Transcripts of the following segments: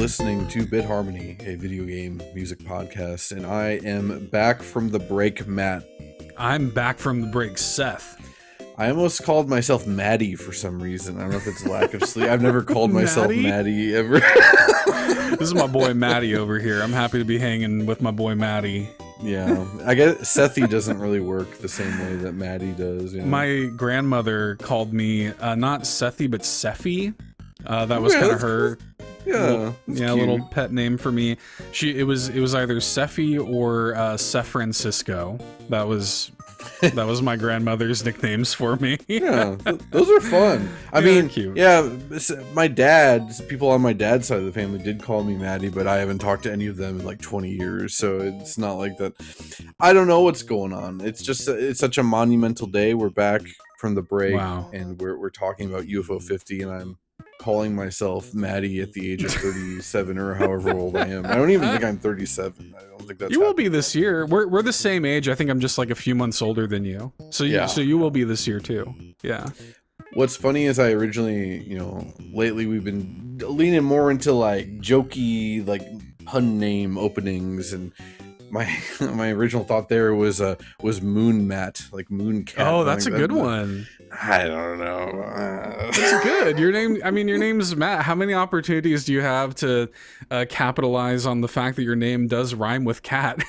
listening to Bit Harmony, a video game music podcast, and I am back from the break, Matt. I'm back from the break, Seth. I almost called myself Matty for some reason. I don't know if it's lack of sleep. I've never called myself Matty ever. This is my boy Matty over here. I'm happy to be hanging with my boy Matty. Yeah, I guess Seffy doesn't really work the same way that Matty does. You know? My grandmother called me not Sethy, but Seffy. That was kind of her little pet name for me. It was either Seffy or Seth Francisco. That was my grandmother's nicknames for me. Yeah, those are fun. I mean, cute. Yeah, people on my dad's side of the family did call me Matty, but I haven't talked to any of them in like 20 years, so it's not like that. I don't know what's going on. It's such a monumental day. We're back from the break, wow. And we're talking about UFO 50, and I'm calling myself Matty at the age of 37 or however old I am. I don't even think I'm 37. I don't think that's you will be this year. We're the same age. I think I'm just like a few months older than you. So you will be this year too. Yeah. What's funny is I originally, lately we've been leaning more into like jokey, like pun name openings, and my original thought there was Moon Mat, like Moon Cat. Oh, that's a good one. I don't know. That's good. Your name's Matt. How many opportunities do you have to capitalize on the fact that your name does rhyme with cat?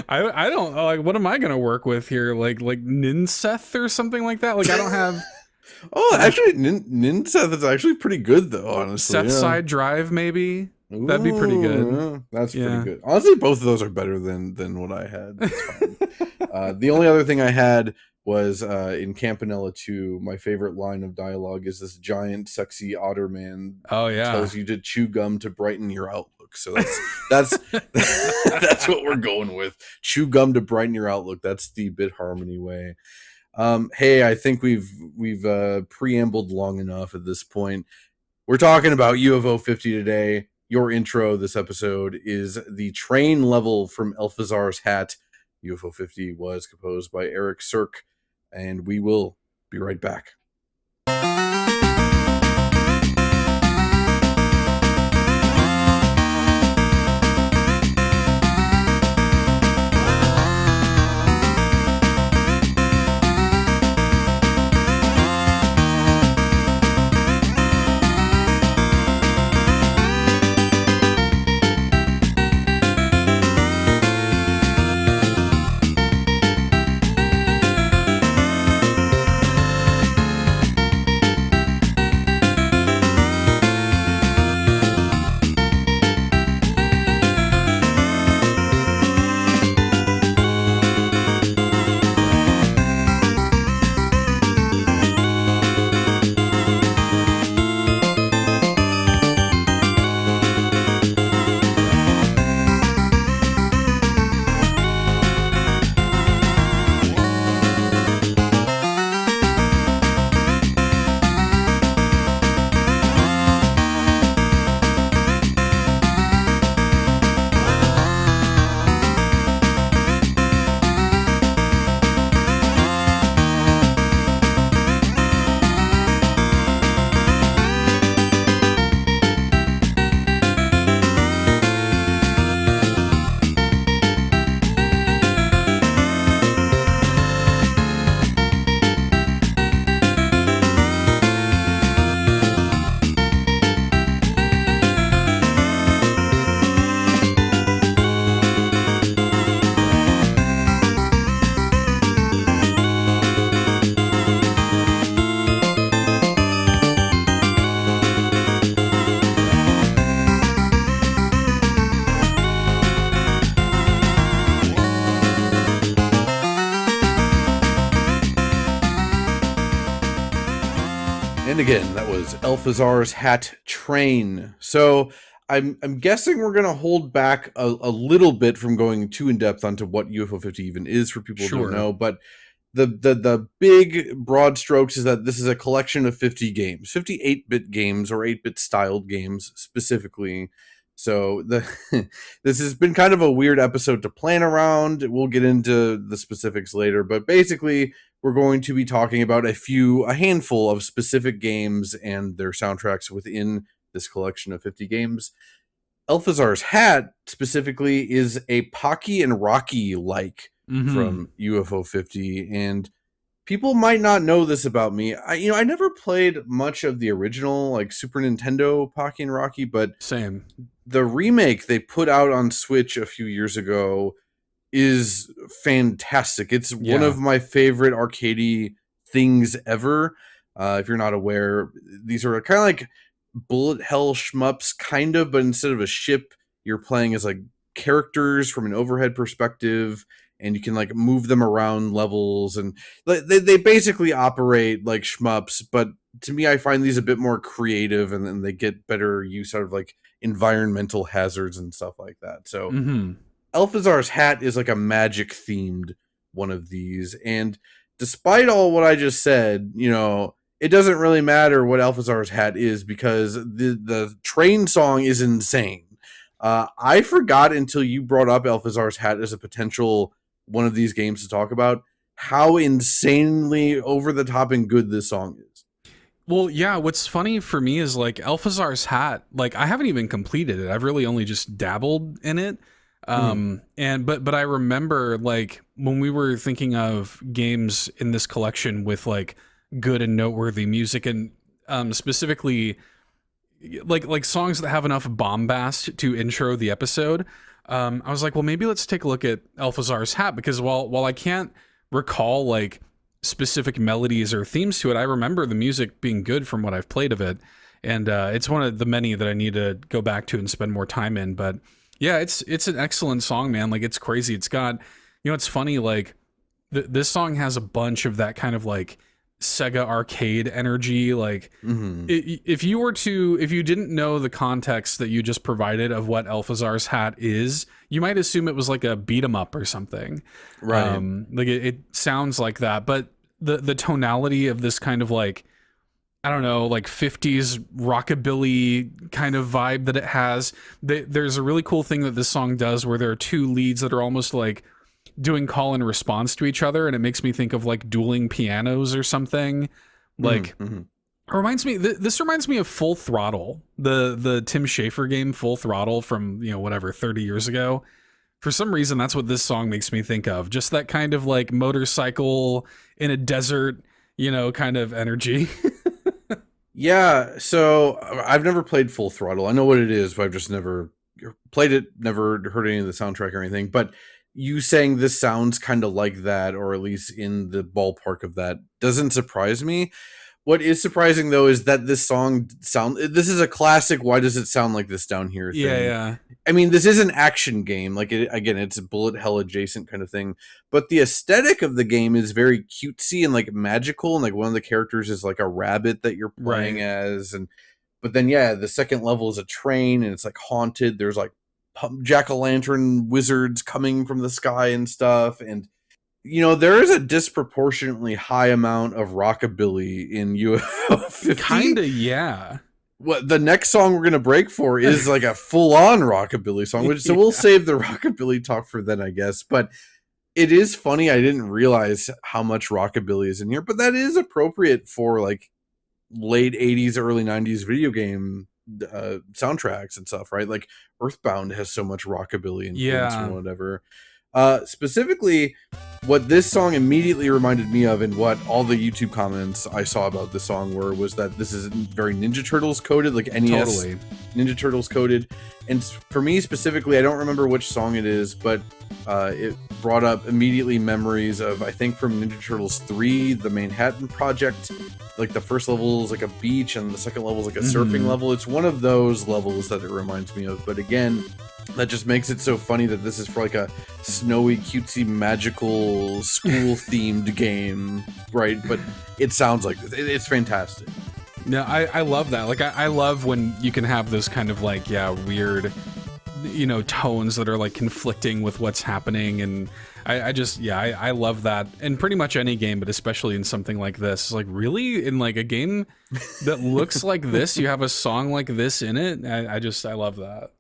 I don't like. What am I gonna work with here? Like Ninseth or something like that? Like I don't have. Oh, actually, Ninseth is actually pretty good though. Honestly, Sethside Drive maybe. That'd be pretty good. Yeah, that's pretty good. Honestly, both of those are better than what I had. That's fine. The only other thing I had was in Campanella 2, my favorite line of dialogue is this giant, sexy otter man tells you to chew gum to brighten your outlook. So that's that's what we're going with. Chew gum to brighten your outlook. That's the Bit Harmony way. Hey, I think we've preambled long enough at this point. We're talking about UFO 50 today. Your intro this episode is the train level from Elfazar's Hat. UFO 50 was composed by Eirik Suhrke, and we will be right back. And again, that was Elfazar's Hat Train. So I'm guessing we're going to hold back a little bit from going too in depth onto what UFO 50 even is for people who don't know. But the big broad strokes is that this is a collection of 50 games, 50 8-bit games or 8-bit styled games specifically. So this has been kind of a weird episode to plan around. We'll get into the specifics later, but basically we're going to be talking about a handful of specific games and their soundtracks within this collection of 50 games. Elfazar's Hat specifically is a Pocky and Rocky like from UFO 50, and people might not know this about me. I never played much of the original like Super Nintendo Pocky and Rocky, but same. The remake they put out on Switch a few years ago is fantastic. It's one of my favorite arcadey things ever. If you're not aware, these are kind of like bullet hell shmups, kind of, but instead of a ship, you're playing as like characters from an overhead perspective, and you can like move them around levels, and they basically operate like shmups. But to me, I find these a bit more creative, and then they get better use out of like environmental hazards and stuff like that. So Elfazar's Hat is like a magic themed one of these, and despite all what I just said, it doesn't really matter what Elfazar's Hat is, because the train song is insane. I forgot until you brought up Elfazar's Hat as a potential one of these games to talk about how insanely over the top and good this song is. Well, yeah, what's funny for me is like Elfazar's Hat, like I haven't even completed it. I've really only just dabbled in it. But I remember like when we were thinking of games in this collection with like good and noteworthy music, and specifically like songs that have enough bombast to intro the episode, I was like, well, maybe let's take a look at Elfazar's Hat, because while I can't recall like specific melodies or themes to it, I remember the music being good from what I've played of it, and it's one of the many that I need to go back to and spend more time in. But yeah, it's an excellent song, man. Like, it's crazy. It's got, it's funny, like this song has a bunch of that kind of like Sega arcade energy. Like if you didn't know the context that you just provided of what Elfazar's Hat is, you might assume it was like a beat 'em up or something, right? Like it sounds like that, but the tonality of this kind of like, I don't know, like 50s rockabilly kind of vibe that it has. There's a really cool thing that this song does where there are two leads that are almost like doing call and response to each other, and it makes me think of like dueling pianos or something. Like it reminds me, this reminds me of Full Throttle, the Tim Schafer game Full Throttle from 30 years ago. For some reason, that's what this song makes me think of. Just that kind of like motorcycle in a desert, kind of energy. Yeah, so I've never played Full Throttle. I know what it is, but I've just never played it, never heard any of the soundtrack or anything. But you saying this sounds kind of like that, or at least in the ballpark of that, doesn't surprise me. What is surprising, though, is that this this is a classic why does it sound like this down here thing. Yeah. I mean, this is an action game. Like, it's a bullet hell adjacent kind of thing. But the aesthetic of the game is very cutesy and, like, magical. And, like, one of the characters is, like, a rabbit that you're playing as. But then, the second level is a train, and it's, like, haunted. There's, like, jack-o'-lantern wizards coming from the sky and stuff. And there is a disproportionately high amount of rockabilly in UFO 50. Kinda, yeah. What the next song we're gonna break for is like a full-on rockabilly song, so we'll save the rockabilly talk for then, I guess. But it is funny, I didn't realize how much rockabilly is in here, but that is appropriate for like late 80s, early 90s video game soundtracks and stuff, right? Like Earthbound has so much rockabilly influence and whatever. Specifically, what this song immediately reminded me of, and what all the YouTube comments I saw about this song was that this is very Ninja Turtles coded, like NES totally. Ninja Turtles coded. And for me specifically, I don't remember which song it is, but it brought up immediately memories of, I think, from Ninja Turtles 3, the Manhattan Project. Like the first level is like a beach, and the second level is like a surfing level. It's one of those levels that it reminds me of. But again, that just makes it so funny that this is for like a snowy, cutesy, magical, school-themed game, right? But it sounds like this. It's fantastic. Yeah, I love that. Like, I love when you can have this kind of like, weird, tones that are like conflicting with what's happening. And I love that in pretty much any game, but especially in something like this. Like, really? In like a game that looks like this, you have a song like this in it? I love that.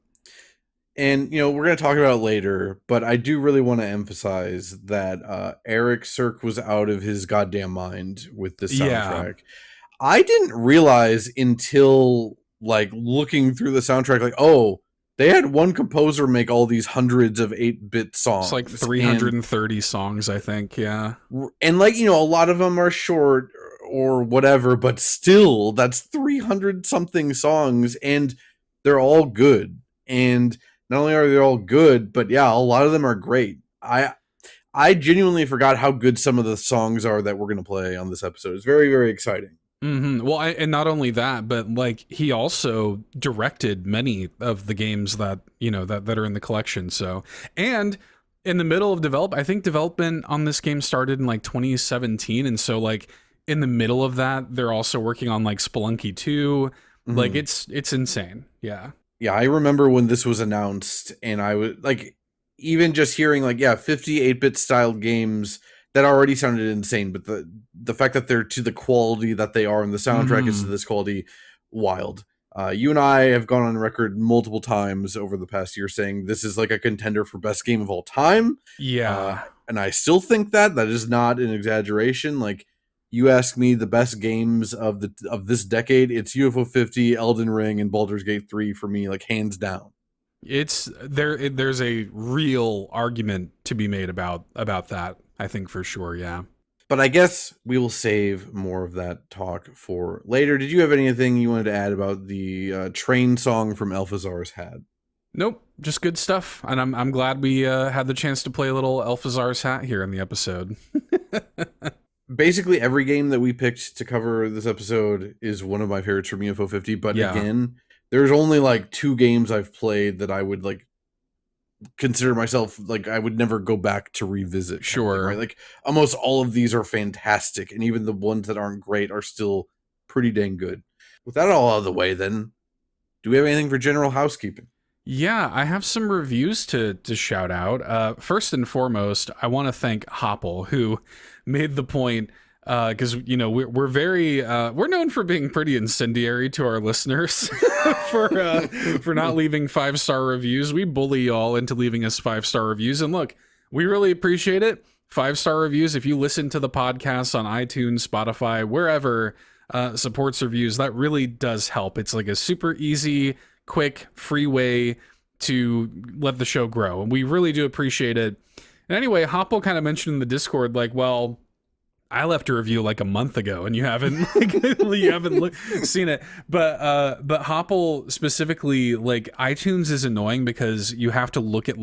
And, we're going to talk about it later, but I do really want to emphasize that Eirik Suhrke was out of his goddamn mind with this soundtrack. I didn't realize until, looking through the soundtrack, they had one composer make all these hundreds of 8-bit songs. It's like 330 songs, I think, yeah. And, a lot of them are short or whatever, but still, that's 300-something songs, and they're all good. And not only are they all good, but yeah, a lot of them are great. I genuinely forgot how good some of the songs are that we're going to play on this episode. It's very, very exciting. Mm-hmm. Well, and not only that, but he also directed many of the games that that are in the collection. So, and in the middle of I think development on this game started in 2017, and so in the middle of that, they're also working on Spelunky 2. Mm-hmm. It's insane. Yeah. Yeah, I remember when this was announced, and I was even just hearing 58-bit styled games that already sounded insane, but the fact that they're to the quality that they are and the soundtrack is to this quality, wild. You and I have gone on record multiple times over the past year saying this is a contender for best game of all time. Yeah. And I still think that is not an exaggeration. You ask me the best games of this decade, it's UFO 50, Elden Ring, and Baldur's Gate 3 for me, hands down. There's a real argument to be made about that, I think, for sure, yeah. But I guess we will save more of that talk for later. Did you have anything you wanted to add about the train song from Elfazar's Hat? Nope, just good stuff. And I'm glad we had the chance to play a little Elfazar's Hat here in the episode. Basically, every game that we picked to cover this episode is one of my favorites from UFO 50. But again, there's only 2 games I've played that I would consider myself I would never go back to revisit. Sure. Right? Almost all of these are fantastic, and even the ones that aren't great are still pretty dang good. With that all out of the way, then, do we have anything for general housekeeping? Yeah, I have some reviews to shout out. First and foremost, I want to thank Hopple, who made the point, because we're very we're known for being pretty incendiary to our listeners for not leaving 5-star reviews. We bully y'all into leaving us 5-star reviews, and look, we really appreciate it. 5-star reviews. If you listen to the podcast on iTunes, Spotify, wherever supports reviews, that really does help. It's a super easy, quick, free way to let the show grow, and we really do appreciate it. And anyway, Hopple kind of mentioned in the Discord, well, I left a review a month ago, and you haven't seen it. But Hopple specifically, iTunes is annoying because you have to look at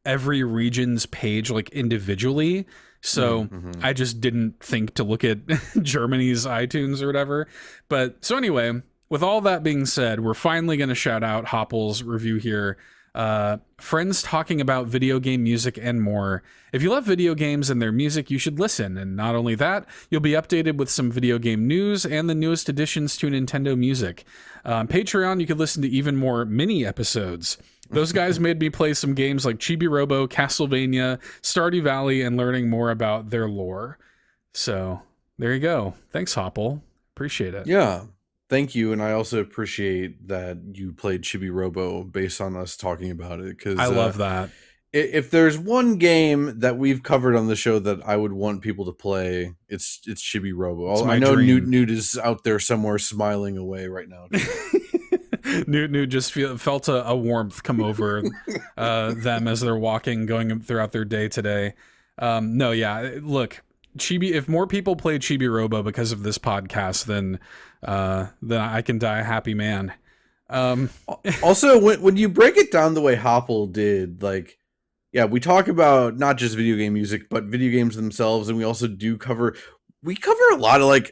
every region's page individually. So I just didn't think to look at Germany's iTunes or whatever. But so anyway, with all that being said, we're finally going to shout out Hopple's review here. Friends talking about video game music and more. If you love video games and their music, you should listen. And not only that, you'll be updated with some video game news and the newest additions to Nintendo Music. On Patreon, you can listen to even more mini episodes. Those guys made me play some games like Chibi Robo, Castlevania, Stardew Valley, and learning more about their lore. So there you go. Thanks, Hopple. Appreciate it. Yeah. Thank you, and I also appreciate that you played Chibi Robo based on us talking about it. Because I love that. If there's one game that we've covered on the show that I would want people to play, it's Chibi Robo. I know Newt is out there somewhere smiling away right now. Newt just felt a warmth come over them as they're going throughout their day today. No, yeah, look. If more people play Chibi Robo because of this podcast, then I can die a happy man. Also, when you break it down the way Hopple did, we talk about not just video game music, but video games themselves, and we also cover a lot of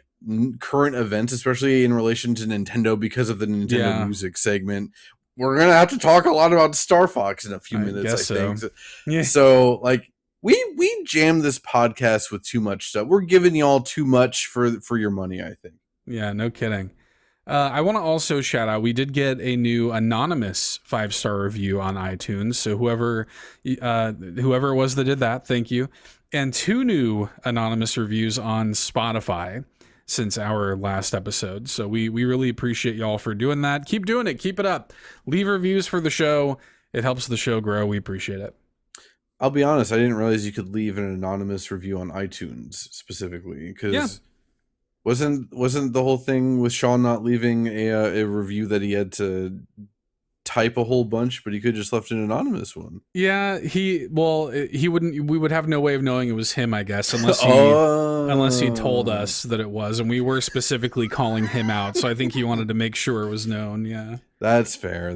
current events, especially in relation to Nintendo because of the Nintendo Music segment. We're gonna have to talk a lot about Star Fox in a few minutes, I think. Yeah. So we jammed this podcast with too much stuff. We're giving y'all too much for your money, I think. Yeah, no kidding. I want to also shout out, we did get a new anonymous 5-star review on iTunes. So whoever it was that did that, thank you. And 2 new anonymous reviews on Spotify since our last episode. So we really appreciate y'all for doing that. Keep doing it. Keep it up. Leave reviews for the show. It helps the show grow. We appreciate it. I'll be honest, I didn't realize you could leave an anonymous review on iTunes specifically, because wasn't the whole thing with Sean not leaving a review that he had to type a whole bunch, but he could just left an anonymous one? Yeah, he wouldn't. We would have no way of knowing it was him, I guess, unless he told us that it was, and we were specifically calling him out. So I think he wanted to make sure it was known. Yeah, that's fair.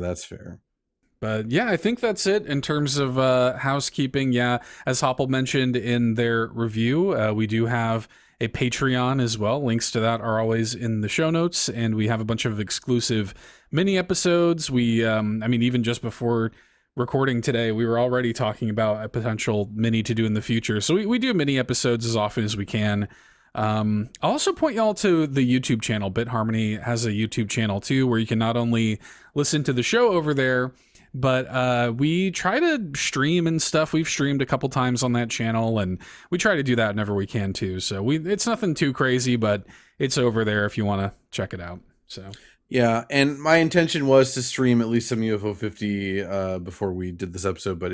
But yeah, I think that's it in terms of housekeeping. Yeah, as Hopple mentioned in their review, we do have a Patreon as well. Links to that are always in the show notes, and we have a bunch of exclusive mini episodes. We, even just before recording today, we were already talking about a potential mini to do in the future. So we do mini episodes as often as we can. I'll also point y'all to the YouTube channel. BitHarmony has a YouTube channel too, where you can not only listen to the show over there, but we try to stream and stuff. We've streamed a couple times on that channel, and we try to do that whenever we can too. So it's nothing too crazy, but it's over there if you want to check it out. So yeah, and my intention was to stream at least some UFO 50 before we did this episode, but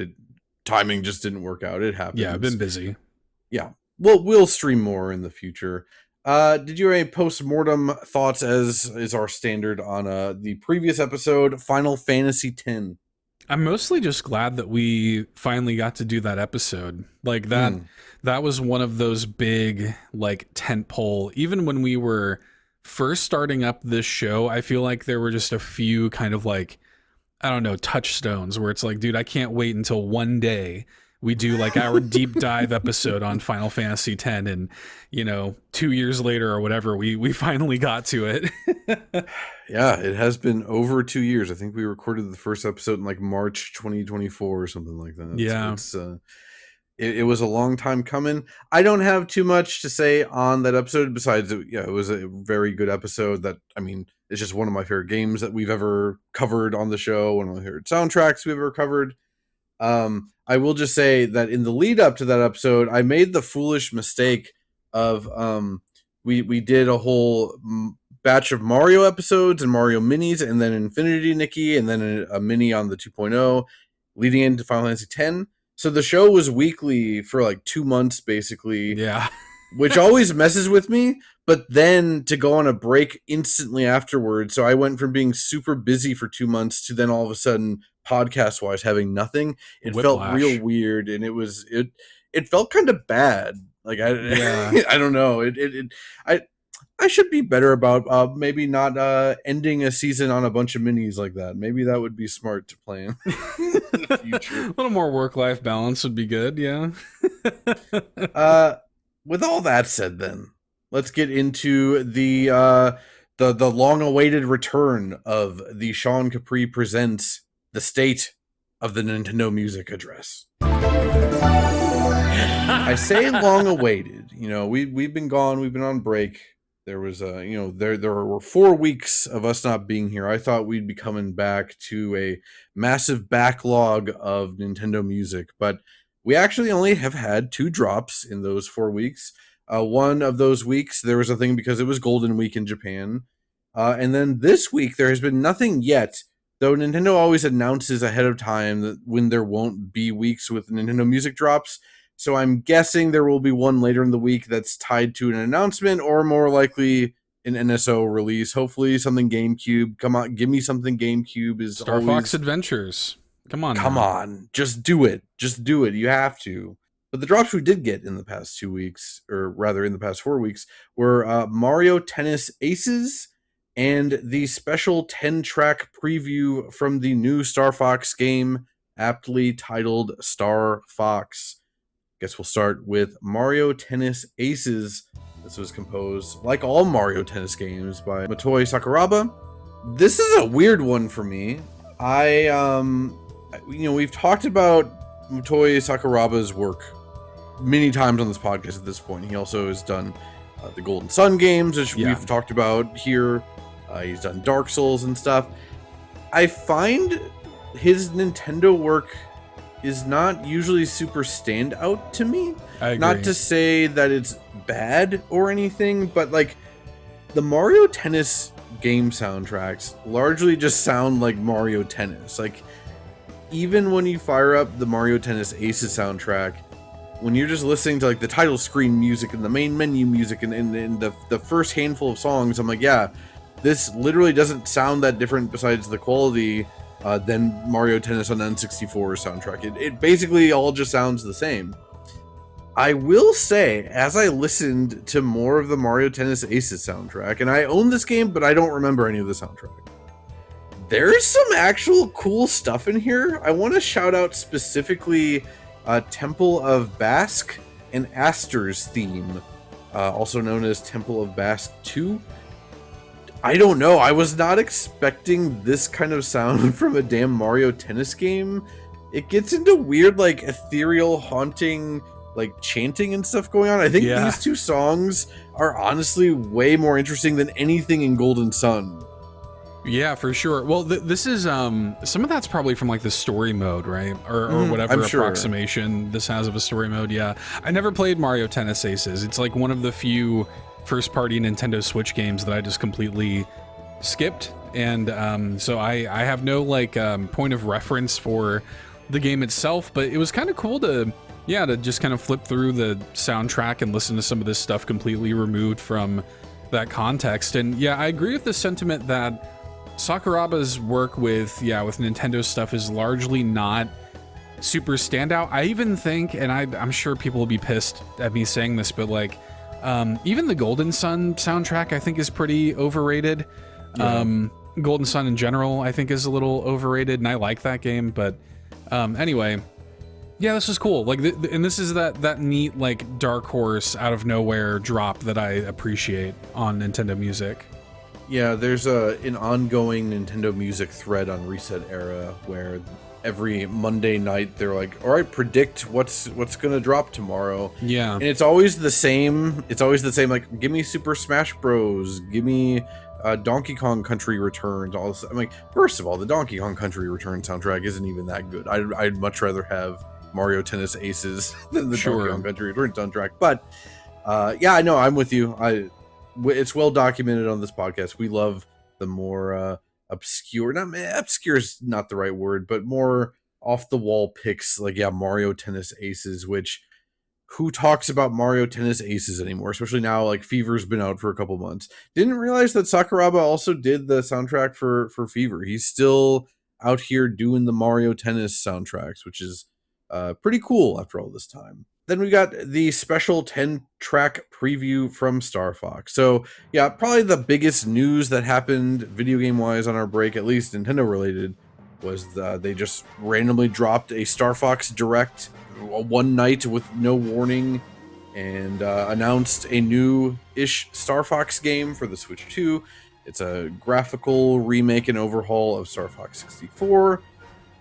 timing just didn't work out. It happened. Yeah, I've been busy. Yeah, we'll stream more in the future. Did you have any post-mortem thoughts, as is our standard, on the previous episode, Final Fantasy X? I'm mostly just glad that we finally got to do that episode. Like that was one of those big like tentpole. Even when we were first starting up this show, I feel like there were just a few kind of like, I don't know, touchstones where it's like, dude, I can't wait until one day we do like our deep dive episode on Final Fantasy X, and 2 years later or whatever, we finally got to it. Yeah, it has been over 2 years. I think we recorded the first episode in like March 2024 or something like that. Yeah. So it was a long time coming. I don't have too much to say on that episode besides, it was a very good episode. It's just one of my favorite games that we've ever covered on the show, one of my favorite soundtracks we've ever covered. I will just say that in the lead up to that episode, I made the foolish mistake of we did a whole batch of Mario episodes and Mario minis, and then Infinity Nikki, and then a mini on the 2.0 leading into Final Fantasy X. So the show was weekly for like 2 months basically. Yeah. Which always messes with me, but then to go on a break instantly afterwards. So I went from being super busy for 2 months to then all of a sudden podcast wise having nothing. It felt real weird, and it felt kind of bad. Like I don't know. I should be better about maybe not ending a season on a bunch of minis like that. Maybe that would be smart to plan in the future. A little more work-life balance would be good, yeah. With all that said, then let's get into the long-awaited return of the Sean Capri Presents the State of the Nintendo Music Address. I say long-awaited. We've been gone. We've been on break. There was there were 4 weeks of us not being here. I thought we'd be coming back to a massive backlog of Nintendo music, but we actually only have had 2 drops in those 4 weeks. One of those weeks there was a thing because it was Golden Week in Japan, and then this week there has been nothing yet. Though Nintendo always announces ahead of time that when there won't be weeks with Nintendo music drops. So I'm guessing there will be one later in the week that's tied to an announcement, or more likely an NSO release. Hopefully something GameCube. Come on, give me something GameCube. Is Star Fox Adventures. Come on. Just do it. You have to. But the drops we did get in the past 2 weeks, or rather in the past 4 weeks, were Mario Tennis Aces and the special 10-track preview from the new Star Fox game, aptly titled Star Fox. Guess we'll start with Mario Tennis Aces. This was composed, like all Mario Tennis games, by Motoi Sakuraba. This is a weird one for me. We've talked about Motoi Sakuraba's work many times on this podcast at this point. He also has done the Golden Sun games, which we've talked about here. He's done Dark Souls and stuff. I find his Nintendo work is not usually super standout to me. I agree. Not to say that it's bad or anything, but like the Mario Tennis game soundtracks largely just sound like Mario Tennis. Like even when you fire up the Mario Tennis Aces soundtrack, when you're just listening to like the title screen music and the main menu music and the first handful of songs, I'm like, yeah, this literally doesn't sound that different besides the quality than Mario Tennis on N64's soundtrack. It basically all just sounds the same. I will say, as I listened to more of the Mario Tennis Aces soundtrack, and I own this game, but I don't remember any of the soundtrack, there's some actual cool stuff in here. I want to shout out specifically Temple of Bask and Aster's theme, also known as Temple of Bask 2. I don't know, I was not expecting this kind of sound from a damn Mario Tennis game. It gets into weird, like, ethereal, haunting, like, chanting and stuff going on. I think these two songs are honestly way more interesting than anything in Golden Sun. Yeah, for sure. Well, this is some of that's probably from like the story mode, right? Or whatever approximation this has of a story mode. Yeah, I never played Mario Tennis Aces. It's like one of the few first-party Nintendo Switch games that I just completely skipped, and so I have no like point of reference for the game itself. But it was kind of cool to just kind of flip through the soundtrack and listen to some of this stuff completely removed from that context. And yeah, I agree with the sentiment that Sakuraba's work with Nintendo stuff is largely not super standout. I even think, and I'm sure people will be pissed at me saying this, but like even the Golden Sun soundtrack I think is pretty overrated. Golden Sun in general I think is a little overrated, and I like that game, but anyway, yeah, this is cool. Like, and this is that neat like dark horse out of nowhere drop that I appreciate on Nintendo Music. Yeah, there's an ongoing Nintendo Music thread on Reset Era where every Monday night they're like, all right, predict what's gonna drop tomorrow. Yeah, and it's always the same. It's always the same. Like, give me Super Smash Bros. Give me Donkey Kong Country Returns. All this. I'm like, first of all, the Donkey Kong Country Returns soundtrack isn't even that good. I'd much rather have Mario Tennis Aces than the Donkey Kong Country Returns soundtrack. But yeah, I know, I'm with you. It's well documented on this podcast. We love the more obscure, obscure is not the right word, but more off the wall picks, like Mario Tennis Aces, which who talks about Mario Tennis Aces anymore, especially now like Fever's been out for a couple months. Didn't realize that Sakuraba also did the soundtrack for Fever. He's still out here doing the Mario Tennis soundtracks, which is pretty cool after all this time. Then we got the special 10-track preview from Star Fox. So yeah, probably the biggest news that happened video game wise on our break, at least Nintendo related, was they just randomly dropped a Star Fox Direct one night with no warning, and announced a new-ish Star Fox game for the Switch 2. It's a graphical remake and overhaul of Star Fox 64.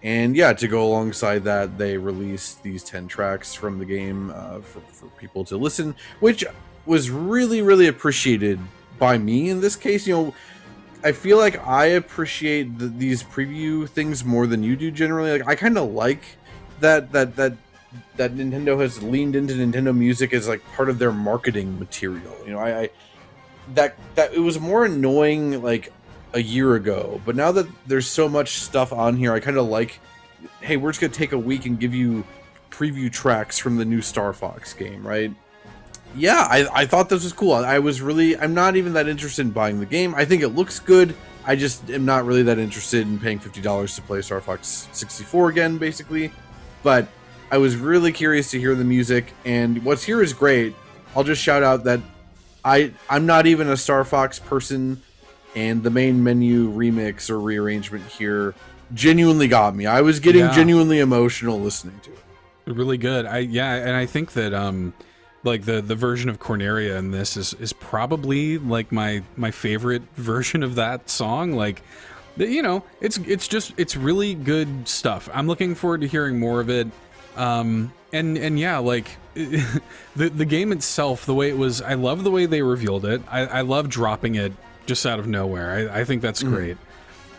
And yeah, to go alongside that, they released these 10 tracks from the game for people to listen, which was really, really appreciated by me in this case. You know, I feel like I appreciate these preview things more than you do generally. Like, I kind of like that Nintendo has leaned into Nintendo Music as like part of their marketing material. You know, I that it was more annoying like a year ago, but now that there's so much stuff on here, I kind of like, hey, we're just gonna take a week and give you preview tracks from the new Star Fox game, right? Yeah, I thought this was cool. I'm not even that interested in buying the game. I think it looks good. I just am not really that interested in paying $50 to play Star Fox 64 again, basically. But I was really curious to hear the music, and what's here is great. I'll just shout out that I'm not even a Star Fox person, and the main menu remix or rearrangement here genuinely got me. I was getting genuinely emotional listening to it. Really good. And I think that like the version of Corneria in this is probably like my favorite version of that song. Like, you know, it's really good stuff. I'm looking forward to hearing more of it. And yeah, like the game itself, the way it was, I love the way they revealed it. I love dropping it just out of nowhere. I think that's great.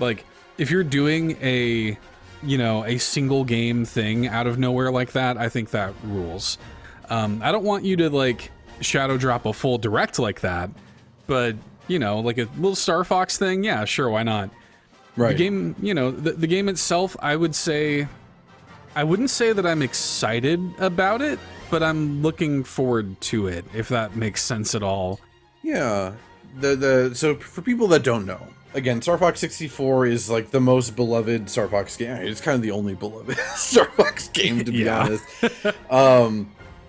Like, if you're doing a single game thing out of nowhere like that, I think that rules. I don't want you to like shadow drop a full direct like that, but you know, like a little Star Fox thing, yeah, sure, why not? Right. The game, you know, the game itself, I would say I wouldn't say that I'm excited about it, but I'm looking forward to it, if that makes sense at all. Yeah. So for people that don't know, again, Star Fox 64 is like the most beloved Star Fox game. It's kind of the only beloved Star Fox game, to be honest.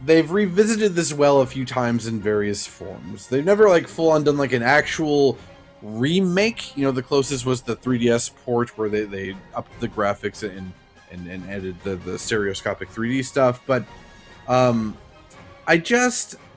They've revisited this well a few times in various forms. They've never like full on done like an actual remake. You know, the closest was the 3DS port where they upped the graphics and added the stereoscopic 3D stuff. But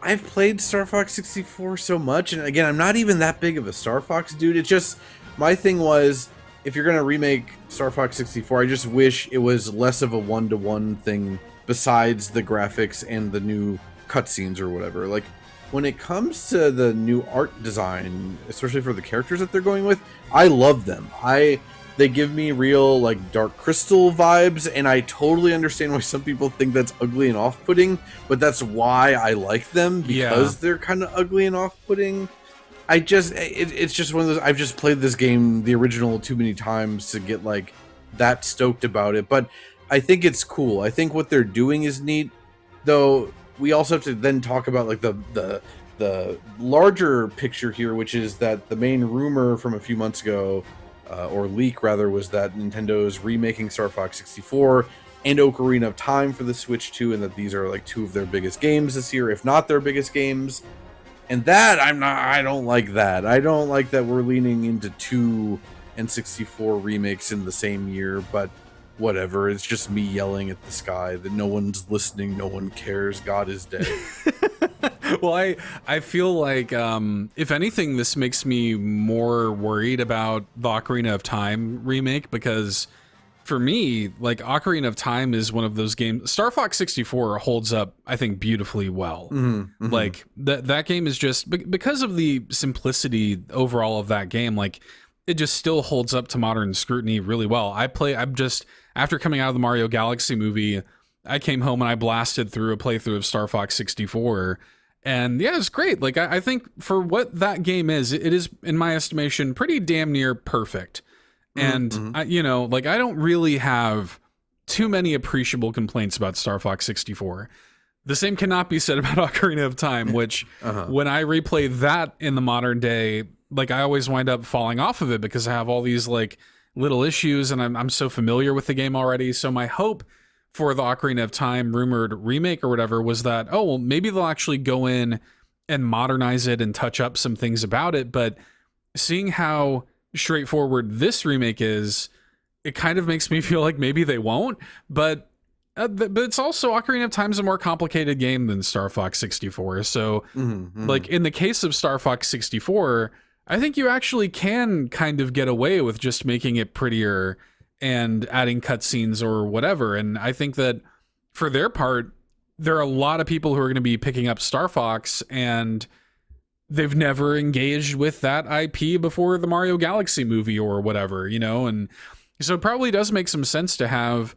I've played Star Fox 64 so much, and again, I'm not even that big of a Star Fox dude. It's just, my thing was, if you're gonna remake Star Fox 64, I just wish it was less of a one-to-one thing besides the graphics and the new cutscenes or whatever. Like, when it comes to the new art design, especially for the characters that they're going with, I love them. They give me real, like, Dark Crystal vibes, and I totally understand why some people think that's ugly and off-putting, but that's why I like them, because they're kind of ugly and off-putting. It's just one of those, I've just played this game, the original, too many times to get, like, that stoked about it, but I think it's cool. I think what they're doing is neat, though we also have to then talk about, like, the larger picture here, which is that the main rumor from a few months ago, or leak rather, was that Nintendo's remaking Star Fox 64 and Ocarina of Time for the Switch 2, and that these are like two of their biggest games this year, if not their biggest games. And that I don't like that. I don't like that we're leaning into 2 N64 remakes in the same year, but whatever. It's just me yelling at the sky that no one's listening, no one cares, God is dead. Well, I feel like, if anything, this makes me more worried about the Ocarina of Time remake, because for me, like, Ocarina of Time is one of those games. Star Fox 64 holds up, I think, beautifully well. Mm-hmm. Like, that game is just, because of the simplicity overall of that game, like, it just still holds up to modern scrutiny really well. After coming out of the Mario Galaxy movie, I came home and I blasted through a playthrough of Star Fox 64. And yeah, it's great. Like, I think for what that game is, it is, in my estimation, pretty damn near perfect. And, I don't really have too many appreciable complaints about Star Fox 64. The same cannot be said about Ocarina of Time, which when I replay that in the modern day, like, I always wind up falling off of it because I have all these, like, little issues, and I'm so familiar with the game already. So my hope for the Ocarina of Time rumored remake or whatever was that, oh, well, maybe they'll actually go in and modernize it and touch up some things about it. But seeing how straightforward this remake is, it kind of makes me feel like maybe they won't. But it's also, Ocarina of Time is a more complicated game than Star Fox 64. So, like, in the case of Star Fox 64, I think you actually can kind of get away with just making it prettier and adding cutscenes or whatever. And I think that for their part, there are a lot of people who are going to be picking up Star Fox, and they've never engaged with that IP before the Mario Galaxy movie or whatever, and so it probably does make some sense to have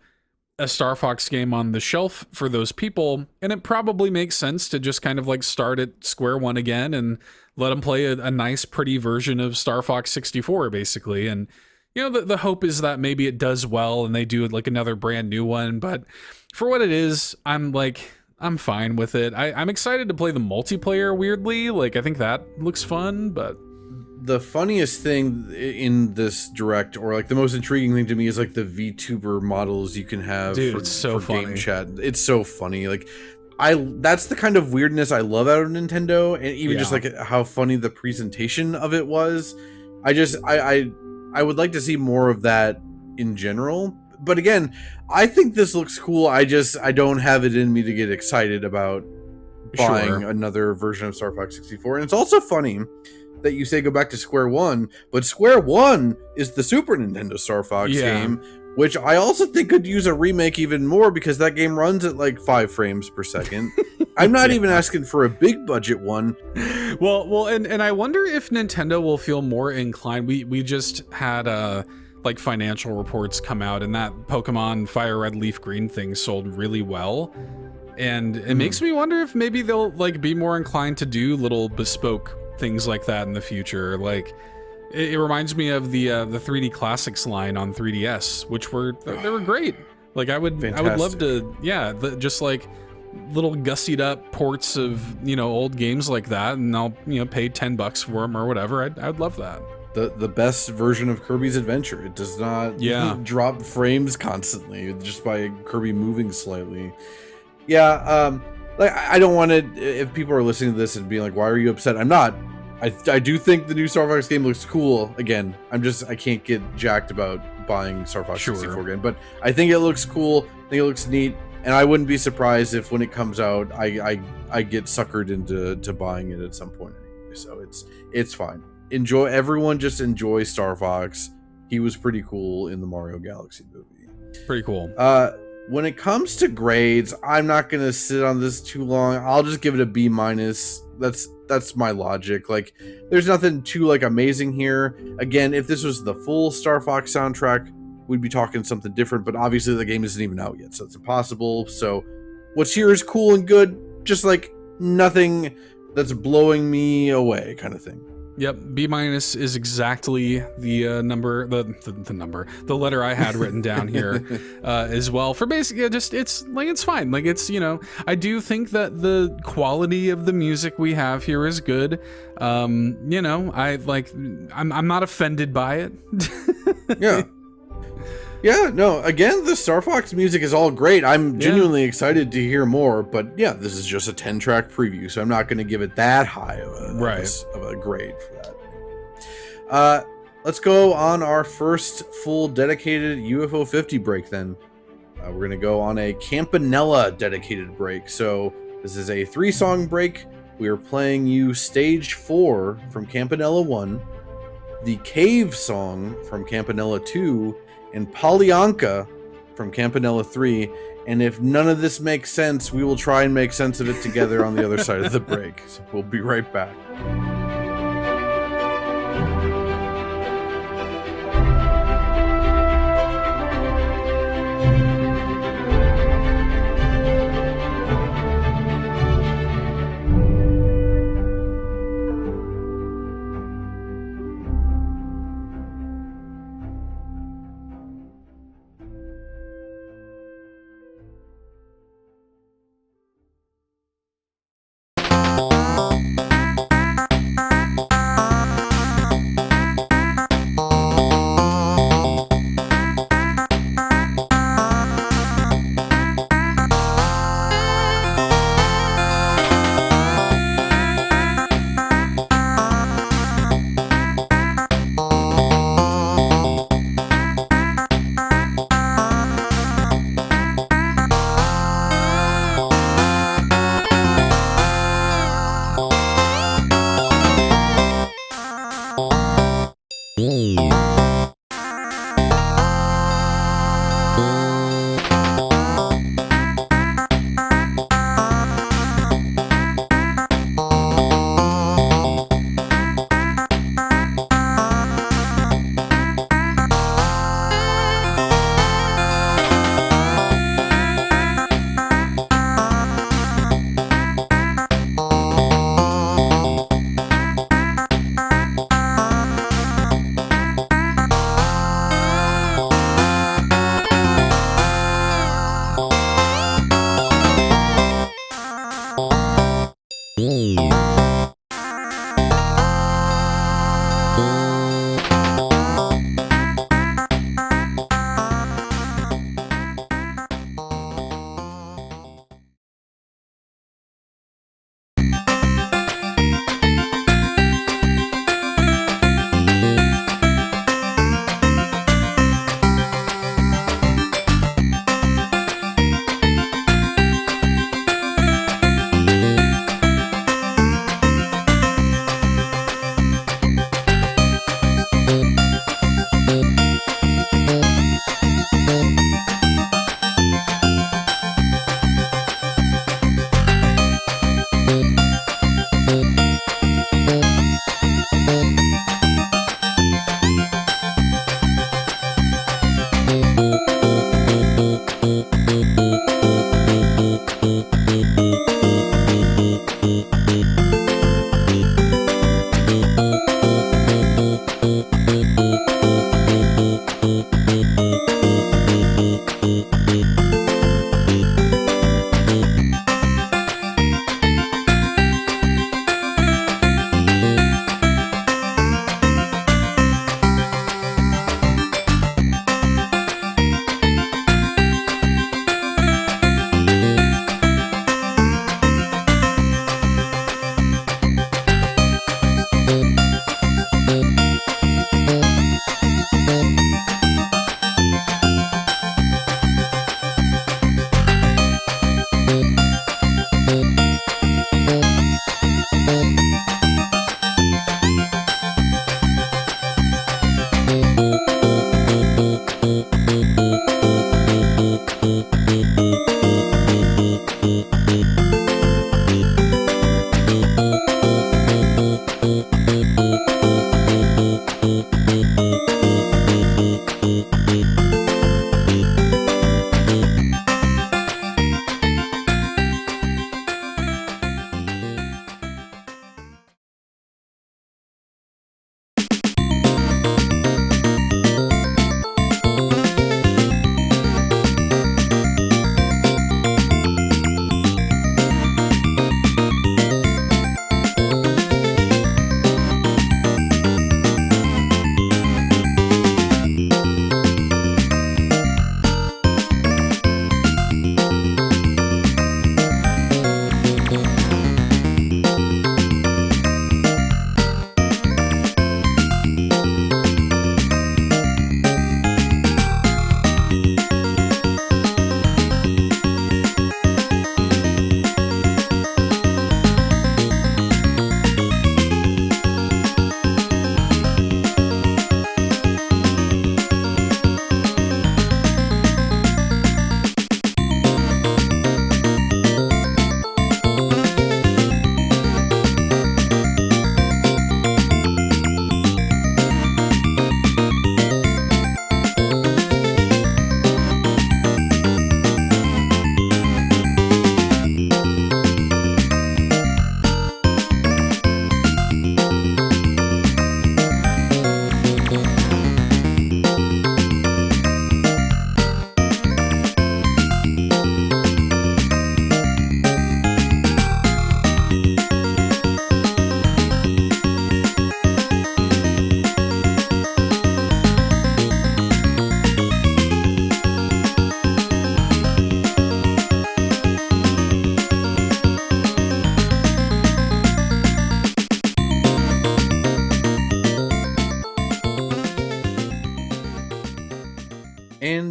a Star Fox game on the shelf for those people. And it probably makes sense to just kind of like start at square one again and let them play a nice, pretty version of Star Fox 64, basically. And the hope is that maybe it does well and they do like another brand new one. But for what it is, I'm fine with it. I'm excited to play the multiplayer, weirdly. Like, I think that looks fun, but the funniest thing in this direct, or like the most intriguing thing to me, is like the VTuber models you can have for game chat. It's so funny. Like, that's the kind of weirdness I love out of Nintendo, and even just like how funny the presentation of it was. I would like to see more of that in general. But again, I think this looks cool. I don't have it in me to get excited about buying another version of Star Fox 64. And it's also funny that you say go back to Square One, but Square One is the Super Nintendo Star Fox game, which I also think could use a remake even more, because that game runs at like 5 frames per second. I'm not even asking for a big budget one. Well, and I wonder if Nintendo will feel more inclined. We just had like financial reports come out, and that Pokemon Fire Red Leaf Green thing sold really well, and it makes me wonder if maybe they'll like be more inclined to do little bespoke things like that in the future. Like, it reminds me of the 3D Classics line on 3DS, which they were great. Like I would love to, just like little gussied up ports of, old games like that, and I'll, pay $10 for them or whatever. I'd love that. The best version of Kirby's Adventure. It does not drop frames constantly just by Kirby moving slightly. Yeah, like I don't want to, if people are listening to this and being like, why are you upset? I'm not. I do think the new Star Fox game looks cool. Again, I can't get jacked about buying Star Fox 64 game, but I think it looks cool. I think it looks neat, and I wouldn't be surprised if when it comes out, I get suckered into buying it at some point anyway. So it's fine. Everyone just enjoy Star Fox. He was pretty cool in the Mario Galaxy movie. Pretty cool. When it comes to grades, I'm not gonna sit on this too long. I'll just give it a B-. That's my logic. Like, there's nothing too like amazing here. Again, if this was the full Star Fox soundtrack, we'd be talking something different. But obviously, the game isn't even out yet, so it's impossible. So, what's here is cool and good. Just like nothing that's blowing me away, kind of thing. Yep, B- is exactly the number, the letter I had written down here as well. For basically, it's fine. Like it's, I do think that the quality of the music we have here is good. I'm not offended by it. Yeah. Yeah, no, again, the Star Fox music is all great. I'm genuinely excited to hear more, but yeah, this is just a 10-track preview, so I'm not going to give it that high of a grade for that. Let's go on our first full dedicated UFO 50 break then. We're going to go on a Campanella dedicated break. So this is a 3-song break. We are playing you Stage 4 from Campanella 1, the Cave song from Campanella 2, and Polyanka from Campanella 3. And if none of this makes sense, we will try and make sense of it together on the other side of the break. So we'll be right back.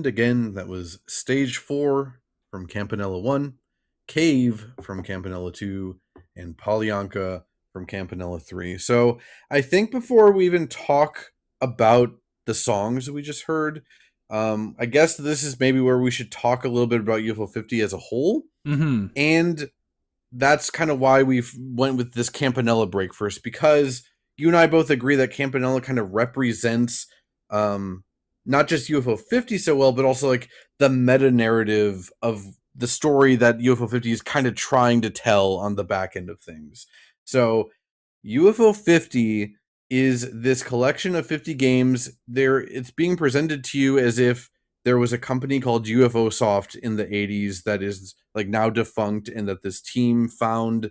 And again, that was Stage 4 from Campanella 1, Cave from Campanella 2, and Polyanka from Campanella 3. So I think before we even talk about the songs that we just heard, I guess this is maybe where we should talk a little bit about UFO 50 as a whole. Mm-hmm. And that's kind of why we went with this Campanella break first, because you and I both agree that Campanella kind of represents not just UFO 50 so well, but also like the meta narrative of the story that UFO 50 is kind of trying to tell on the back end of things. So UFO 50 is this collection of 50 games. It's being presented to you as if there was a company called UFO Soft in the 80s that is like now defunct, and that this team found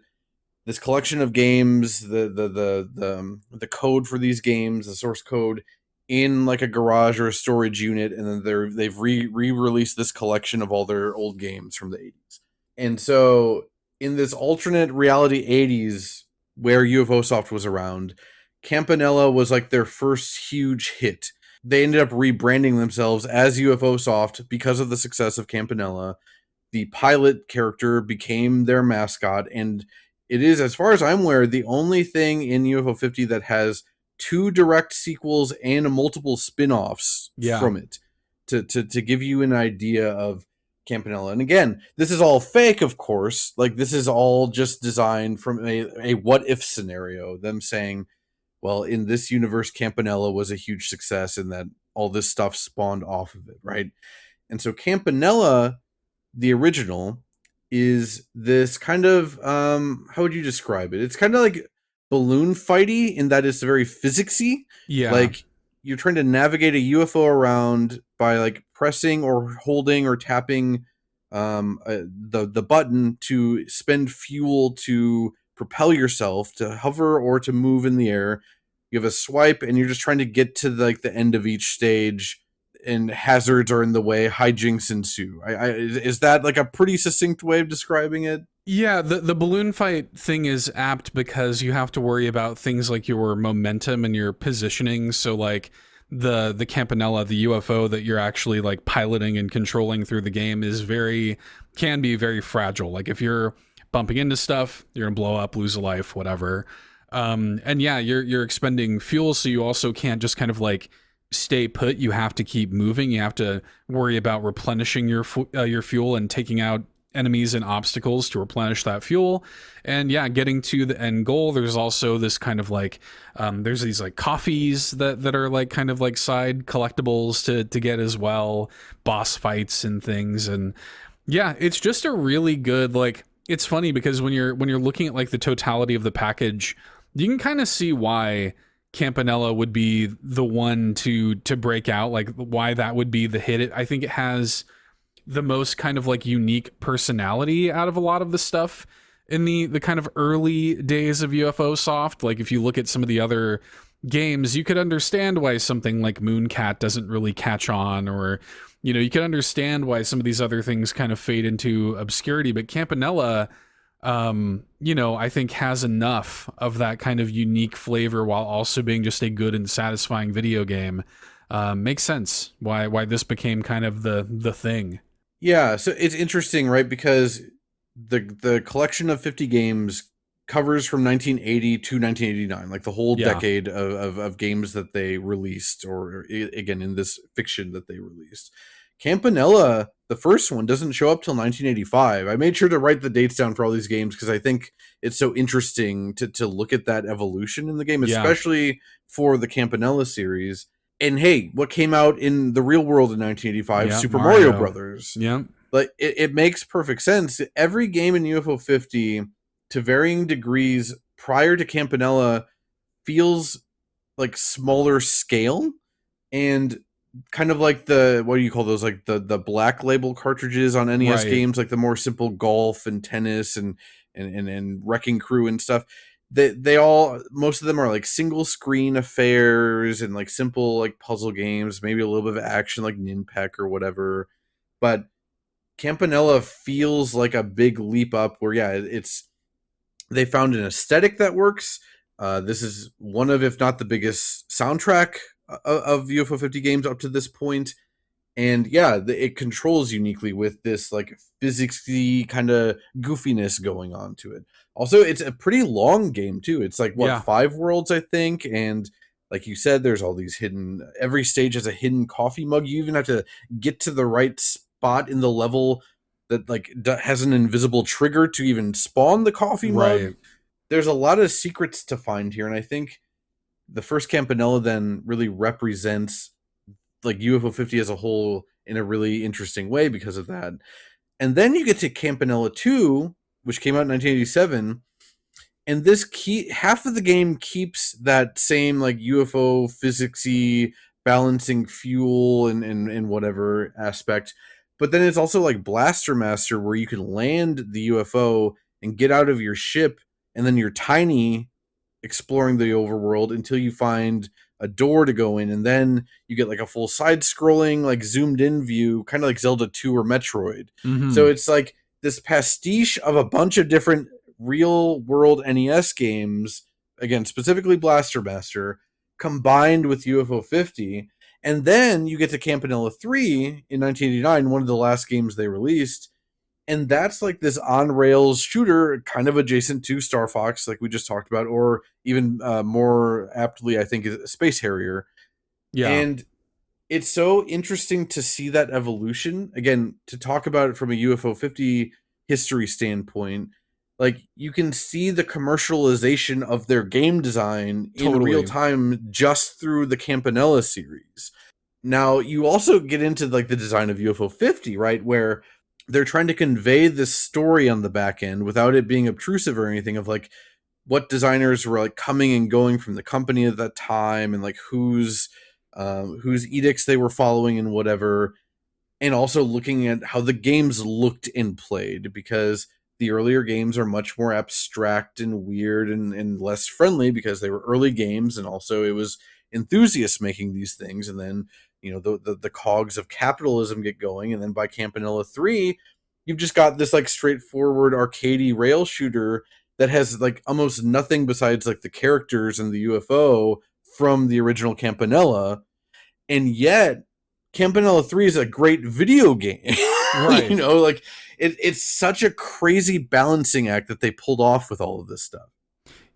this collection of games, the code for these games, the source code, in like a garage or a storage unit, and then they've re-released this collection of all their old games from the 80s. And so in this alternate reality 80s where UFO Soft was around, Campanella was like their first huge hit. They ended up rebranding themselves as UFO Soft because of the success of Campanella. The pilot character became their mascot, and it is, as far as I'm aware, the only thing in UFO 50 that has 2 direct sequels and multiple spin-offs from it to give you an idea of Campanella. And again, this is all fake, of course. Like, this is all just designed from a what-if scenario. Them saying, well, in this universe, Campanella was a huge success, and that all this stuff spawned off of it, right? And so Campanella, the original, is this kind of, how would you describe it? It's kind of like balloon fighty in that it's very physicsy. Yeah. Like, you're trying to navigate a UFO around by like pressing or holding or tapping the button to spend fuel to propel yourself, to hover or to move in the air. You have a swipe, and you're just trying to get to like the end of each stage, and hazards are in the way, hijinks ensue. Is that like a pretty succinct way of describing it? Yeah, the balloon fight thing is apt because you have to worry about things like your momentum and your positioning. So like the Campanella, the UFO that you're actually like piloting and controlling through the game can be very fragile. Like if you're bumping into stuff, you're gonna blow up, lose a life, whatever. And yeah, you're expending fuel, so you also can't just kind of like stay put. You have to keep moving. You have to worry about replenishing your fuel and taking out enemies and obstacles to replenish that fuel. And yeah, getting to the end goal, there's also this kind of like there's these like coffees that are like kind of like side collectibles to get as well, boss fights and things. And yeah, it's just a really good, like, it's funny because when you're looking at like the totality of the package, you can kind of see why Campanella would be the one to break out, like why that would be the hit. I think it has the most kind of like unique personality out of a lot of the stuff in the kind of early days of UFO Soft. Like if you look at some of the other games, you could understand why something like Mooncat doesn't really catch on, or you could understand why some of these other things kind of fade into obscurity. But Campanella, I think has enough of that kind of unique flavor while also being just a good and satisfying video game. Makes sense why this became kind of the thing. Yeah, so it's interesting, right? Because the collection of 50 games covers from 1980 to 1989, like the whole decade of games that they released, or again, in this fiction that they released. Campanella, the first one, doesn't show up till 1985. I made sure to write the dates down for all these games because I think it's so interesting to look at that evolution in the game, especially for the Campanella series. And hey, what came out in the real world in 1985? Super Mario Brothers. Yeah. Like, it makes perfect sense. Every game in UFO 50, to varying degrees prior to Campanella, feels like smaller scale, and kind of like what do you call those? Like the black label cartridges on NES games, like the more simple golf and tennis and Wrecking Crew and stuff. They all, most of them are like single screen affairs and like simple like puzzle games, maybe a little bit of action like Ninpeck or whatever. But Campanella feels like a big leap up where, they found an aesthetic that works. This is one of, if not the biggest soundtrack of UFO 50 games up to this point. And yeah, it controls uniquely with this like physicsy kind of goofiness going on to it. Also, it's a pretty long game too. It's like what, 5 worlds, I think, and like you said, there's all these hidden. Every stage has a hidden coffee mug. You even have to get to the right spot in the level that like has an invisible trigger to even spawn the coffee mug. There's a lot of secrets to find here, and I think the first Campanella then really represents like UFO 50 as a whole in a really interesting way because of that. And then you get to Campanella 2, which came out in 1987, and this half of the game keeps that same like UFO physicsy balancing fuel and whatever aspect, but then it's also like Blaster Master, where you can land the UFO and get out of your ship, and then you're tiny exploring the overworld until you find a door to go in, and then you get like a full side-scrolling, like zoomed-in view, kind of like Zelda 2 or Metroid. So it's like this pastiche of a bunch of different real-world NES games, again, specifically Blaster Master, combined with UFO 50, and then you get to Campanella 3 in 1989, one of the last games they released, and that's like this on-rails shooter, kind of adjacent to Star Fox, like we just talked about, or even more aptly, I think, is Space Harrier. Yeah. And it's so interesting to see that evolution. Again, to talk about it from a UFO 50 history standpoint, like you can see the commercialization of their game design in real time just through the Campanella series. Now, you also get into like the design of UFO 50, right, where they're trying to convey this story on the back end without it being obtrusive or anything, of like what designers were like coming and going from the company at that time, and like whose edicts they were following and whatever. And also looking at how the games looked and played, because the earlier games are much more abstract and weird and less friendly because they were early games, and also it was enthusiasts making these things. And then, you know, the cogs of capitalism get going, and then by Campanella 3, you've just got this like straightforward arcadey rail shooter that has like almost nothing besides like the characters and the UFO from the original Campanella, and yet Campanella 3 is a great video game. Right. You know, like it's such a crazy balancing act that they pulled off with all of this stuff.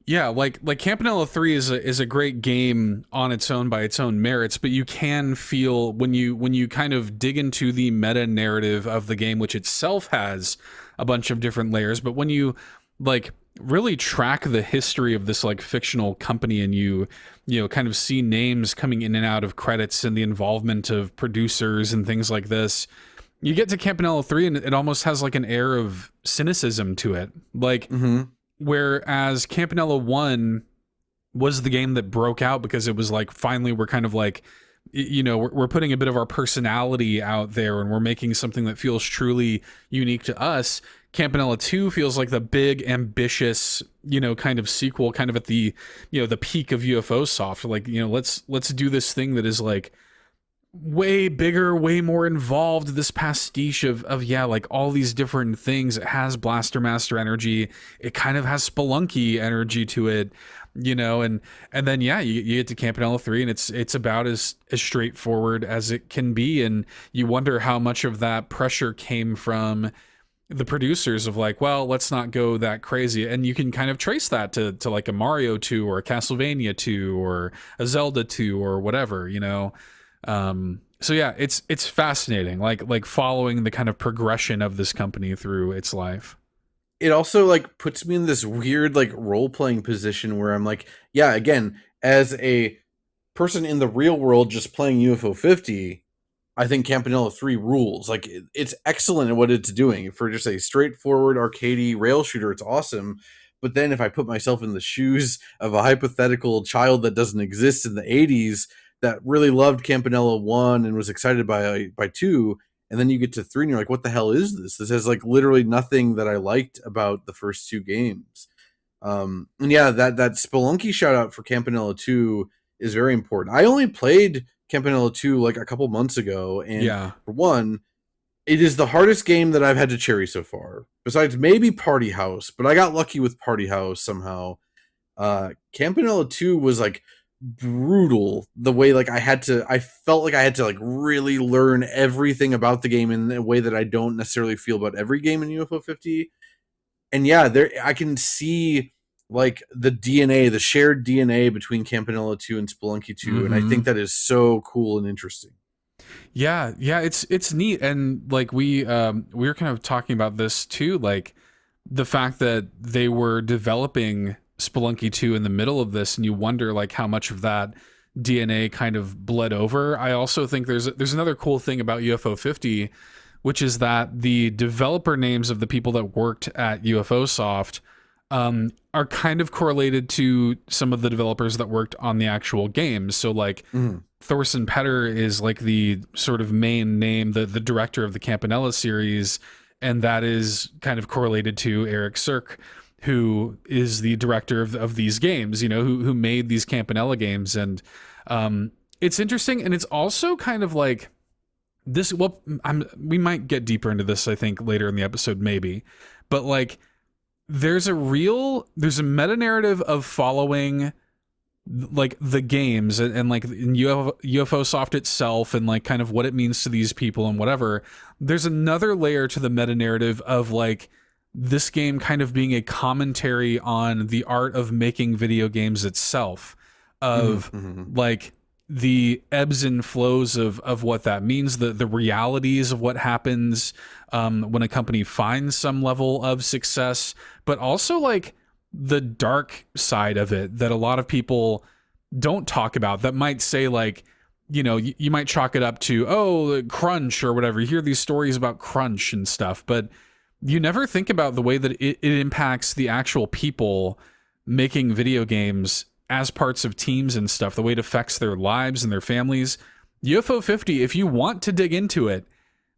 Yeah, like Campanella 3 is a great game on its own by its own merits, but you can feel when you kind of dig into the meta narrative of the game, which itself has a bunch of different layers, but when you like really track the history of this like fictional company, and you know kind of see names coming in and out of credits and the involvement of producers and things like this, you get to Campanella 3 and it almost has like an air of cynicism to it, like whereas Campanella 1 was the game that broke out because it was like, finally, we're kind of like, you know, we're putting a bit of our personality out there and we're making something that feels truly unique to us. Campanella 2 feels like the big, ambitious, you know, kind of sequel, kind of at the, you know, the peak of UFO soft. Like, you know, let's do this thing that is like way bigger, way more involved, this pastiche of yeah, like all these different things. It has Blaster Master energy, it kind of has Spelunky energy to it, you know, and then yeah, you get to Campanella 3 and it's about as straightforward as it can be, and you wonder how much of that pressure came from the producers of like, well, let's not go that crazy. And you can kind of trace that to like a Mario 2 or a Castlevania 2 or a Zelda 2 or whatever, you know. So yeah, it's fascinating, like following the kind of progression of this company through its life. It also like puts me in this weird like role-playing position where I'm like, yeah, again, as a person in the real world just playing UFO 50, I think Campanella 3 rules. Like it's excellent at what it's doing. For just a straightforward arcadey rail shooter, it's awesome. But then if I put myself in the shoes of a hypothetical child that doesn't exist in the 80s that really loved Campanella 1 and was excited by 2, and then you get to 3 and you're like, what the hell is this? This has like literally nothing that I liked about the first 2 games. And yeah, that Spelunky shout out for Campanella 2 is very important. I only played Campanella 2 like a couple months ago, and yeah, for one, it is the hardest game that I've had to cherry so far, besides maybe Party House, but I got lucky with Party House somehow. Campanella 2 was like brutal the way like I felt like I had to like really learn everything about the game in a way that I don't necessarily feel about every game in UFO 50. And yeah, there I can see like the DNA, the shared DNA between Campanella 2 and Spelunky 2, and I think that is so cool and interesting. Yeah, it's neat. And like we were kind of talking about this too, like the fact that they were developing Spelunky 2 in the middle of this, and you wonder like how much of that DNA kind of bled over. I also think there's another cool thing about UFO 50, which is that the developer names of the people that worked at UFO Soft are kind of correlated to some of the developers that worked on the actual games. So like Thorsten Petter is like the sort of main name, the director of the Campanella series, and that is kind of correlated to Eirik Suhrke, who is the director of these games, you know, who made these Campanella games. And it's interesting, and it's also kind of like this. Well, we might get deeper into this, I think, later in the episode, maybe, but like there's a meta narrative of following like the games and like in UFO Soft itself and like kind of what it means to these people and whatever. There's another layer to the meta narrative of like this game kind of being a commentary on the art of making video games itself, of like the ebbs and flows of what that means, the realities of what happens when a company finds some level of success, but also like the dark side of it that a lot of people don't talk about, that might say like, you know, you might chalk it up to, oh, crunch or whatever. You hear these stories about crunch and stuff, but you never think about the way that it impacts the actual people making video games as parts of teams and stuff, the way it affects their lives and their families. UFO 50, if you want to dig into it,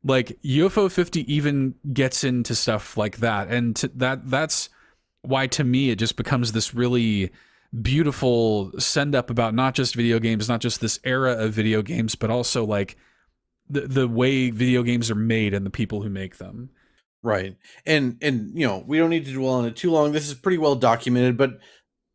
like UFO 50 even gets into stuff like that. And that's why to me it just becomes this really beautiful send up about not just video games, not just this era of video games, but also like the way video games are made and the people who make them. Right. And you know, we don't need to dwell on it too long. This is pretty well documented, but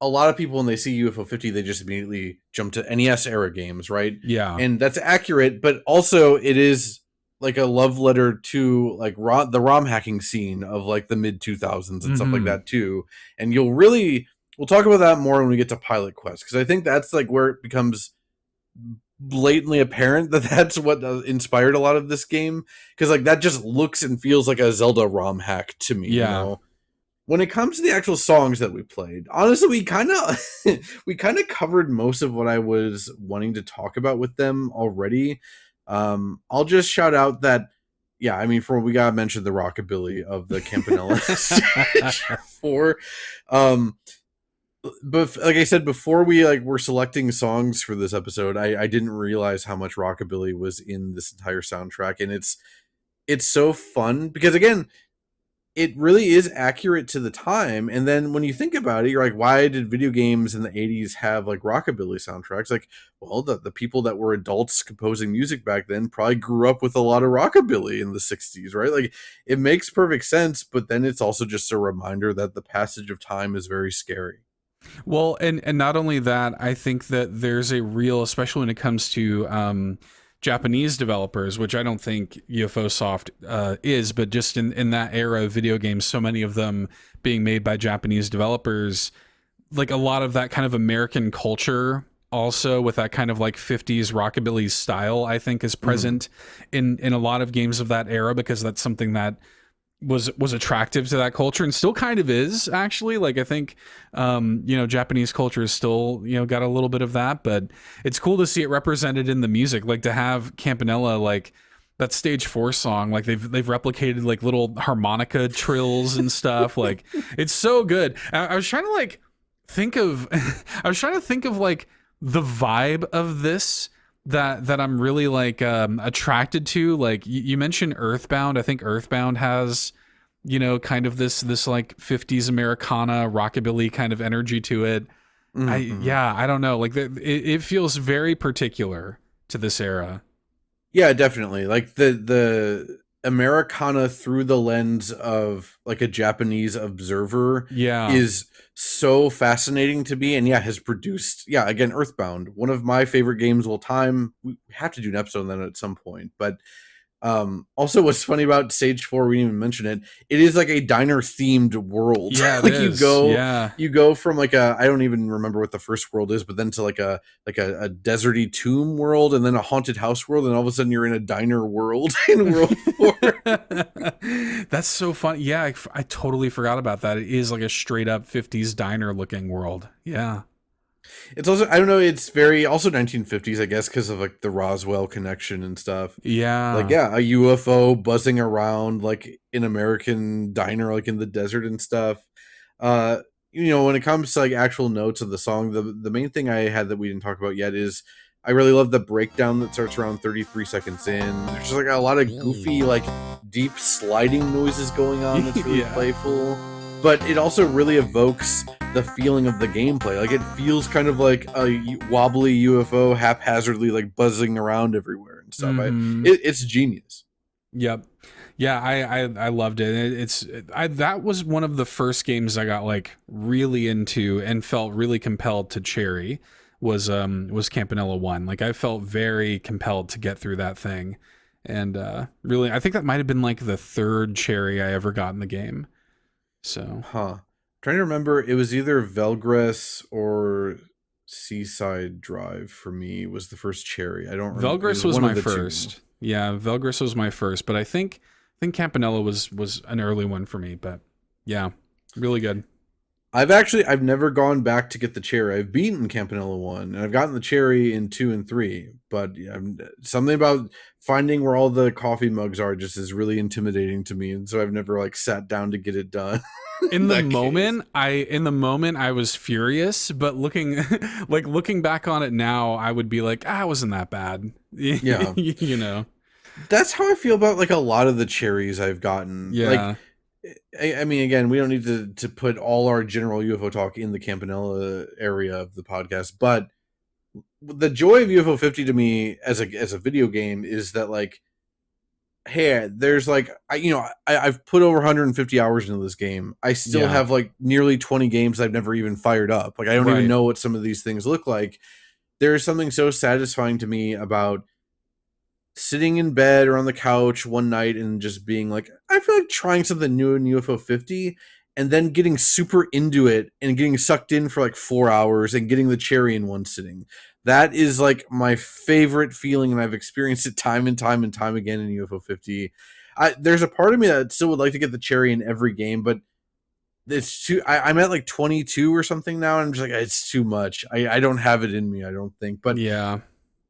a lot of people when they see UFO 50, they just immediately jump to NES era games, right? Yeah. And that's accurate, but also it is like a love letter to like the ROM hacking scene of like the mid 2000s and stuff like that too. And we'll talk about that more when we get to Pilot Quest, because I think that's like where it becomes blatantly apparent that that's what inspired a lot of this game, because like that just looks and feels like a Zelda ROM hack to me. Yeah. You know? When it comes to the actual songs that we played, honestly, we kind of covered most of what I was wanting to talk about with them already. I'll just shout out that, yeah, I mean, we gotta mention the rockabilly of the Campanella stage 4. But like I said before, we like were selecting songs for this episode, I didn't realize how much rockabilly was in this entire soundtrack, and it's so fun because again, it really is accurate to the time. And then when you think about it, you're like, why did video games in the 80s have like rockabilly soundtracks? Like, well, the people that were adults composing music back then probably grew up with a lot of rockabilly in the 60s, right? Like, it makes perfect sense, but then it's also just a reminder that the passage of time is very scary. Well, and not only that, I think that there's a real, especially when it comes to Japanese developers, which I don't think UFO Soft is, but just in that era of video games, so many of them being made by Japanese developers, like a lot of that kind of American culture also with that kind of like 50s rockabilly style, I think is present in a lot of games of that era, because that's something that was attractive to that culture and still kind of is, actually. Like, I think Japanese culture is still, got a little bit of that, but it's cool to see it represented in the music, like to have Campanella, like that stage 4 song, like they've replicated like little harmonica trills and stuff. Like, it's so good. I was trying to like think of like the vibe of this that I'm really like attracted to. Like you mentioned Earthbound. I think Earthbound has kind of this like 50s Americana rockabilly kind of energy to it. I don't know, like it feels very particular to this era. Yeah, definitely. Like the Americana through the lens of like a Japanese observer is so fascinating to me, and has produced again Earthbound, one of my favorite games of all time. We have to do an episode on that at some point, but also what's funny about Stage 4, we didn't even mention it, it is like a diner themed world. Like you go from like a, I don't even remember what the first world is, but then to like a deserty tomb world, and then a haunted house world, and all of a sudden you're in a diner world in World 4. That's so fun. I totally forgot about that. It is like a straight up 50s diner looking world. It's also, I don't know, it's very also 1950s, I guess, because of like the Roswell connection and stuff. Like a UFO buzzing around like an American diner, like in the desert and stuff. When it comes to like actual notes of the song, the main thing I had that we didn't talk about yet is I really love the breakdown that starts around 33 seconds in. There's just like a lot of goofy, like deep sliding noises going on that's really playful. But it also really evokes the feeling of the gameplay. Like it feels kind of like a wobbly UFO haphazardly like buzzing around everywhere and stuff. It's genius. Yep. Yeah, I loved it. That was one of the first games I got like really into and felt really compelled to cherry was Campanella 1. Like I felt very compelled to get through that thing. And really, I think that might have been like the third cherry I ever got in the game. So, trying to remember, it was either Velgress or Seaside Drive for me was the first cherry. I don't remember. Velgress was my first. Yeah, Velgress was my first, but I think Campanella was an early one for me, but yeah, really good. I've never gone back to get the cherry. I've beaten Campanella 1 and I've gotten the cherry in 2 and 3, but something about finding where all the coffee mugs are just is really intimidating to me, and so I've never like sat down to get it done. In the moment I was furious, but looking back on it now, I would be like, it wasn't that bad. That's how I feel about like a lot of the cherries I've gotten. Like, I mean, again, we don't need to put all our general UFO talk in the Campanella area of the podcast, but the joy of UFO 50 to me as a video game is that like, hey, there's like, I've put over 150 hours into this game. I still have like nearly 20 games I've never even fired up. Like I don't even know what some of these things look like. There's something so satisfying to me about sitting in bed or on the couch one night and just being like, I feel like trying something new in UFO 50, and then getting super into it and getting sucked in for like 4 hours and getting the cherry in one sitting. That is like my favorite feeling, and I've experienced it time and time and time again in UFO 50. There's a part of me that still would like to get the cherry in every game, but it's too. I'm at like 22 or something now, and I'm just like, it's too much. I don't have it in me, I don't think. But yeah,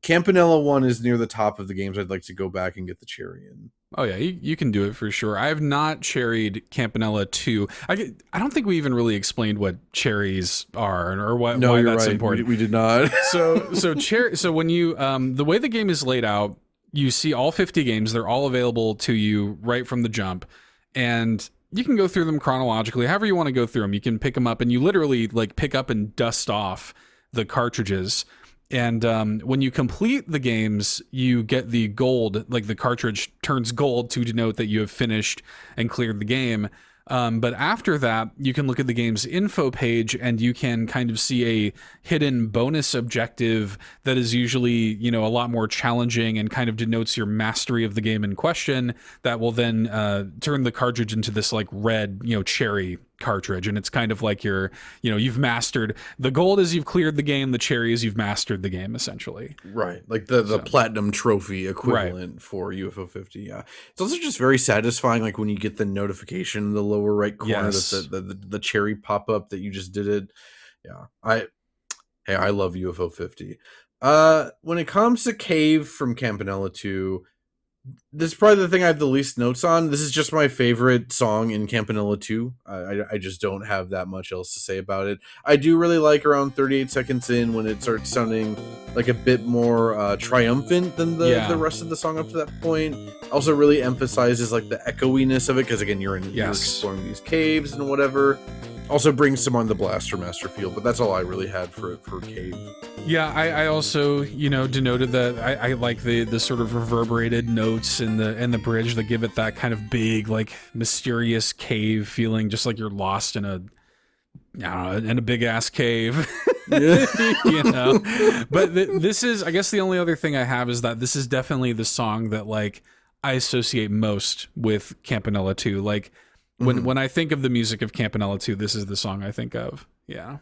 Campanella 1 is near the top of the games I'd like to go back and get the cherry in. Oh yeah, you can do it for sure. I have not cherried Campanella 2. I don't think we even really explained what cherries are or why that's important. We did not. So when you the way the game is laid out, you see all 50 games. They're all available to you right from the jump, and you can go through them chronologically, however you want to go through them. You can pick them up, and you literally like pick up and dust off the cartridges. And when you complete the games, you get the gold, like the cartridge turns gold to denote that you have finished and cleared the game. But after that, you can look at the game's info page and you can kind of see a hidden bonus objective that is usually, a lot more challenging and kind of denotes your mastery of the game in question, that will then turn the cartridge into this like red, cherry cartridge. And it's kind of like you've mastered the gold is you've cleared the game, the cherry is you've mastered the game, essentially. Right. Like the platinum trophy equivalent for UFO 50. Yeah. It's also just very satisfying, like when you get the notification in the lower right corner that the cherry pop up that you just did it. Yeah. I love UFO 50. When it comes to Cave from Campanella 2, this is probably the thing I have the least notes on. This is just my favorite song in Campanella 2. I just don't have that much else to say about it. I do really like around 38 seconds in when it starts sounding like a bit more triumphant than the rest of the song up to that point. Also really emphasizes like the echoiness of it, because again, you're exploring these caves and whatever. Also brings someone the Blaster Master feel, but that's all I really had for Cave. Yeah, I also, denoted that I like the sort of reverberated notes in the bridge that give it that kind of big, like, mysterious cave feeling, just like you're lost in a big ass cave. Yeah. But this is, I guess the only other thing I have is that this is definitely the song that, like, I associate most with Campanella 2. Like, when I think of the music of Campanella 2, this is the song I think of. Yeah.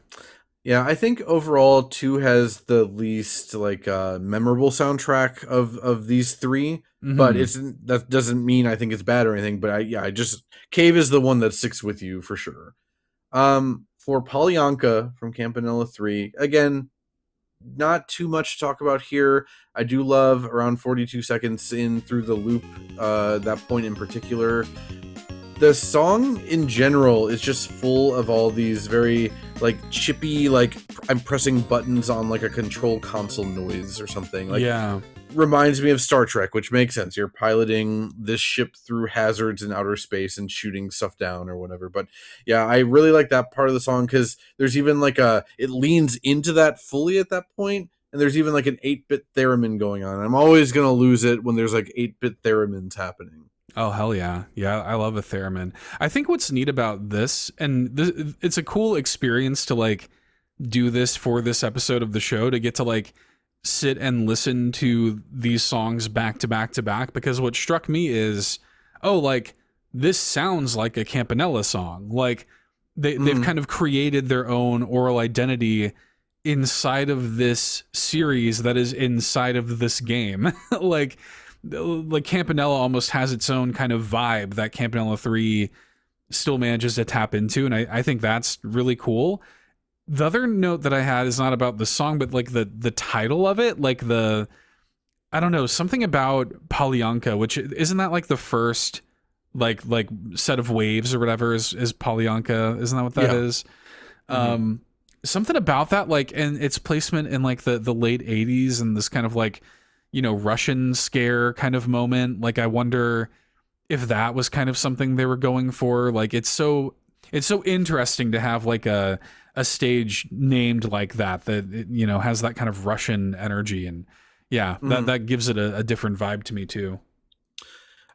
Yeah, I think overall 2 has the least, like, memorable soundtrack of these 3, but that doesn't mean I think it's bad or anything, but I just, Cave is the one that sticks with you for sure. For Polyanka from Campanella 3, again, not too much to talk about here. I do love around 42 seconds in through the loop, that point in particular. The song in general is just full of all these very, like, chippy, like, I'm pressing buttons on, like, a control console noise or something. Like, yeah. Reminds me of Star Trek, which makes sense. You're piloting this ship through hazards in outer space and shooting stuff down or whatever. But yeah, I really like that part of the song because there's even like it leans into that fully at that point, and there's even like an 8-bit theremin going on. I'm always going to lose it when there's like 8-bit theremins happening. Oh, hell yeah. Yeah, I love a theremin. I think what's neat about this, and it's a cool experience to, like, do this for this episode of the show, to get to, like, sit and listen to these songs back to back to back, because what struck me is, like, this sounds like a Campanella song. Like, they've kind of created their own oral identity inside of this series that is inside of this game. like Campanella almost has its own kind of vibe that Campanella 3 still manages to tap into, and I think that's really cool. The other note that I had is not about the song, but like the title of it, like I don't know, something about Polyanka, which isn't that like the first like set of waves or whatever is Polyanka, isn't that what that is? Something about that, like, and its placement in like the late 80s and this kind of like, Russian scare kind of moment. Like, I wonder if that was kind of something they were going for. Like, it's so interesting to have like a stage named like that has that kind of Russian energy, and that gives it a different vibe to me too.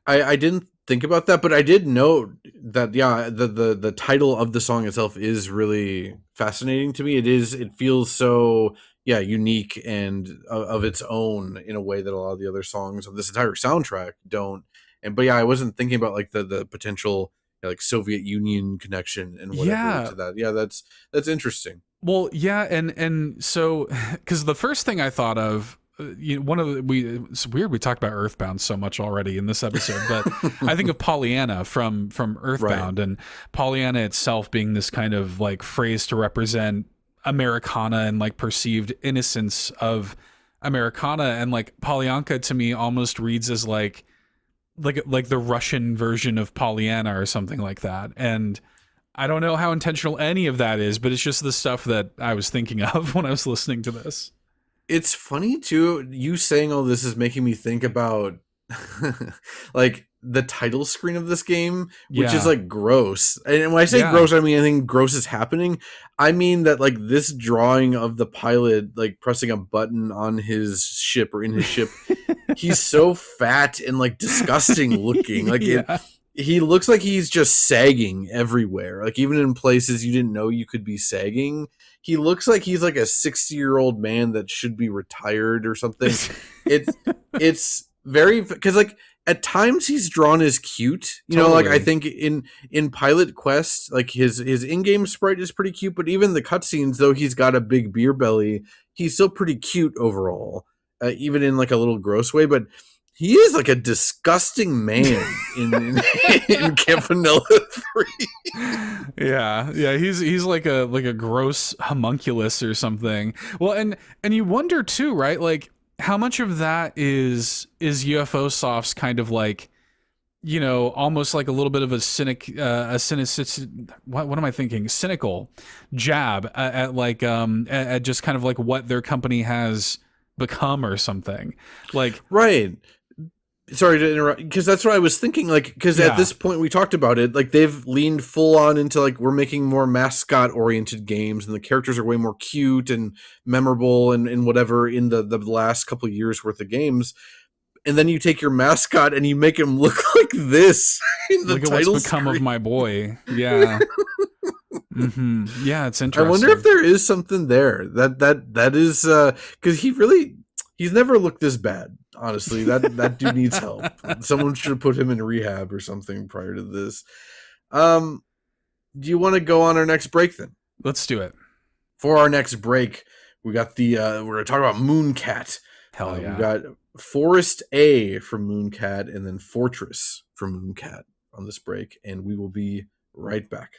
I didn't think about that, but I did note that the title of the song itself is really fascinating to me. It feels so unique and of its own in a way that a lot of the other songs of this entire soundtrack don't. But I wasn't thinking about like the potential like Soviet Union connection and whatever to that. Yeah, that's interesting. Well, yeah, and so because the first thing I thought of, it's weird we talked about Earthbound so much already in this episode, but I think of Pollyanna from Earthbound, and Pollyanna itself being this kind of like phrase to represent Americana and like perceived innocence of Americana, and like Polyanka to me almost reads as like the Russian version of Pollyanna or something like that. And I don't know how intentional any of that is, but it's just the stuff that I was thinking of when I was listening to this. It's funny too, you saying all this is making me think about like the title screen of this game, which is like gross. And when I say gross, I mean I think gross is happening. I mean that like this drawing of the pilot like pressing a button on his ship or in his ship, he's so fat and like disgusting looking. Like he looks like he's just sagging everywhere. Like even in places you didn't know you could be sagging. He looks like he's like a 60-year-old man that should be retired or something. It's very, because like at times he's drawn as cute, know, like I think in Pilot Quest, like his in-game sprite is pretty cute, but even the cutscenes, though he's got a big beer belly, he's still pretty cute overall, even in like a little gross way. But he is like a disgusting man in Campanella 3. Yeah, he's like a gross homunculus or something. Well, and you wonder too, right? Like how much of that is UFO Soft's kind of like, almost like a little bit of a cynical jab at like at just kind of like what their company has become or something. Like right. sorry to interrupt, because that's what I was thinking, like, because at this point we talked about it, like they've leaned full on into like we're making more mascot oriented games and the characters are way more cute and memorable and whatever in the last couple of years worth of games, and then you take your mascot and you make him look like this in the look at title what's become screen. of my boy. Yeah. Yeah, it's interesting. I wonder if there is something there that is because he's never looked this bad. Honestly, that dude needs help. Someone should have put him in rehab or something prior to this. Do you want to go on our next break then? Let's do it. For our next break, we got we're gonna talk about Mooncat. Hell yeah. We got Forest A from Mooncat and then Fortress from Mooncat on this break, and we will be right back.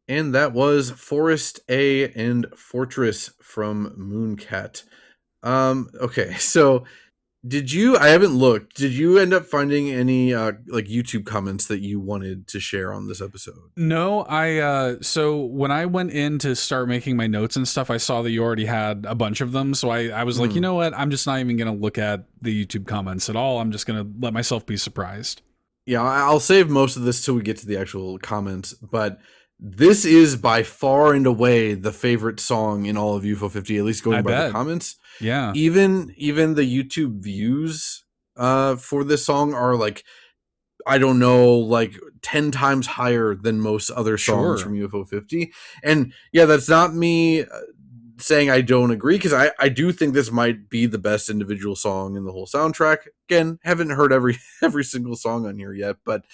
And that was Forest A and Fortress from Mooncat. Okay, so I haven't looked. Did you end up finding any like YouTube comments that you wanted to share on this episode? No, so when I went in to start making my notes and stuff, I saw that you already had a bunch of them. So I was like, you know what? I'm just not even going to look at the YouTube comments at all. I'm just going to let myself be surprised. Yeah, I'll save most of this till we get to the actual comments, but this is by far and away the favorite song in all of UFO 50, at least going by the comments. Yeah. Even the YouTube views for this song are like, I don't know, like 10 times higher than most other songs from UFO 50. And yeah, that's not me saying I don't agree, because I do think this might be the best individual song in the whole soundtrack. Again, haven't heard every single song on here yet, but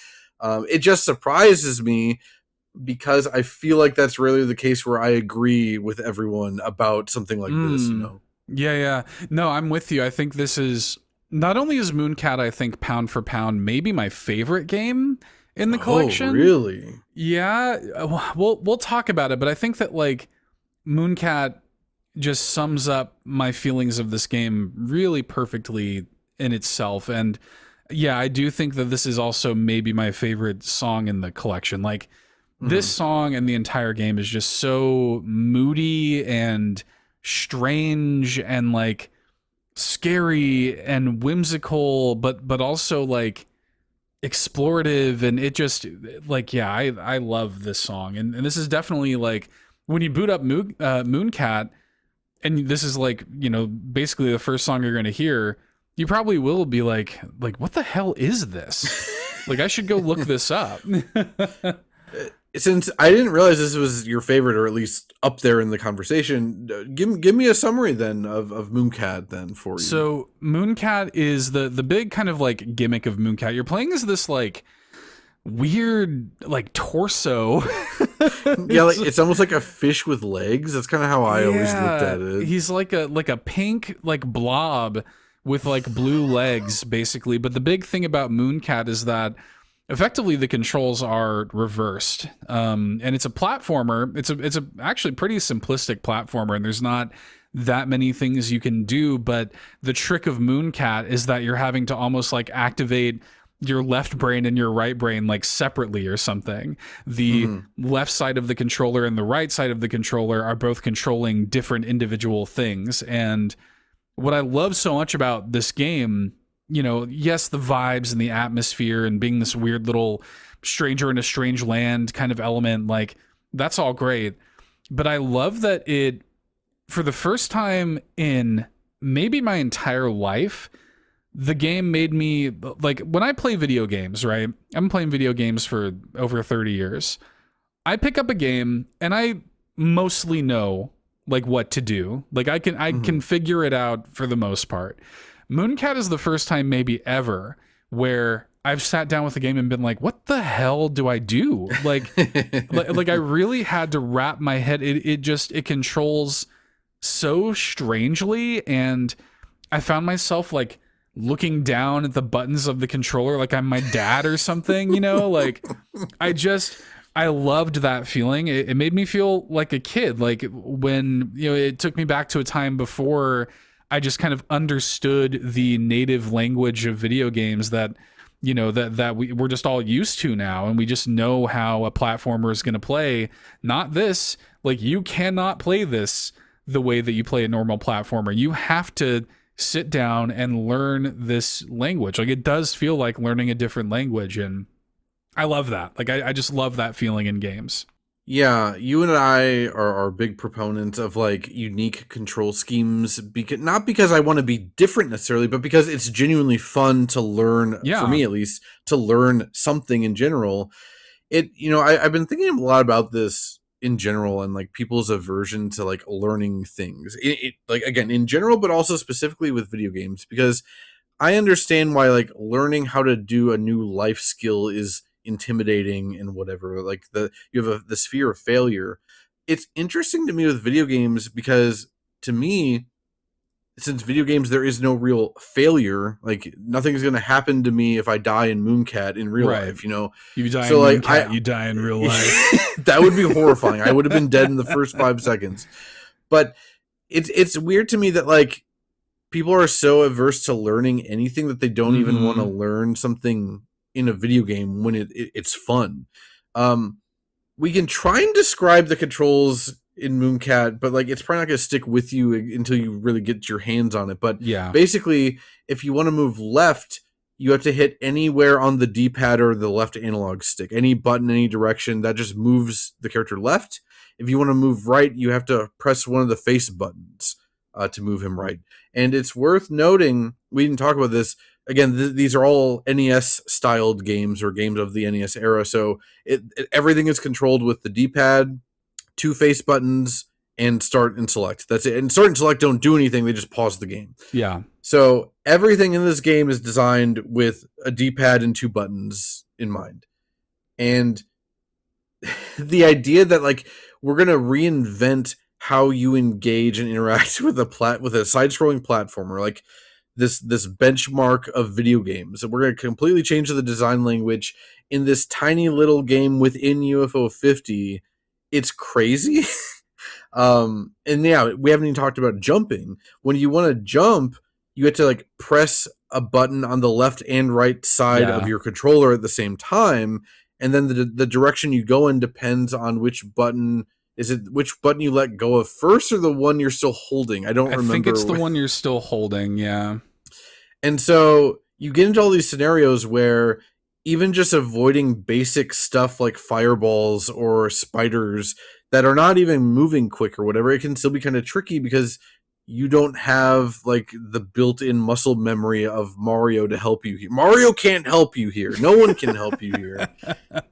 it just surprises me, because I feel like that's really the case where I agree with everyone about something like this, you know? Yeah. No, I'm with you. I think this is, not only is Mooncat, I think, pound for pound, maybe my favorite game in the collection. Oh, really? Yeah. We'll talk about it, but I think that, like, Mooncat just sums up my feelings of this game really perfectly in itself. And yeah, I do think that this is also maybe my favorite song in the collection. Like, this song and the entire game is just so moody and strange and like scary and whimsical, but also like explorative, and it just like, yeah, I love this song. And this is definitely like, when you boot up Mooncat, and this is like, you know, basically the first song you're going to hear, you probably will be like, what the hell is this? Like, I should go look this up. Since I didn't realize this was your favorite, or at least up there in the conversation, give me a summary then of Mooncat then for you. So Mooncat is the big kind of like gimmick of Mooncat. You're playing as this like weird like torso. Yeah, like, it's almost like a fish with legs. That's kind of how I always looked at it. He's like a pink like blob with like blue legs basically. But the big thing about Mooncat is that effectively the controls are reversed, and it's a platformer. It's a actually pretty simplistic platformer, and there's not that many things you can do. But the trick of Mooncat is that you're having to almost like activate your left brain and your right brain like separately or something. The left side of the controller and the right side of the controller are both controlling different individual things. And what I love so much about this game, you know, yes, the vibes and the atmosphere and being this weird little stranger in a strange land kind of element, like, that's all great. But I love that it, for the first time in maybe my entire life, the game made me, like, when I play video games, right? I'm playing video games for over 30 years. I pick up a game and I mostly know, like, what to do. Like, I can figure it out for the most part. Mooncat is the first time maybe ever where I've sat down with a game and been like, what the hell do I do? Like, like I really had to wrap my head. It controls so strangely. And I found myself like looking down at the buttons of the controller like I'm my dad or something, you know, like I loved that feeling. It made me feel like a kid, like when, you know, it took me back to a time before I just kind of understood the native language of video games that, you know, that we're just all used to now. And we just know how a platformer is going to play. Not this, like, you cannot play this the way that you play a normal platformer. You have to sit down and learn this language. Like, it does feel like learning a different language. And I love that. Like, I just love that feeling in games. Yeah, you and I are big proponents of like unique control schemes, not because I want to be different necessarily, but because it's genuinely fun to learn, for me at least, to learn something in general. You know, I've been thinking a lot about this in general and like people's aversion to like learning things. Like, again, in general, but also specifically with video games, because I understand why like learning how to do a new life skill is intimidating and whatever. Like, you have the sphere of failure. It's interesting to me with video games because, to me, since video games, there is no real failure. Like, nothing's going to happen to me if I die in Mooncat in real life, you know? You die in Mooncat, you die in real life. That would be horrifying. I would have been dead in the first 5 seconds. But it's weird to me that, like, people are so averse to learning anything that they don't even want to learn something in a video game when it's fun. We can try and describe the controls in Mooncat, but like it's probably not going to stick with you until you really get your hands on it. But basically, if you want to move left, you have to hit anywhere on the D-pad or the left analog stick. Any button, any direction, that just moves the character left. If you want to move right, you have to press one of the face buttons to move him right. And it's worth noting, we didn't talk about this, again, these are all NES-styled games or games of the NES era, so everything is controlled with the D-pad, 2 face buttons, and start and select. That's it. And start and select don't do anything, they just pause the game. Yeah. So everything in this game is designed with a D-pad and 2 buttons in mind. And the idea that like we're going to reinvent how you engage and interact with a side-scrolling platformer, like this benchmark of video games, and we're going to completely change the design language in this tiny little game within UFO 50. It's crazy. And yeah, we haven't even talked about jumping. When you want to jump, you have to like press a button on the left and right side of your controller at the same time, and then the direction you go in depends on which button you let go of first, or the one you're still holding. I remember. I think it's the one you're still holding, yeah. And so you get into all these scenarios where even just avoiding basic stuff like fireballs or spiders that are not even moving quick or whatever, it can still be kind of tricky because you don't have like the built-in muscle memory of Mario to help you here. Mario can't help you here. No one can help you here.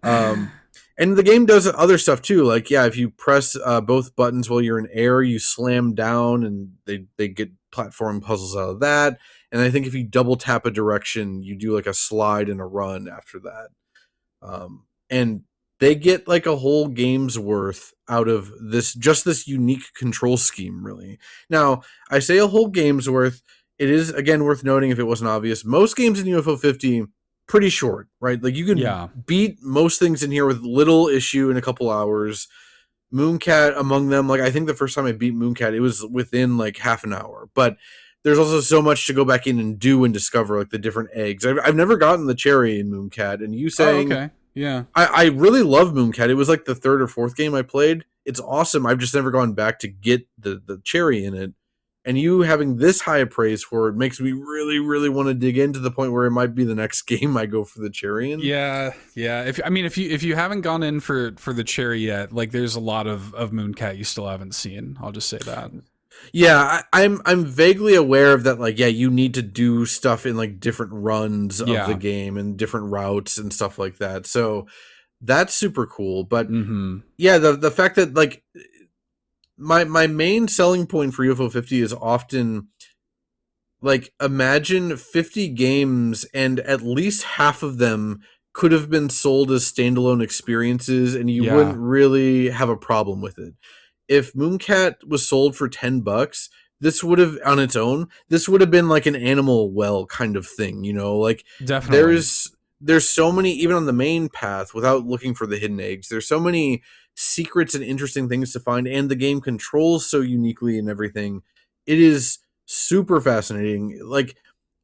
And the game does other stuff too. Like, yeah, if you press both buttons while you're in air, you slam down and they get platform puzzles out of that. And I think if you double tap a direction, you do like a slide and a run after that. And they get like a whole game's worth out of this unique control scheme, really. Now, I say a whole game's worth. It is, again, worth noting, if it wasn't obvious, most games in UFO 50, pretty short, right? Like you can beat most things in here with little issue in a couple hours. Mooncat among them. Like I think the first time I beat Mooncat, it was within like half an hour. But there's also so much to go back in and do and discover, like the different eggs. I've never gotten the cherry in Mooncat, and you saying, okay. Yeah, I really love Mooncat. It was like the 3rd or 4th game I played. It's awesome. I've just never gone back to get the cherry in it. And you having this high of praise for it makes me really, really want to dig in to the point where it might be the next game I go for the cherry in. Yeah. If you haven't gone in for the cherry yet, like there's a lot of Mooncat you still haven't seen. I'll just say that. Yeah, I'm vaguely aware of that. Like, yeah, you need to do stuff in like different runs of the game and different routes and stuff like that. So that's super cool. But yeah, the fact that like my main selling point for UFO 50 is often like, imagine 50 games and at least half of them could have been sold as standalone experiences, and you wouldn't really have a problem with it. If Mooncat was sold for $10, this would have, on its own, this would have been like an Animal Well kind of thing, you know? Like, definitely. There's so many, even on the main path, without looking for the hidden eggs, there's so many secrets and interesting things to find, and the game controls so uniquely and everything. It is super fascinating. Like,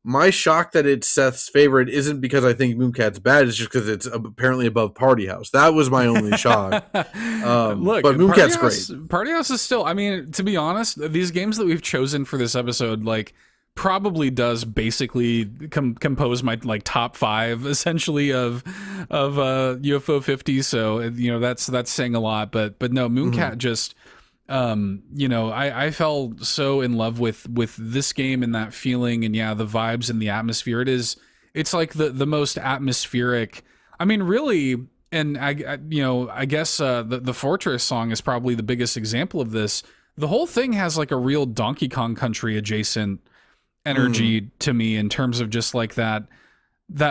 my shock that it's Seth's favorite isn't because I think Mooncat's bad. It's just because it's apparently above Party House. That was my only shock. Look, but Mooncat's great. Party House is still, I mean, to be honest, these games that we've chosen for this episode, like, probably does basically compose my like top 5 essentially of UFO 50. So, you know, that's saying a lot, but no, Mooncat just, you know, I fell so in love with this game and that feeling, and the vibes and the atmosphere. It's like the most atmospheric, I mean, really. And I guess the Fortress song is probably the biggest example of this. The whole thing has like a real Donkey Kong Country adjacent energy to me, in terms of just like that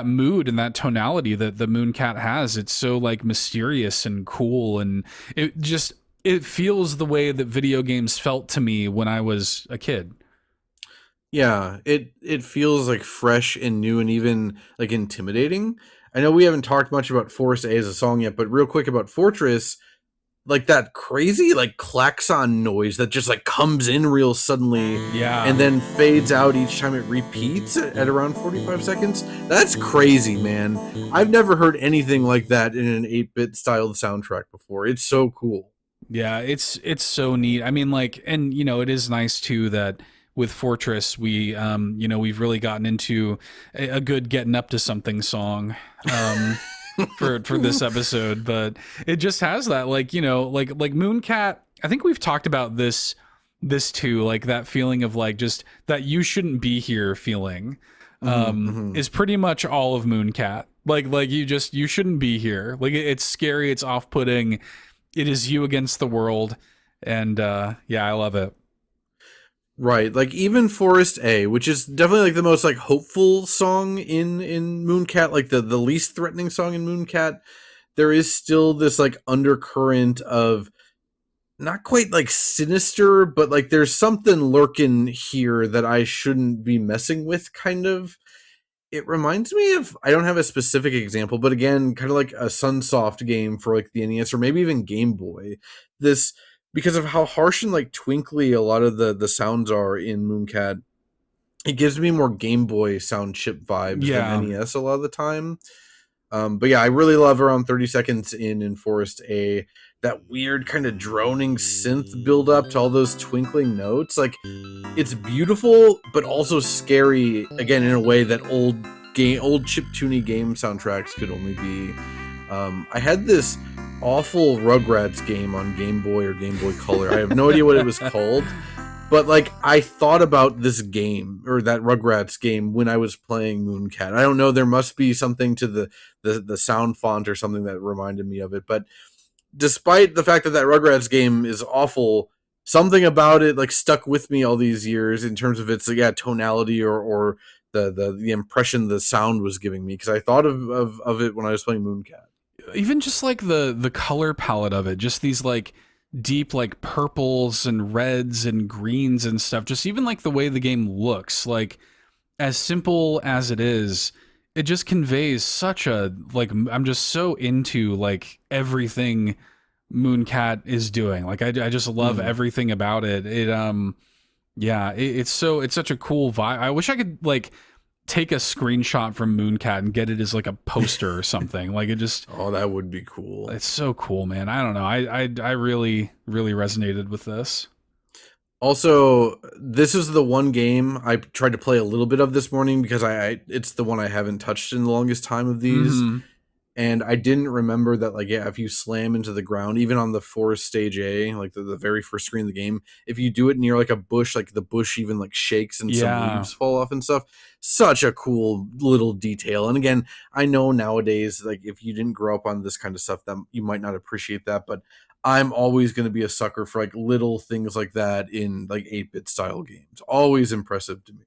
mood and that tonality that the Mooncat has. It's so like mysterious and cool, and it feels the way that video games felt to me when I was a kid. Yeah, it feels like fresh and new and even like intimidating. I know we haven't talked much about Forest A as a song yet, but real quick about Fortress, like that crazy like klaxon noise that just like comes in real suddenly, and then fades out each time it repeats at around 45 seconds. That's crazy, man. I've never heard anything like that in an 8-bit styled soundtrack before. It's so cool. Yeah, it's so neat. I mean, like, and you know, it is nice too that with Fortress we you know, we've really gotten into a good getting up to something song for this episode, but it just has that, like, you know, like Mooncat. I think we've talked about this too, like that feeling of like just that you shouldn't be here feeling is pretty much all of Mooncat. Like you shouldn't be here. Like it's scary, it's off-putting. It is you against the world, and yeah, I love it. Right, like even Forest A, which is definitely like the most like hopeful song in Mooncat, like the least threatening song in Mooncat, there is still this like undercurrent of not quite like sinister, but like there's something lurking here that I shouldn't be messing with, kind of. It reminds me of, I don't have a specific example, but again, kind of like a Sunsoft game for like the NES or maybe even Game Boy. This, because of how harsh and like twinkly a lot of the sounds are in Mooncat, it gives me more Game Boy sound chip vibes than NES a lot of the time. But yeah, I really love around 30 seconds in Forest A, that weird kind of droning synth build up to all those twinkling notes. Like, it's beautiful, but also scary, again, in a way that old chiptune game soundtracks could only be. I had this awful Rugrats game on Game Boy or Game Boy Color. I have no idea what it was called, but like I thought about this game or that Rugrats game when I was playing Mooncat. I don't know, there must be something to the sound font or something that reminded me of it, but despite the fact that Rugrats game is awful, something about it like stuck with me all these years in terms of its tonality or the impression the sound was giving me, because I thought of it when I was playing Mooncat. Even just like the color palette of it, just these like deep like purples and reds and greens and stuff, just even like the way the game looks, like as simple as it is, it just conveys such a, like, I'm just so into like everything Mooncat is doing. Like I just love everything about it. It's such a cool vibe. I wish I could like take a screenshot from Mooncat and get it as like a poster or something. Like it just, oh, that would be cool. It's so cool, man. I don't know. I really resonated with this. Also, this is the one game I tried to play a little bit of this morning because it's the one I haven't touched in the longest time of these. And I didn't remember that, like, if you slam into the ground, even on the Forest Stage A, like the very first screen of the game, if you do it near like a bush, like the bush even like shakes and some leaves fall off and stuff. Such a cool little detail. And again, I know nowadays, like if you didn't grow up on this kind of stuff, that you might not appreciate that, but I'm always going to be a sucker for like little things like that in like 8-bit style games. Always impressive to me.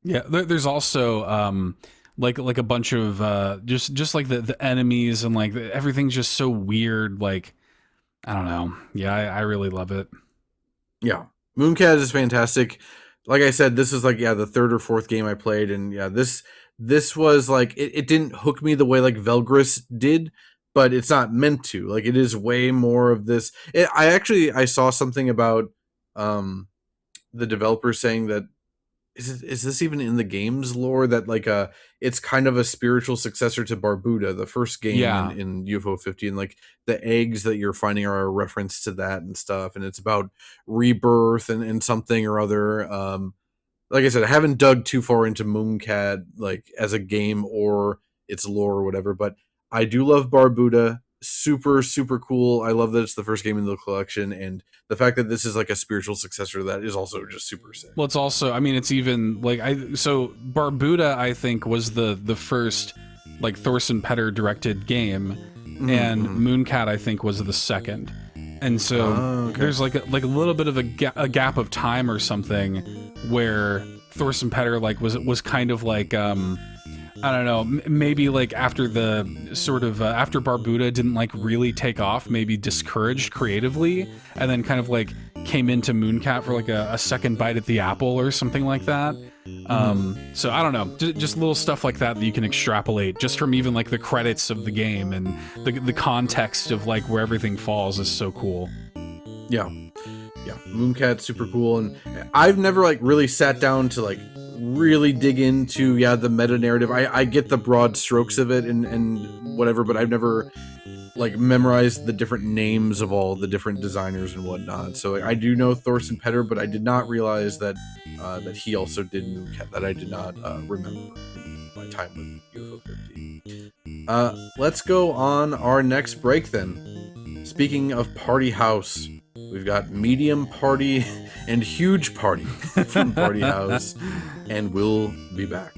Yeah, there's also like a bunch of just like the enemies and like everything's just so weird. Like I don't know. Yeah, I really love it. Yeah, Mooncat is fantastic. Like I said, this is like the third or fourth game I played, and this was like it didn't hook me the way like Velgris did. But it's not meant to. Like it is way more of this. I saw something about the developer saying that is this even in the game's lore, that like it's kind of a spiritual successor to Barbuda, the first game in UFO 50, and like the eggs that you're finding are a reference to that and stuff, and it's about rebirth and something or other. Like I said, I haven't dug too far into Mooncat like as a game or its lore or whatever, but I do love Barbuda. Super, super cool. I love that it's the first game in the collection, and the fact that this is like a spiritual successor to that is also just super sick. Well, it's also, I mean, it's even like so Barbuda, I think, was the first like Thorsten Petter directed game, and Mooncat, I think, was the second. And so there's like a little bit of a gap of time or something where Thorsten Petter like was kind of like I don't know, maybe like after the sort of after Barbuda didn't like really take off, maybe discouraged creatively, and then kind of like came into Mooncat for like a second bite at the apple or something like that. So I don't know, just little stuff like that you can extrapolate just from even like the credits of the game, and the context of like where everything falls is so cool. Yeah. Mooncat's super cool, and I've never like really sat down to like really dig into the meta narrative. I get the broad strokes of it and whatever, but I've never like memorized the different names of all the different designers and whatnot. So like, I do know Thorsten Petter, but I did not realize that that he also did Mooncat. That I did not remember in my time with UFO 50. Let's go on our next break then. Speaking of Party House, we've got Medium Party and Huge Party from Party House, and we'll be back.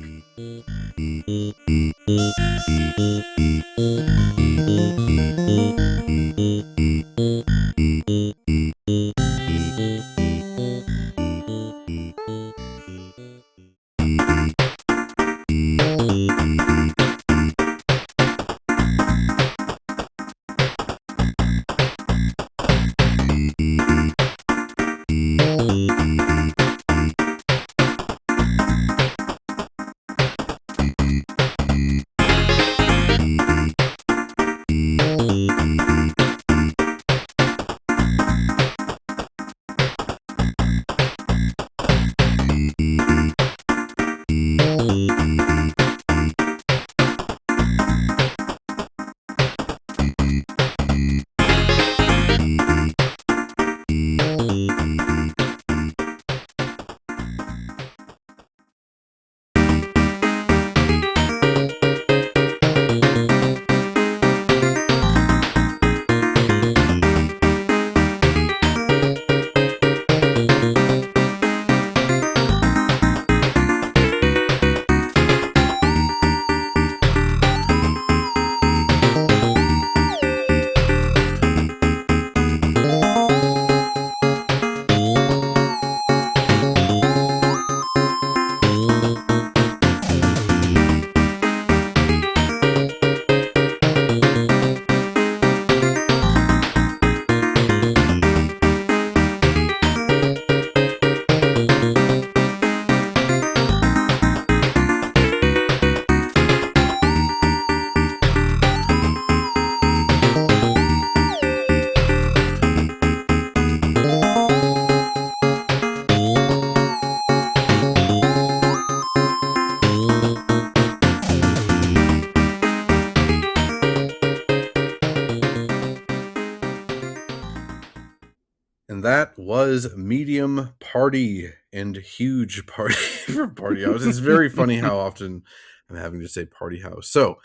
That was Medium Party and Huge Party from Party House. It's very funny how often I'm having to say Party House. So,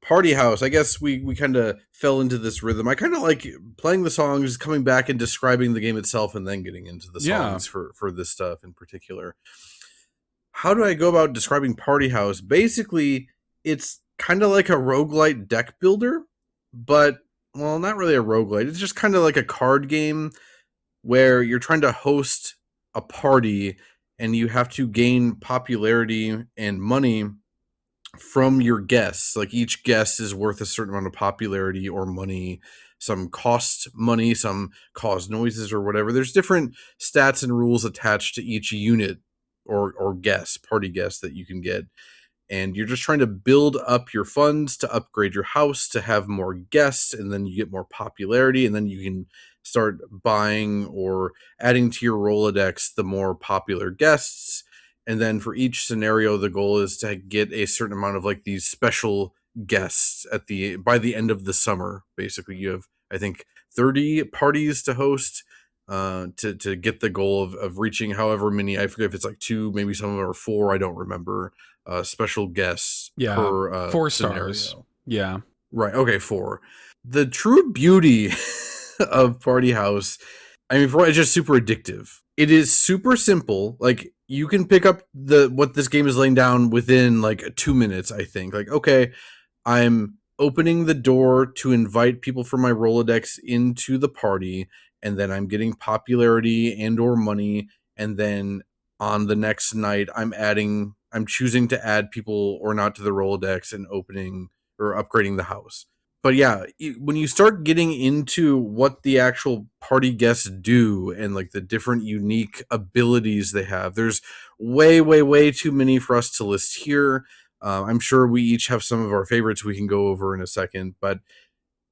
Party House, I guess we kind of fell into this rhythm. I kind of like playing the songs, coming back and describing the game itself, and then getting into the songs for this stuff in particular. How do I go about describing Party House? Basically, it's kind of like a roguelite deck builder, but, well, not really a roguelite. It's just kind of like a card game where you're trying to host a party and you have to gain popularity and money from your guests. Like each guest is worth a certain amount of popularity or money. Some cost money, some cause noises or whatever. There's different stats and rules attached to each unit or guest, party guest that you can get. And you're just trying to build up your funds to upgrade your house to have more guests, and then you get more popularity, and then you can start buying or adding to your Rolodex the more popular guests. And then for each scenario, the goal is to get a certain amount of like these special guests by the end of the summer. Basically, you have, I think, 30 parties to host to get the goal of reaching however many. I forget if it's like 2, maybe some of them are 4. I don't remember. Special guests per 4 scenario. stars. Yeah. Right. Okay, 4. The true beauty of Party House, I mean, it's just super addictive. It is super simple. Like, you can pick up what this game is laying down within like 2 minutes, I think. Like, okay, I'm opening the door to invite people from my Rolodex into the party, and then I'm getting popularity and or money, and then on the next night I'm choosing to add people or not to the Rolodex and opening or upgrading the house. but yeah, when you start getting into what the actual party guests do and like the different unique abilities they have, there's way too many for us to list here. I'm sure we each have some of our favorites we can go over in a second, but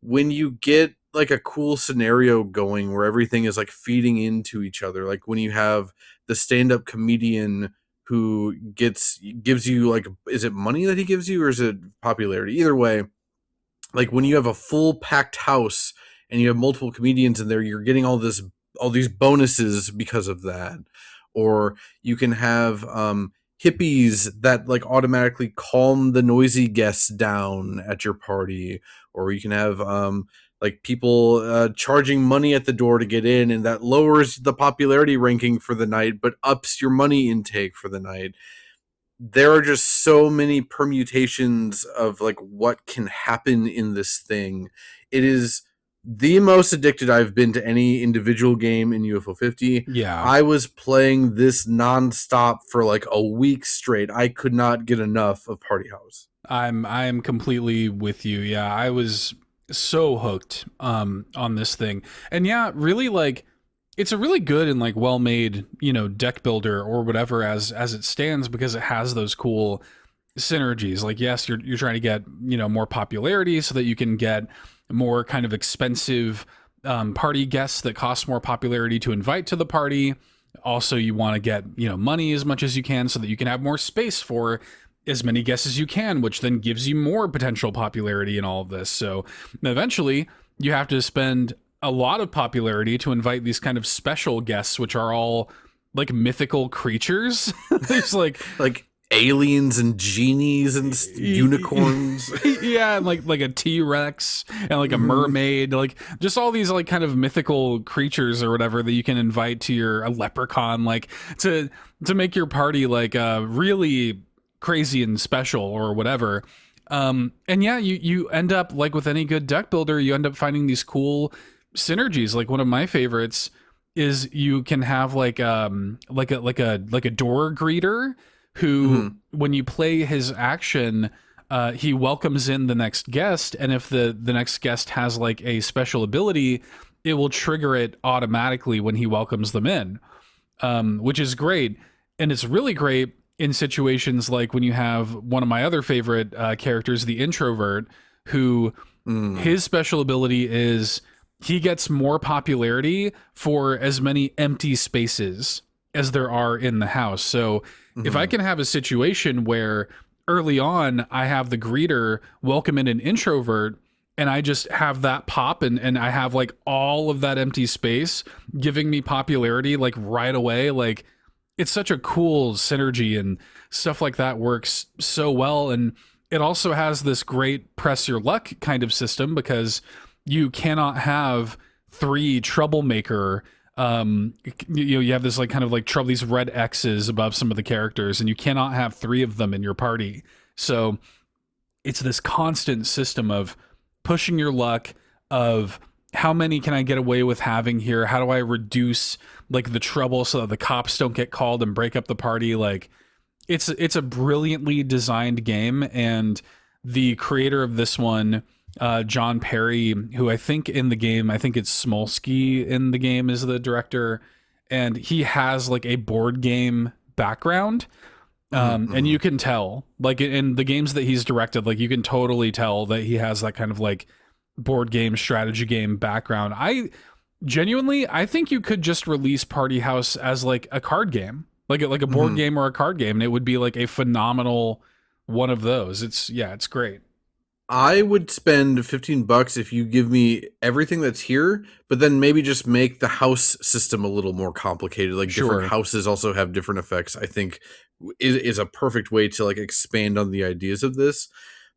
when you get like a cool scenario going where everything is like feeding into each other, like when you have the stand-up comedian who gives you like, is it money that he gives you or is it popularity? Either way, like when you have a full packed house and you have multiple comedians in there, you're getting all these bonuses because of that. Or you can have hippies that like automatically calm the noisy guests down at your party, or you can have like people charging money at the door to get in, and that lowers the popularity ranking for the night but ups your money intake for the night. There are just so many permutations of like what can happen in this thing. It is the most addicted I've been to any individual game in UFO 50. Yeah. I was playing this nonstop for like a week straight. I could not get enough of Party House. I'm completely with you. Yeah, I was so hooked on this thing. And yeah, really, like, it's a really good and like well-made, deck builder or whatever as it stands, because it has those cool synergies. Like, yes, you're trying to get, more popularity so that you can get more kind of expensive party guests that cost more popularity to invite to the party. Also, you want to get, money as much as you can so that you can have more space for as many guests as you can, which then gives you more potential popularity in all of this. So eventually you have to spend a lot of popularity to invite these kind of special guests, which are all like mythical creatures. There's like aliens and genies and unicorns. Yeah, and like a T-Rex and like a mermaid, like just all these like kind of mythical creatures or whatever that you can invite to a leprechaun, like to make your party like really crazy and special or whatever. And yeah, you end up, like with any good deck builder, you end up finding these cool synergies. Like one of my favorites is you can have like a door greeter who, when you play his action, he welcomes in the next guest, and if the next guest has like a special ability, it will trigger it automatically when he welcomes them in, which is great. And it's really great in situations like when you have one of my other favorite characters, the introvert, who his special ability is he gets more popularity for as many empty spaces as there are in the house. So if I can have a situation where early on I have the greeter welcome in an introvert, and I just have that pop and I have like all of that empty space giving me popularity like right away, like it's such a cool synergy, and stuff like that works so well. And it also has this great press your luck kind of system, because you cannot have 3 troublemaker. You have this like kind of like trouble, these red X's above some of the characters, and you cannot have 3 of them in your party. So it's this constant system of pushing your luck, of how many can I get away with having here? How do I reduce like the trouble so that the cops don't get called and break up the party? Like it's a brilliantly designed game, and the creator of this one, John Perry, who I think in the game, I think it's Smolsky in the game is the director, and he has like a board game background. And you can tell, like in the games that he's directed, like you can totally tell that he has that kind of like board game, strategy game background. I think you could just release Party House as like a card game, like a board game or a card game, and it would be like a phenomenal one of those. It's great. I would spend $15 if you give me everything that's here, but then maybe just make the house system a little more complicated. Like different houses also have different effects. I think is a perfect way to like expand on the ideas of this.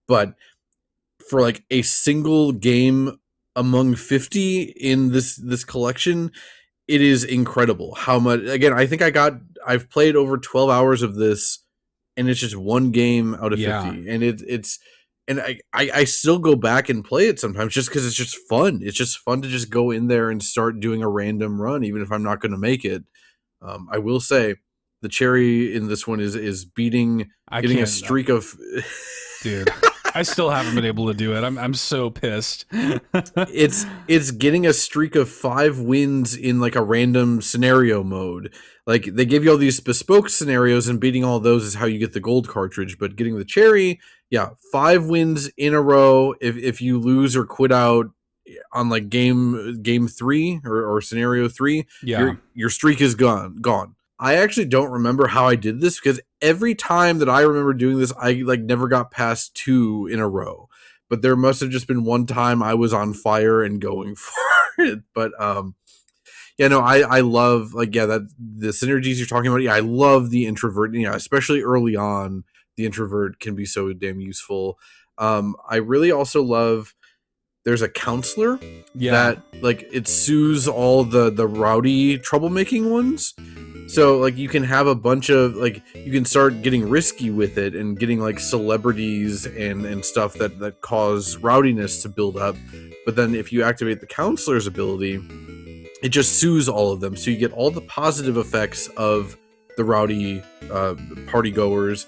But for like a single game among 50 in this collection, it is incredible how much. Again, I think I've played over 12 hours of this, and it's just one game out of 50, and it's. And I still go back and play it sometimes just because it's just fun. It's just fun to just go in there and start doing a random run, even if I'm not going to make it. I will say the cherry in this one is getting a streak of... Dude, I still haven't been able to do it. I'm so pissed. It's getting a streak of 5 wins in like a random scenario mode. Like they give you all these bespoke scenarios, and beating all those is how you get the gold cartridge. But getting the cherry, 5 wins in a row. If you lose or quit out on like game 3 or scenario 3, your streak is gone. I actually don't remember how I did this, because every time that I remember doing this, I like never got past 2 in a row. But there must have just been one time I was on fire and going for it. But I love that the synergies you're talking about. Yeah, I love the introvert. Especially early on, the introvert can be so damn useful. I really also love. There's a counselor that like it soothes all the rowdy troublemaking ones. So like you can have a bunch of like you can start getting risky with it and getting like celebrities and stuff that cause rowdiness to build up. But then if you activate the counselor's ability, it just soothes all of them. So you get all the positive effects of the rowdy party goers,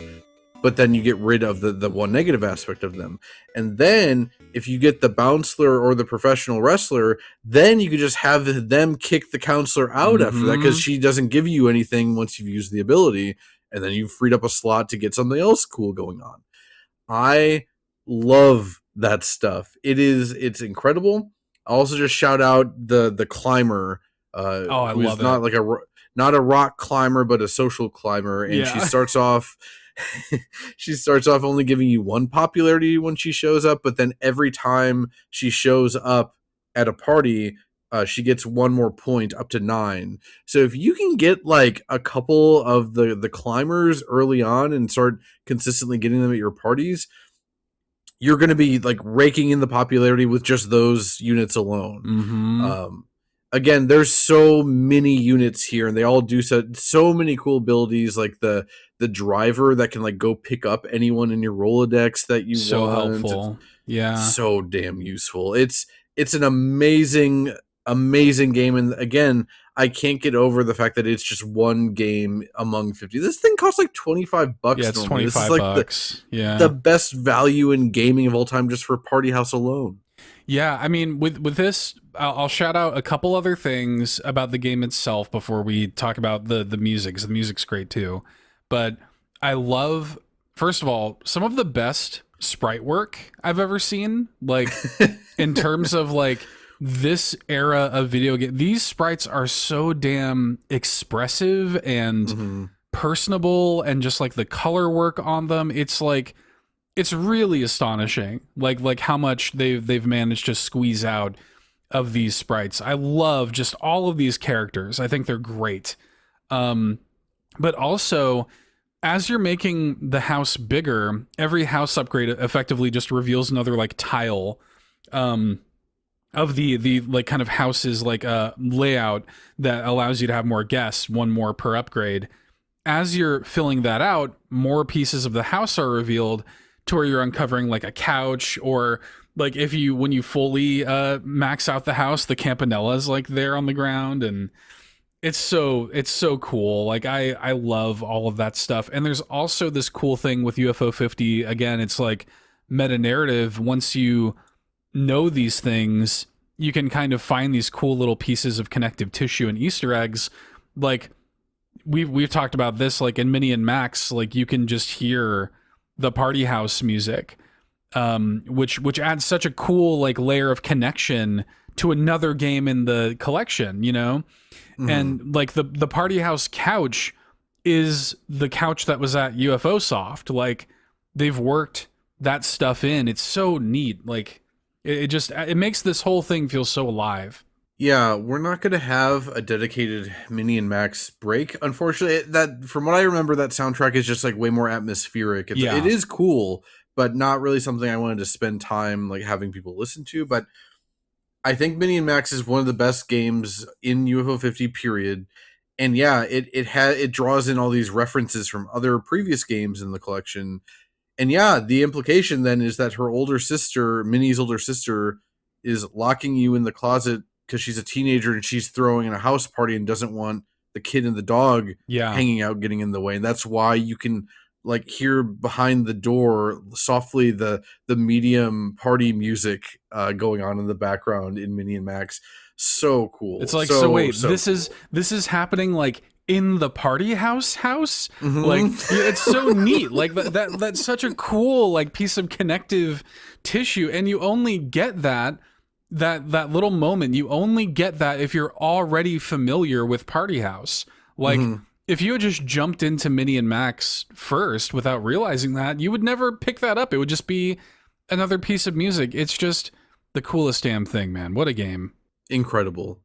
but then you get rid of the one negative aspect of them. And then if you get the bouncer or the professional wrestler, then you could just have them kick the counselor out after that, because she doesn't give you anything once you've used the ability, and then you've freed up a slot to get something else cool going on. I love that stuff. It's incredible. I'll also just shout out the climber. I love not it. Like not a rock climber, but a social climber, and she starts off. She starts off only giving you 1 popularity when she shows up, but then every time she shows up at a party, she gets 1 more point, up to 9. So if you can get like a couple of the climbers early on and start consistently getting them at your parties, you're going to be like raking in the popularity with just those units alone. Again, there's so many units here, and they all do so many cool abilities, like the driver that can like go pick up anyone in your Rolodex that you want. Helpful. It's so damn useful. It's an amazing game, and again, I can't get over the fact that it's just one game among 50. This thing costs like $25. Yeah, it's normally. $25. This is like the best value in gaming of all time, just for Party House alone. Yeah, I mean, with this, I'll shout out a couple other things about the game itself before we talk about the music, because the music's great too. But I love, first of all, some of the best sprite work I've ever seen. Like, in terms of like this era of video game, these sprites are so damn expressive and personable, and just like the color work on them, it's like, it's really astonishing, like how much they've managed to squeeze out of these sprites. I love just all of these characters. I think they're great. But also, as you're making the house bigger, every house upgrade effectively just reveals another like tile of the like kind of houses like layout that allows you to have more guests, 1 more per upgrade. As you're filling that out, more pieces of the house are revealed, to where you're uncovering like a couch, or like when you fully max out the house, the Campanella is like there on the ground, and it's so cool. Like I love all of that stuff. And there's also this cool thing with UFO 50. Again, it's like meta narrative. Once you know these things, you can kind of find these cool little pieces of connective tissue and Easter eggs. Like we've talked about this, like in Mini and Max, like you can just hear the party house music, which adds such a cool like layer of connection to another game in the collection, and like the party house couch is the couch that was at UFO Soft. Like they've worked that stuff in. It's so neat. Like it makes this whole thing feel so alive. Yeah, we're not going to have a dedicated Mini and Max break. Unfortunately, that from what I remember, that soundtrack is just like way more atmospheric. It is cool, but not really something I wanted to spend time like having people listen to. But I think Mini and Max is one of the best games in UFO 50 period. And yeah, it draws in all these references from other previous games in the collection. And yeah, the implication then is that her older sister, Minnie's older sister, is locking you in the closet because she's a teenager and she's throwing a house party and doesn't want the kid and the dog hanging out, getting in the way. And that's why you can like hear behind the door softly the medium party music going on in the background in Mini and Max. So cool. It's like, so wait, this is happening like in the party house. Mm-hmm. Like, it's so neat. Like that's such a cool like piece of connective tissue, and you only get that little moment. You only get that if you're already familiar with Party House. Like, if you had just jumped into Mini and Max first without realizing that, you would never pick that up. It would just be another piece of music. It's just the coolest damn thing, man. What a game. Incredible.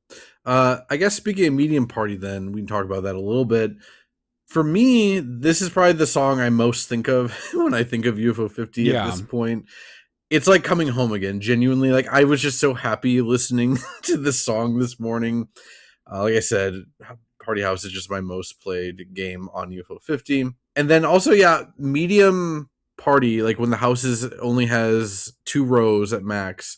I guess speaking of medium party, then we can talk about that a little bit. For me, this is probably the song I most think of when I think of UFO 50 at this point. It's like coming home again, genuinely. Like, I was just so happy listening to this song this morning. Like I said, Party House is just my most played game on UFO 50. And then also, medium party, like when the house only has 2 rows at max.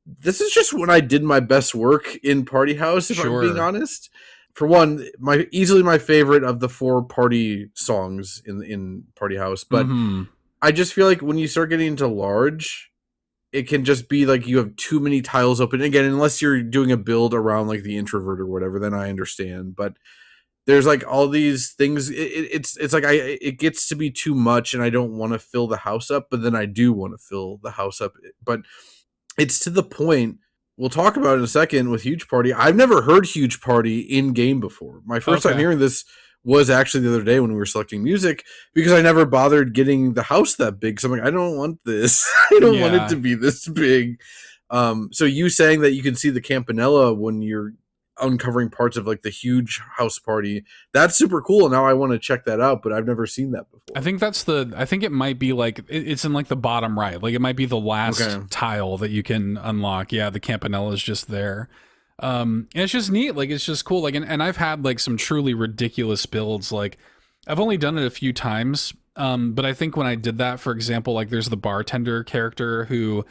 This is just when I did my best work in Party House, if I'm being honest. For one, easily my favorite of the 4 party songs in Party House. But I just feel like when you start getting into large, it can just be like you have too many tiles open. Again, unless you're doing a build around like the introvert or whatever, then I understand. But there's like all these things. It's like it gets to be too much, and I don't want to fill the house up, but then I do want to fill the house up. But it's to the point, we'll talk about it in a second with Huge Party. I've never heard Huge Party in game before. My first time hearing this was actually the other day when we were selecting music, because I never bothered getting the house that big. So I'm like, I don't want this. I don't want it to be this big. So you saying that you can see the Campanella when you're uncovering parts of like the Huge house party, that's super cool. Now I want to check that out, but I've never seen that before. I think it might be like, it's in like the bottom right. Like, it might be the last tile that you can unlock. Yeah, the Campanella is just there. And it's just neat. Like, it's just cool. Like, and I've had like some truly ridiculous builds. Like, I've only done it a few times. But I think when I did that, for example, like there's the bartender character who,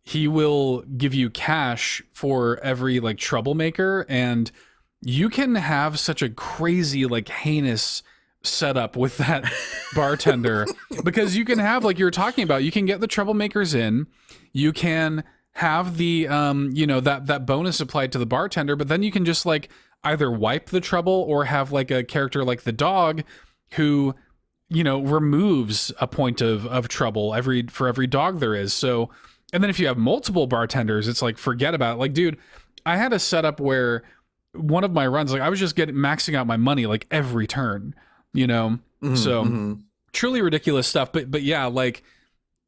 he will give you cash for every like troublemaker, and you can have such a crazy, like heinous setup with that bartender because you can have, like you were talking about, you can get the troublemakers in, you can have the that bonus applied to the bartender, but then you can just like either wipe the trouble or have like a character like the dog who removes a point of trouble for every dog there is. So, and then if you have multiple bartenders, it's like, forget about it. Like, dude, I had a setup where one of my runs, like I was just maxing out my money like every turn, truly ridiculous stuff. But yeah, like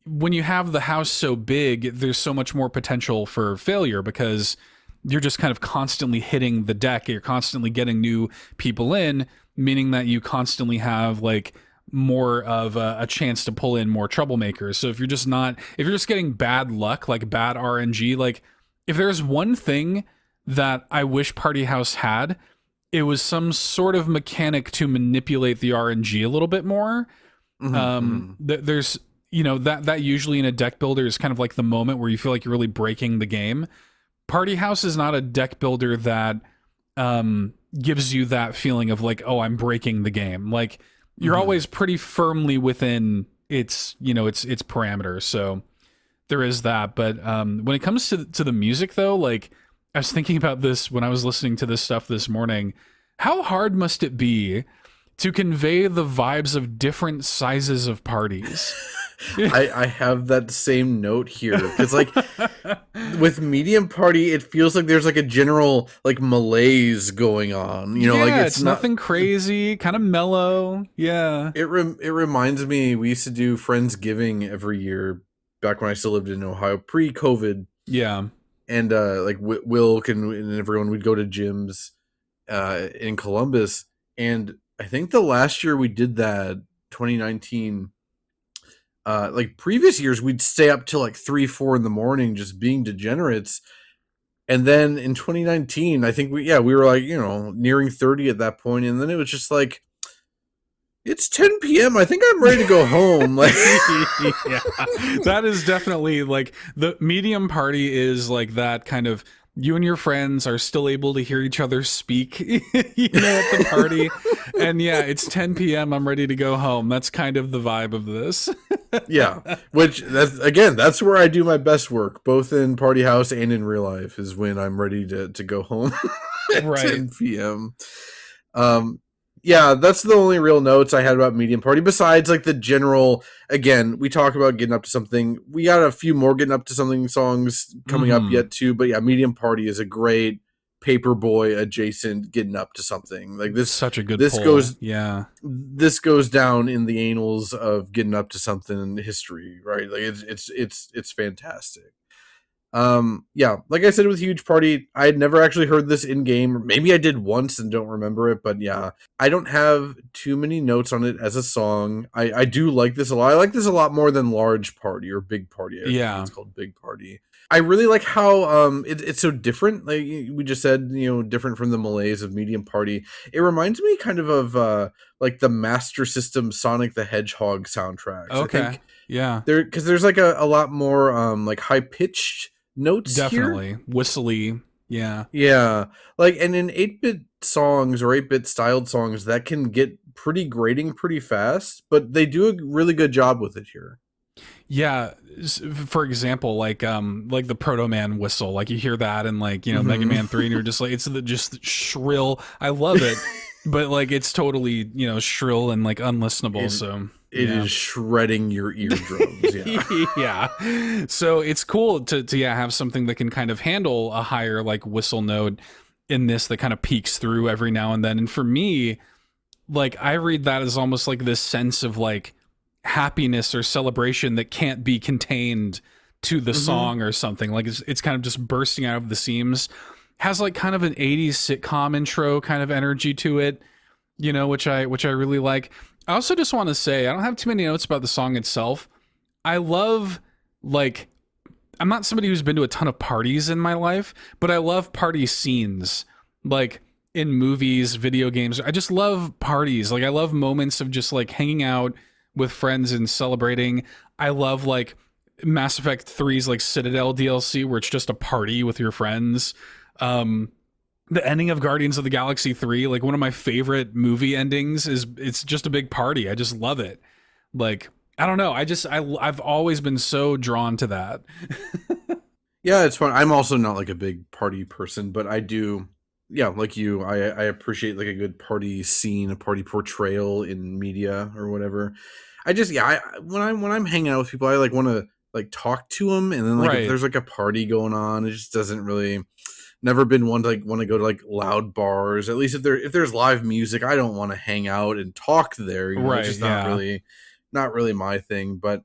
when you have the house so big, there's so much more potential for failure because you're just kind of constantly hitting the deck. You're constantly getting new people in, meaning that you constantly have like more of a chance to pull in more troublemakers. So if you're just getting bad luck, like bad RNG, like if there's one thing that I wish Party House had, it was some sort of mechanic to manipulate the RNG a little bit more. There's, that usually in a deck builder is kind of like the moment where you feel like you're really breaking the game. Party House is not a deck builder that gives you that feeling of like, oh, I'm breaking the game. Like, you're always pretty firmly within its parameters. So there is that. But when it comes to the music, though, like I was thinking about this when I was listening to this stuff this morning. How hard must it be to convey the vibes of different sizes of parties? I have that same note here because like with medium party, it feels like there's like a general like malaise going on, like it's nothing crazy, kind of mellow. Yeah, it reminds me, we used to do Friendsgiving every year back when I still lived in Ohio pre-COVID. Yeah, and like Wilk and everyone would go to gyms in Columbus, and I think the last year we did that, 2019. Like previous years, we'd stay up till like 3-4 in the morning just being degenerates. And then in 2019, I think we were like, nearing 30 at that point. And then it was just like, it's 10 p.m. I think I'm ready to go home. Like, yeah, that is definitely like the medium party is like that kind of you and your friends are still able to hear each other speak, at the party. And yeah, it's 10 p.m. I'm ready to go home. That's kind of the vibe of this. Yeah, that's where I do my best work, both in party house and in real life, is when I'm ready to go home at 10 p.m. Yeah, that's the only real notes I had about Medium Party, besides like the general, again, we talk about getting up to something. We got a few more getting up to something songs coming up yet too, but yeah, Medium Party is a great Paperboy adjacent getting up to something. Like this, such a good this pull. goes this goes down in the annals of getting up to something in history, right? Like it's fantastic. Yeah, like I said with Huge Party, I had never actually heard this in game. Maybe I did once and don't remember it, but yeah, I don't have too many notes on it as a song. I do like this a lot. I like this a lot more than Large Party or Big Party. I think it's called Big Party. I really like how it's so different. Like we just said, different from the malaise of Medium Party. It reminds me kind of like the Master System Sonic the Hedgehog soundtracks. Okay, I think, yeah, because there's like a lot more like high pitched notes, definitely here. Whistly. Yeah, like, and in 8-bit songs or 8-bit styled songs, that can get pretty grating pretty fast, but they do a really good job with it here. Yeah, for example, like the Proto Man whistle, like you hear that in like Mega Man 3, and you're just like, it's just shrill. I love it, but like it's totally shrill and like unlistenable. It is shredding your eardrums. Yeah. So it's cool to have something that can kind of handle a higher like whistle note in this that kind of peeks through every now and then. And for me, like I read that as almost like this sense of like happiness or celebration that can't be contained to the song or something. Like it's kind of just bursting out of the seams. Has like kind of an 80s sitcom intro kind of energy to it, which I really like. I also just want to say, I don't have too many notes about the song itself. I love, like, I'm not somebody who's been to a ton of parties in my life, but I love party scenes, like in movies, video games. I just love parties. Like I love moments of just like hanging out with friends and celebrating. I love like Mass Effect 3's like Citadel DLC where it's just a party with your friends. The ending of Guardians of the Galaxy 3, like one of my favorite movie endings, it's just a big party. I just love it. Like, I don't know. I've always been so drawn to that. Yeah, it's fun. I'm also not like a big party person, but I do. Yeah, like you, I appreciate like a good party scene, a party portrayal in media or whatever. When I'm hanging out with people, I like want to like talk to them, and then like if there's like a party going on, it just doesn't really. Never been one to like want to go to like loud bars. At least if there's live music, I don't want to hang out and talk there. It's just not really my thing. But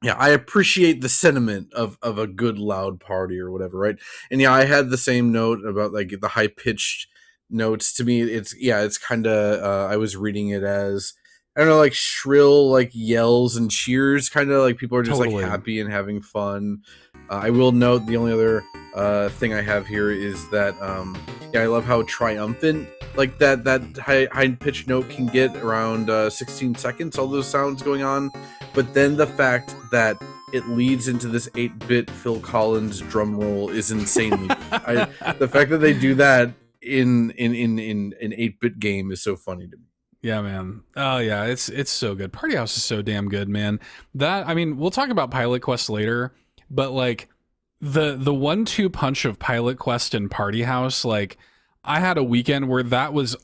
yeah, I appreciate the sentiment of a good loud party or whatever, right? And yeah, I had the same note about like the high pitched notes. To me, it's kind of I was reading it as, I don't know, like shrill like yells and cheers, kind of like people are just like happy and having fun. I will note the only other thing I have here is that I love how triumphant like that high pitched note can get around 16 seconds, all those sounds going on, but then the fact that it leads into this 8-bit Phil Collins drum roll is insanely the fact that they do that in an 8-bit game is so funny to me. Yeah, man. Oh yeah, it's so good. Party House is so damn good, man. That, I mean, we'll talk about Pilot Quest later, but like the 1-2 punch of Pilot Quest and Party House, like I had a weekend where that was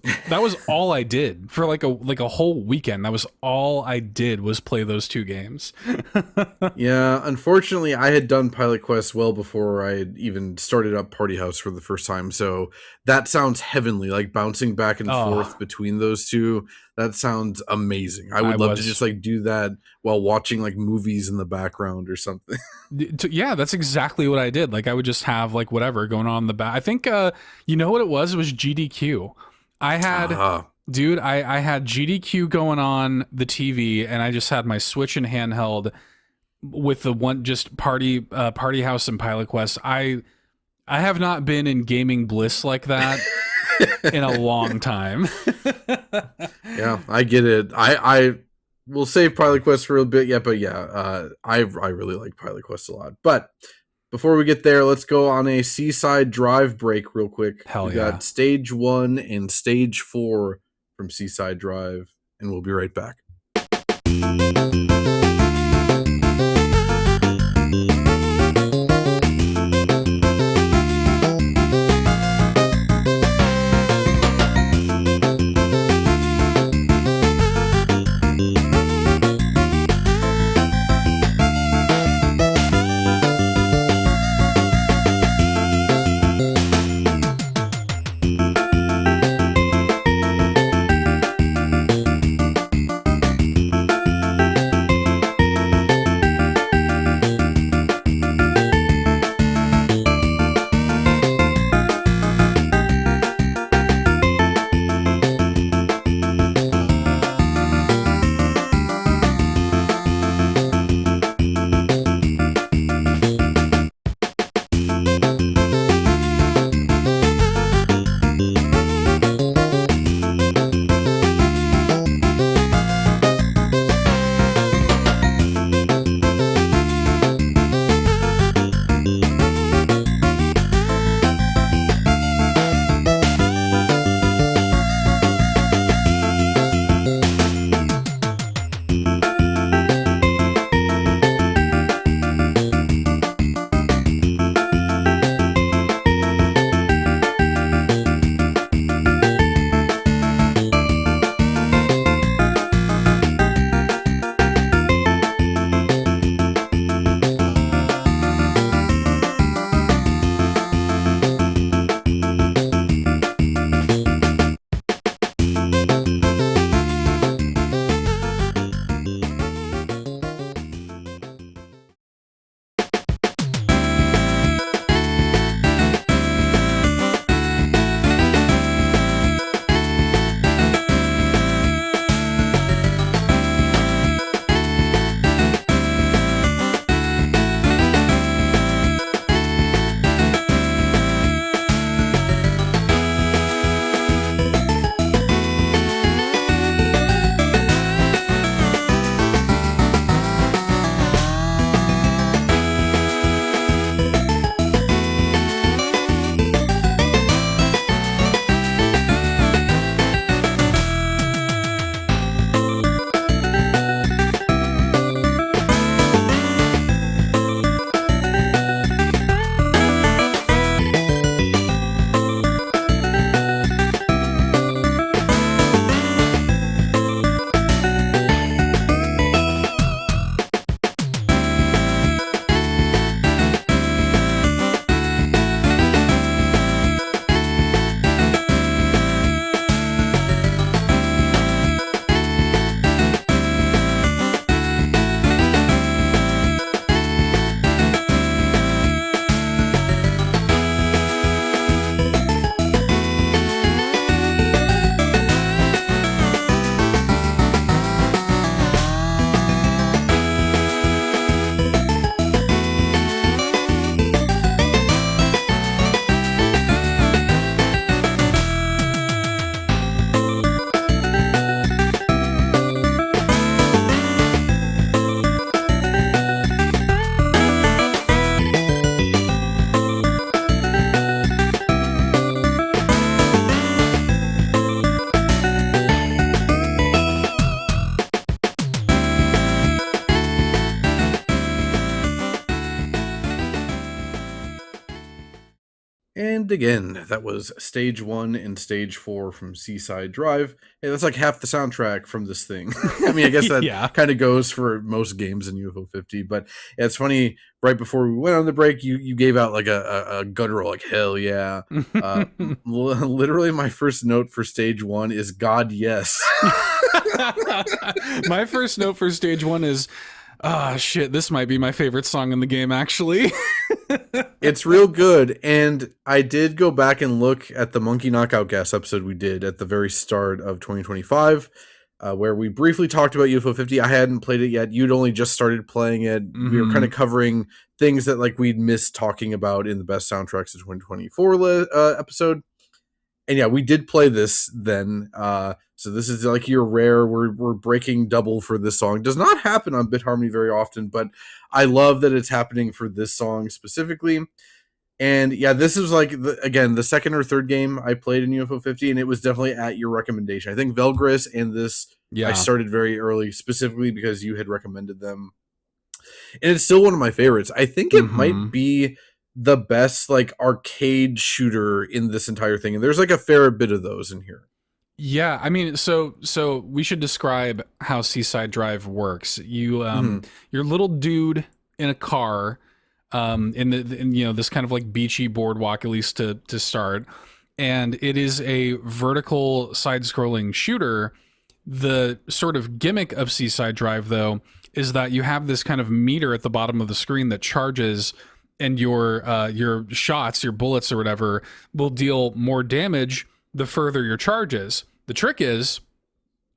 all I did for like a whole weekend. That was all I did was play those two games. Yeah, unfortunately, I had done Pilot Quest well before I had even started up Party House for the first time. So that sounds heavenly, like bouncing back and forth between those two. That sounds amazing. I would love to just like do that while watching like movies in the background or something. Yeah, that's exactly what I did. Like I would just have like whatever going on in the back. I think you know what it was? It was GDQ. I had dude, I had GDQ going on the TV, and I just had my Switch in handheld with the one just Party House and Pilot Quest. I have not been in gaming bliss like that in a long time. Yeah, I get it. I will save Pilot Quest for a bit yet, but yeah, I really like Pilot Quest a lot. But before we get there, let's go on a Seaside Drive break real quick. Hell we yeah. got stage 1 and stage 4 from Seaside Drive, and we'll be right back. And again, that was stage 1 and stage 4 from Seaside Drive. Hey, that's like half the soundtrack from this thing. I mean, I guess that kind of goes for most games in UFO 50, but yeah, it's funny, right before we went on the break, you gave out like a guttural, like, hell yeah. Literally my first note for stage 1 is God, yes. My first note for stage 1 is, shit, this might be my favorite song in the game, actually. It's real good, and I did go back and look at the Monkey Knockout Gas episode we did at the very start of 2025, where we briefly talked about UFO 50. I hadn't played it yet. You'd only just started playing it. Mm-hmm. We were kind of covering things that like we'd missed talking about in the best soundtracks of 2024 episode. And yeah, we did play this then. So this is like your rare, we're breaking double for this song. Does not happen on Bit Harmony very often, but I love that it's happening for this song specifically. And yeah, this is like, again, the second or third game I played in UFO 50, and it was definitely at your recommendation. I think Velgris and this, I started very early, specifically because you had recommended them. And it's still one of my favorites. I think it might be the best like arcade shooter in this entire thing. And there's like a fair bit of those in here. Yeah, I mean, so we should describe how Seaside Drive works. You you're a little dude in a car, in you know, this kind of like beachy boardwalk, at least to start, and it is a vertical side-scrolling shooter. The sort of gimmick of Seaside Drive, though, is that you have this kind of meter at the bottom of the screen that charges, and your shots, your bullets or whatever, will deal more damage the further your charge is. The trick is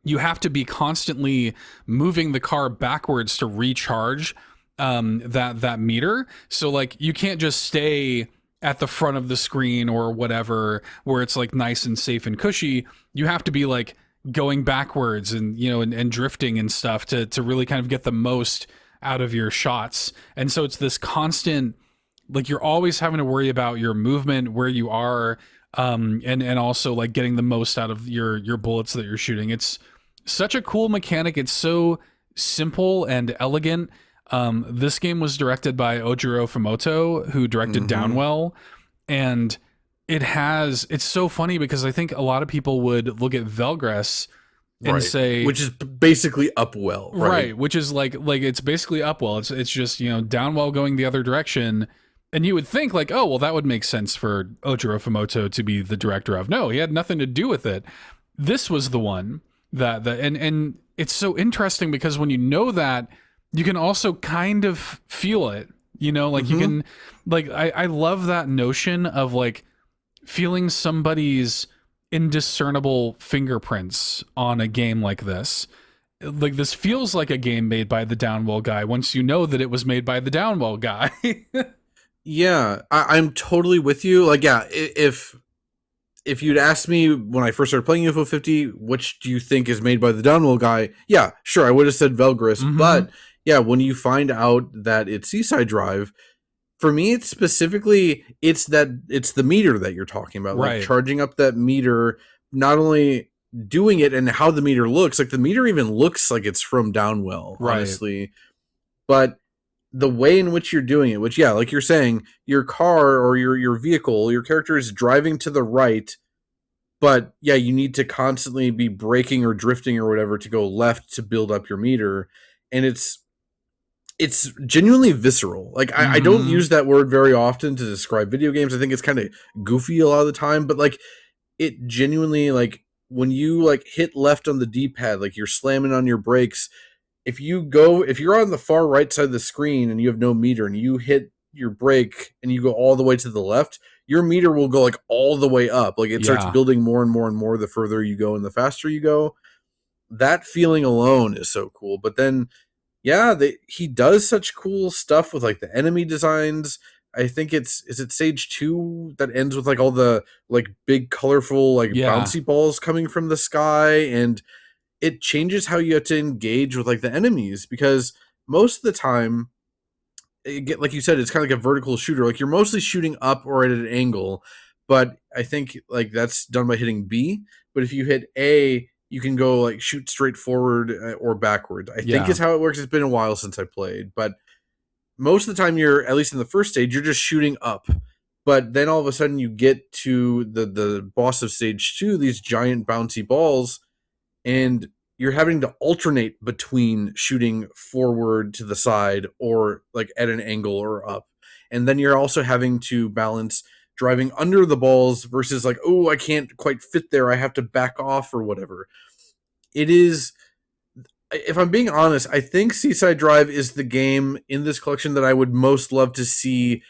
you have to be constantly moving the car backwards to recharge that meter. So like you can't just stay at the front of the screen or whatever where it's like nice and safe and cushy. You have to be like going backwards and, you know, and drifting and stuff to really kind of get the most out of your shots. And so it's this constant, like you're always having to worry about your movement, where you are, and also like getting the most out of your bullets that you're shooting. It's such a cool mechanic. It's so simple and elegant. This game was directed by Ojiro Fumoto, who directed Downwell, and it's so funny because I think a lot of people would look at Velgress and say, which is basically Upwell, right? Which is like it's basically Upwell. It's just, you know, Downwell going the other direction. And you would think like, oh, well, that would make sense for Ojiro Fumoto to be the director of. No, he had nothing to do with it. This was the one and it's so interesting because when you know that, you can also kind of feel it, you know, like you can, like, I love that notion of like feeling somebody's indiscernible fingerprints on a game like this. Like this feels like a game made by the Downwell guy once you know that it was made by the Downwell guy. Yeah, I'm totally with you. Like, yeah, if you'd asked me when I first started playing UFO 50, which do you think is made by the Downwell guy? Yeah, sure, I would have said Velgris. But yeah, when you find out that it's Seaside Drive, for me, it's specifically, it's the meter that you're talking about. Like charging up that meter, not only doing it and how the meter looks, like the meter even looks like it's from Downwell, honestly. But the way in which you're doing it, which, yeah, like you're saying, your car or your vehicle, your character is driving to the right, but yeah, you need to constantly be braking or drifting or whatever to go left to build up your meter. And it's genuinely visceral. Like I don't use that word very often to describe video games. I think it's kind of goofy a lot of the time, but like it genuinely, like when you like hit left on the D-pad, like you're slamming on your brakes. If you're on the far right side of the screen and you have no meter and you hit your brake and you go all the way to the left, your meter will go like all the way up. Like it starts building more and more and more the further you go and the faster you go. That feeling alone is so cool. But then, yeah, he does such cool stuff with like the enemy designs. I think is it stage 2 that ends with like all the like big colorful like bouncy balls coming from the sky, and it changes how you have to engage with like the enemies, because most of the time, like you said, it's kind of like a vertical shooter. Like you're mostly shooting up or at an angle, but I think like that's done by hitting B. But if you hit A, you can go like shoot straight forward or backward. I think is how it works. It's been a while since I played, but most of the time you're, at least in the first stage, you're just shooting up. But then all of a sudden you get to the boss of stage 2, these giant bouncy balls, and you're having to alternate between shooting forward to the side or like at an angle or up. And then you're also having to balance driving under the balls versus like, oh, I can't quite fit there, I have to back off or whatever. It is, if I'm being honest, I think Seaside Drive is the game in this collection that I would most love to see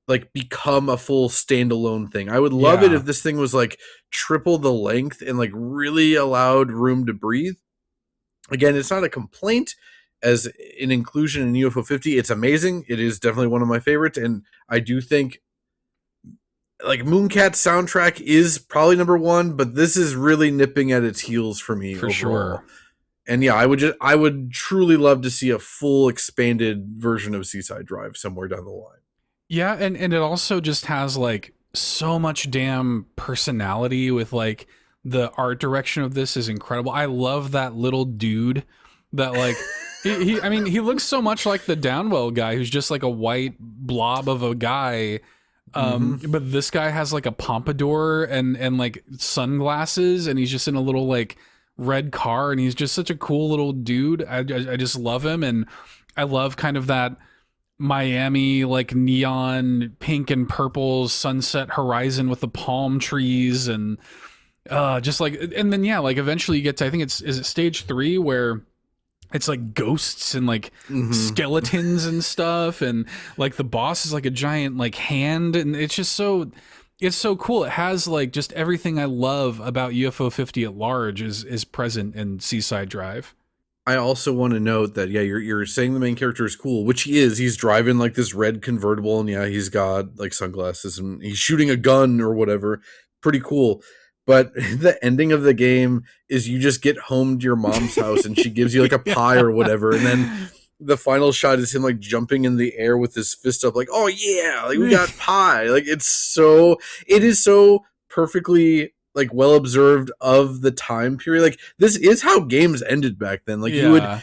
like become a full standalone thing. I would love it if this thing was like triple the length and like really allowed room to breathe. Again, it's not a complaint as an inclusion in UFO 50. It's amazing. It is definitely one of my favorites. And I do think like Mooncat's soundtrack is probably number one, but this is really nipping at its heels for me for overall. sure. And yeah, I would truly love to see a full expanded version of Seaside Drive somewhere down the line. Yeah, and it also just has like so much damn personality with like the art direction of this is incredible. I love that little dude that like I mean, he looks so much like the Downwell guy who's just like a white blob of a guy. But this guy has like a pompadour and like sunglasses, and he's just in a little like red car, and he's just such a cool little dude. I just love him, and I love kind of that Miami like neon pink and purple sunset horizon with the palm trees, and just like, and then yeah, like eventually you get to, I think is it stage 3 where it's like ghosts and like skeletons and stuff, and like the boss is like a giant like hand, and it's just so, it's so cool. It has like just everything I love about UFO 50 at large is present in Seaside Drive. I also want to note that, yeah, you're saying the main character is cool, which he is. He's driving like this red convertible, and yeah, he's got like sunglasses, and he's shooting a gun or whatever. Pretty cool. But the ending of the game is you just get home to your mom's house, and she gives you like a pie or whatever, and then the final shot is him like jumping in the air with his fist up, like, oh yeah, like we got pie. Like it is so perfectly like well observed of the time period. Like this is how games ended back then. Like you would,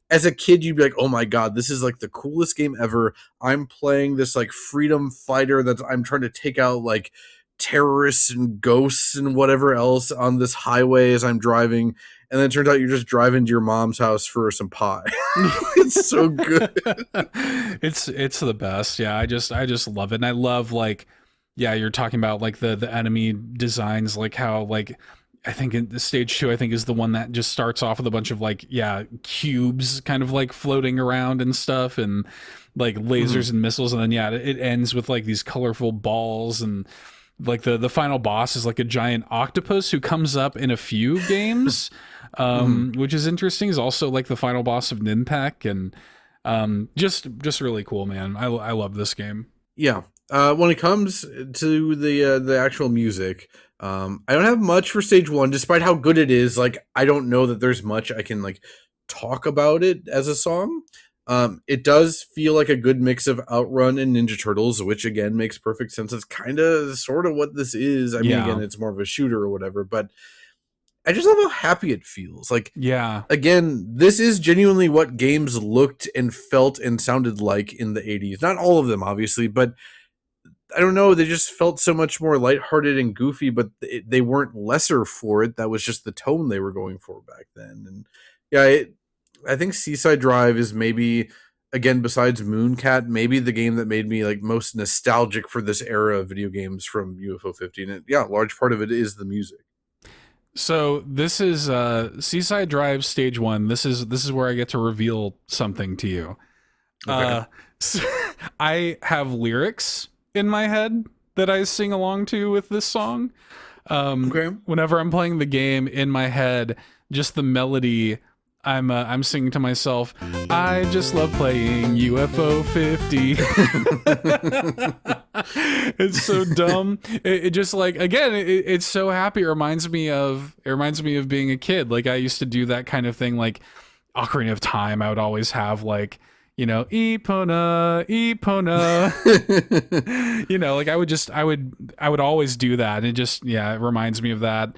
as a kid, you'd be like, oh my god, this is like the coolest game ever. I'm playing this like freedom fighter that I'm trying to take out like terrorists and ghosts and whatever else on this highway as I'm driving, and then it turns out you're just driving to your mom's house for some pie. It's so good. It's the best. Yeah, I just love it. And I love like, yeah, you're talking about like the enemy designs, like how like I think in the stage 2 I think is the one that just starts off with a bunch of like, yeah, cubes kind of like floating around and stuff, and like lasers and missiles, and then yeah, it ends with like these colorful balls, and like the final boss is like a giant octopus who comes up in a few games, which is interesting. Is also like the final boss of Ninpak, and just really cool, man. I love this game. Yeah. When it comes to the actual music, I don't have much for stage 1, despite how good it is. Like I don't know that there's much I can like talk about it as a song. It does feel like a good mix of Outrun and Ninja Turtles, which again makes perfect sense. It's kind of sort of what this is. I mean, again, it's more of a shooter or whatever, but I just love how happy it feels. Like, yeah, again, this is genuinely what games looked and felt and sounded like in the 80s. Not all of them, obviously, but I don't know. They just felt so much more lighthearted and goofy, but they weren't lesser for it. That was just the tone they were going for back then. And yeah, I think Seaside Drive is maybe, again, besides Mooncat, maybe the game that made me like most nostalgic for this era of video games from UFO 50. And yeah, a large part of it is the music. So this is Seaside Drive stage 1. This is where I get to reveal something to you. Okay. So I have lyrics in my head that I sing along to with this song. Whenever I'm playing the game in my head, just the melody, I'm singing to myself, I just love playing UFO 50. It's so dumb. It just like, again, it's so happy. It reminds me of being a kid. Like I used to do that kind of thing, like Ocarina of Time. I would always have like, you know, Epona, you know, like I would always do that. And it just, yeah, it reminds me of that.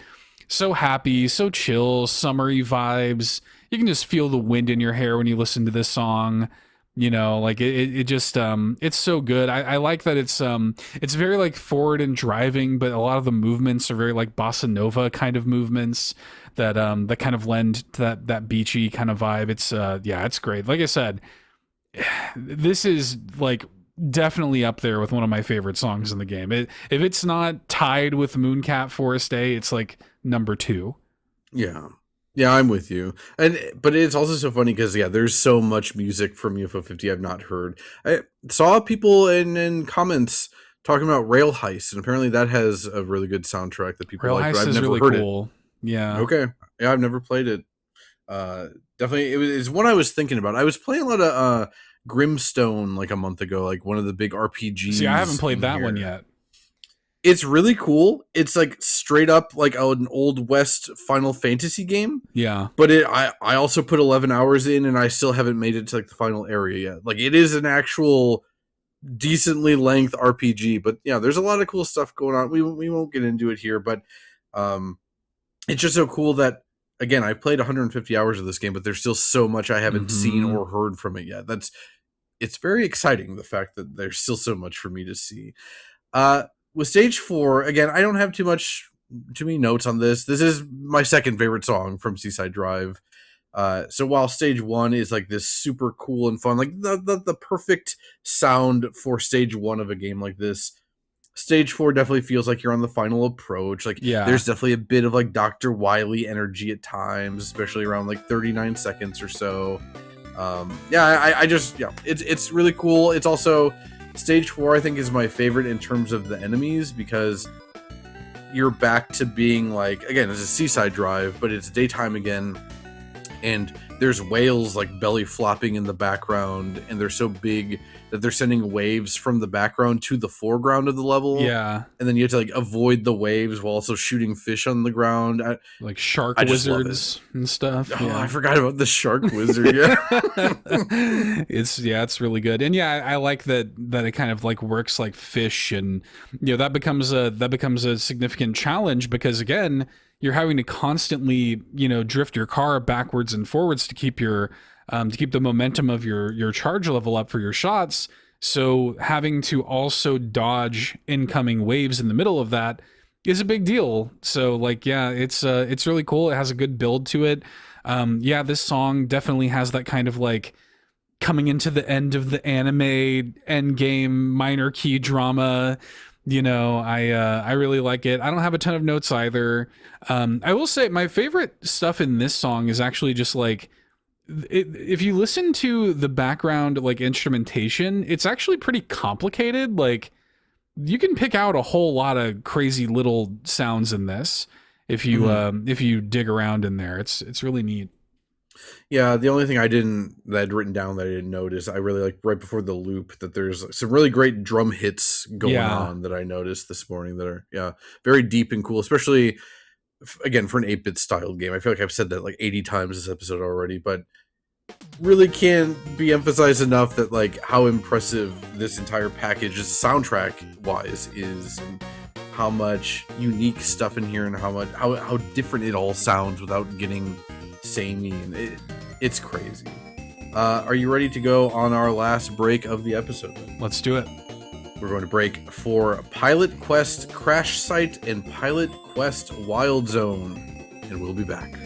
So happy, so chill, summery vibes. You can just feel the wind in your hair when you listen to this song. You know, like it just it's so good. I like that it's very like forward and driving, but a lot of the movements are very like bossa nova kind of movements that that kind of lend to that beachy kind of vibe. It's yeah, it's great. Like I said, this is like definitely up there with one of my favorite songs in the game. If it's not tied with Mooncat Forest Day, it's like number 2. Yeah, I'm with you. But it's also so funny because yeah, there's so much music from UFO 50 I've not heard. I saw people in comments talking about Rail Heist, and apparently that has a really good soundtrack that people like. But I've never heard it. Yeah. Okay. Yeah, I've never played it. Definitely, it's one I was thinking about. I was playing a lot of Grimstone like a month ago, like one of the big RPGs. See, I haven't played that one yet. It's really cool. It's like straight up like an old West Final Fantasy game. Yeah. But I also put 11 hours in, and I still haven't made it to like the final area yet. Like, it is an actual decently length RPG, but yeah, there's a lot of cool stuff going on. We won't get into it here, but it's just so cool that, again, I've played 150 hours of this game, but there's still so much I haven't seen or heard from it yet. It's very exciting, the fact that there's still so much for me to see. With stage 4, again, I don't have too many notes on this. This is my second favorite song from Seaside Drive. So while stage 1 is like this super cool and fun, like the perfect sound for stage 1 of a game like this, stage 4 definitely feels like you're on the final approach. Like, there's definitely a bit of like Dr. Wily energy at times, especially around like 39 seconds or so. It's really cool. It's also stage 4, I think, is my favorite in terms of the enemies, because you're back to being like, again, it's a Seaside Drive, but it's daytime again, and there's whales like belly flopping in the background, and they're so big that they're sending waves from the background to the foreground of the level. Yeah. And then you have to like avoid the waves while also shooting fish on the ground. Like shark wizards and stuff. Oh, yeah. I forgot about the shark wizard. Yeah. It's really good. And yeah, I like that it kind of like works like fish, and that becomes a significant challenge, because again, you're having to constantly, drift your car backwards and forwards to keep the momentum of your charge level up for your shots. So having to also dodge incoming waves in the middle of that is a big deal. So like, yeah, it's really cool. It has a good build to it. This song definitely has that kind of like coming into the end of the anime end game minor key drama. I really like it. I don't have a ton of notes either. I will say my favorite stuff in this song is actually just like, if you listen to the background like instrumentation, it's actually pretty complicated. Like, you can pick out a whole lot of crazy little sounds in this if you dig around in there. It's really neat. Yeah, the only thing that I'd written down that I didn't notice, I really like right before the loop, that there's some really great drum hits going on that I noticed this morning that are very deep and cool, especially again for an 8-bit styled game. I feel like I've said that like 80 times this episode already, but really can't be emphasized enough that like how impressive this entire package, soundtrack wise, is, and how much unique stuff in here, and how different it all sounds without getting samey, and it's crazy. Are you ready to go on our last break of the episode? Let's do it. We're going to break for Pilot Quest Crash Site and Pilot Quest Wild Zone, and we'll be back.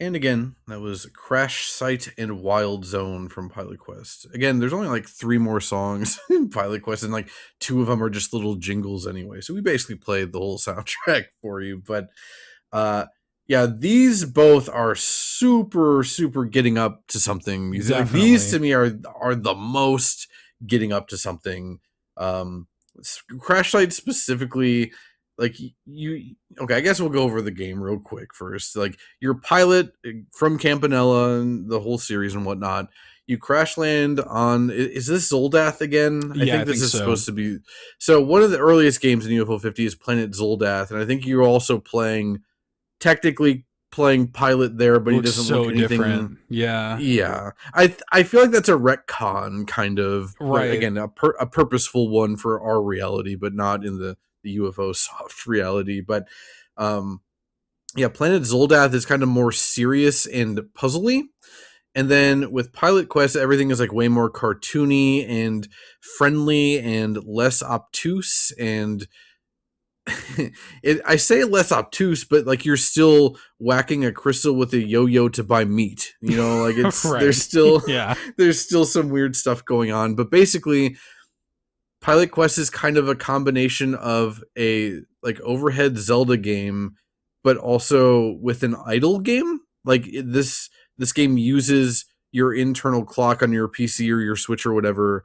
And again, that was Crash Site and Wild Zone from Pilot Quest. Again, there's only like 3 more songs in Pilot Quest, and like 2 of them are just little jingles anyway. So we basically played the whole soundtrack for you. But yeah, these both are super, super getting up to something music. Like, these to me are the most getting up to something. Crash Site specifically, like okay, I guess we'll go over the game real quick first. Like, your pilot from Campanella and the whole series and whatnot, you crash land on, is this Zoldath again? I think this is supposed to be. So one of the earliest games in UFO 50 is Planet Zoldath, and I think you're also technically playing pilot there, but he doesn't look anything different. Yeah. I feel like that's a retcon kind of, right? Again, a purposeful one for our reality, but not in the UFO soft reality. But yeah, Planet Zoldath is kind of more serious and puzzly. And then with Pilot Quest, everything is like way more cartoony and friendly and less obtuse. And I say less obtuse, but like, you're still whacking a crystal with a yo-yo to buy meat. You know, like, it's right. There's still some weird stuff going on. But basically, Pilot Quest is kind of a combination of a like overhead Zelda game, but also with an idle game. Like, this game uses your internal clock on your PC or your Switch or whatever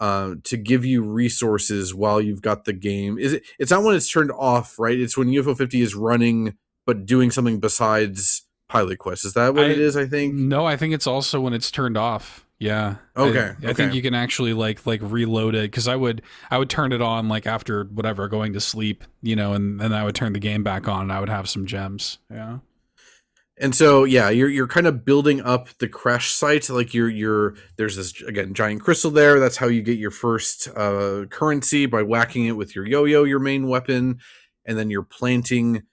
to give you resources while you've got the game. It's not when it's turned off, right? It's when UFO 50 is running but doing something besides Pilot Quest. Is that what it is, I think? No, I think it's also when it's turned off. Yeah. Okay. I think you can actually like reload it, because I would turn it on like after whatever, going to sleep, you know, and then I would turn the game back on and I would have some gems. Yeah. And so, yeah, you're kind of building up the crash site. Like, there's this, again, giant crystal there. That's how you get your first currency, by whacking it with your yo-yo, your main weapon. And then you're planting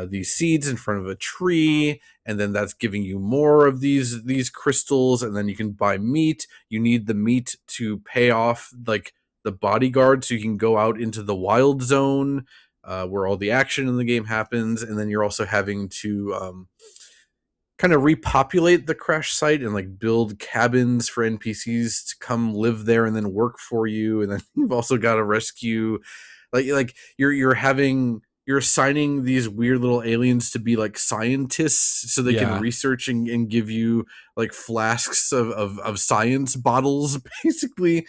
these seeds in front of a tree, and then that's giving you more of these crystals, and then you can buy meat. You need the meat to pay off like the bodyguard, so you can go out into the wild zone where all the action in the game happens. And then you're also having to kind of repopulate the crash site and like build cabins for NPCs to come live there and then work for you. And then you've also got to rescue, like you're assigning these weird little aliens to be like scientists, so they can research and give you like flasks of science bottles, basically.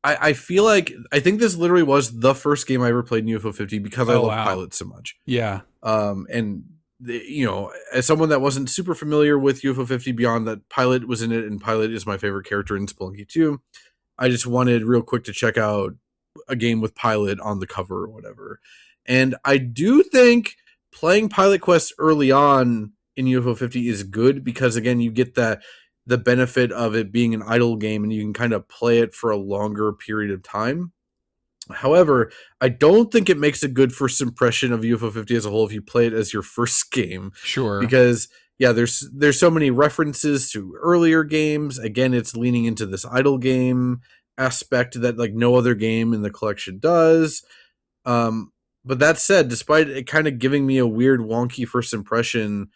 I feel like, I think this literally was the first game I ever played in UFO 50 because I love Pilot so much. Yeah. And you know, as someone that wasn't super familiar with UFO 50 beyond that Pilot was in it, and Pilot is my favorite character in Spelunky 2, I just wanted real quick to check out a game with Pilot on the cover or whatever. And I do think playing Pilot Quest early on in UFO 50 is good, because again, you get the benefit of it being an idle game and you can kind of play it for a longer period of time. However, I don't think it makes a good first impression of UFO 50 as a whole if you play it as your first game. Sure. Because yeah, there's so many references to earlier games. Again, it's leaning into this idle game aspect that like no other game in the collection does. But that said, despite it kind of giving me a weird, wonky first impression,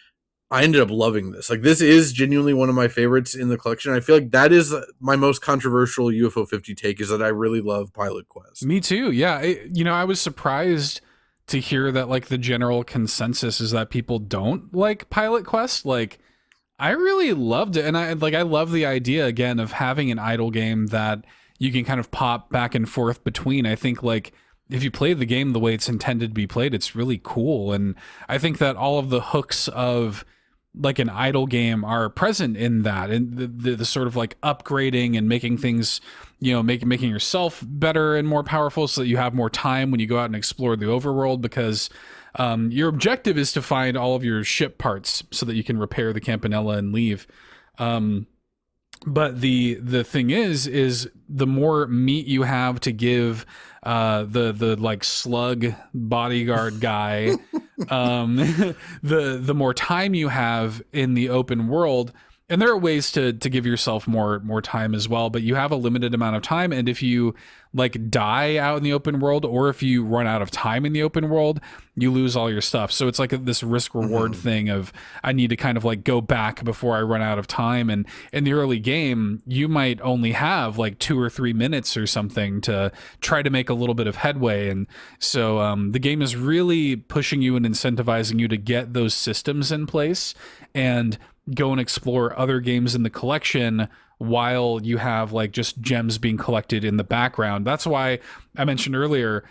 I ended up loving this. Like, this is genuinely one of my favorites in the collection. I feel like that is my most controversial UFO 50 take, is that I really love Pilot Quest. Me too. Yeah. I was surprised to hear that like the general consensus is that people don't like Pilot Quest. Like, I really loved it. And I love the idea again of having an idle game that you can kind of pop back and forth between. I think like, if you play the game the way it's intended to be played, it's really cool. And I think that all of the hooks of like an idle game are present in that, and the sort of like upgrading and making things, you know, making yourself better and more powerful so that you have more time when you go out and explore the overworld, because your objective is to find all of your ship parts so that you can repair the Campanella and leave. But the thing is the more meat you have to give the like slug bodyguard guy, the more time you have in the open world, And there are ways to give yourself more time as well, but you have a limited amount of time, and if you like die out in the open world, or if you run out of time in the open world, you lose all your stuff. So it's like this risk reward thing of, I need to kind of like go back before I run out of time. And in the early game, you might only have like 2 or 3 minutes or something to try to make a little bit of headway. And so the game is really pushing you and incentivizing you to get those systems in place and go and explore other games in the collection while you have like just gems being collected in the background. That's why I mentioned earlier,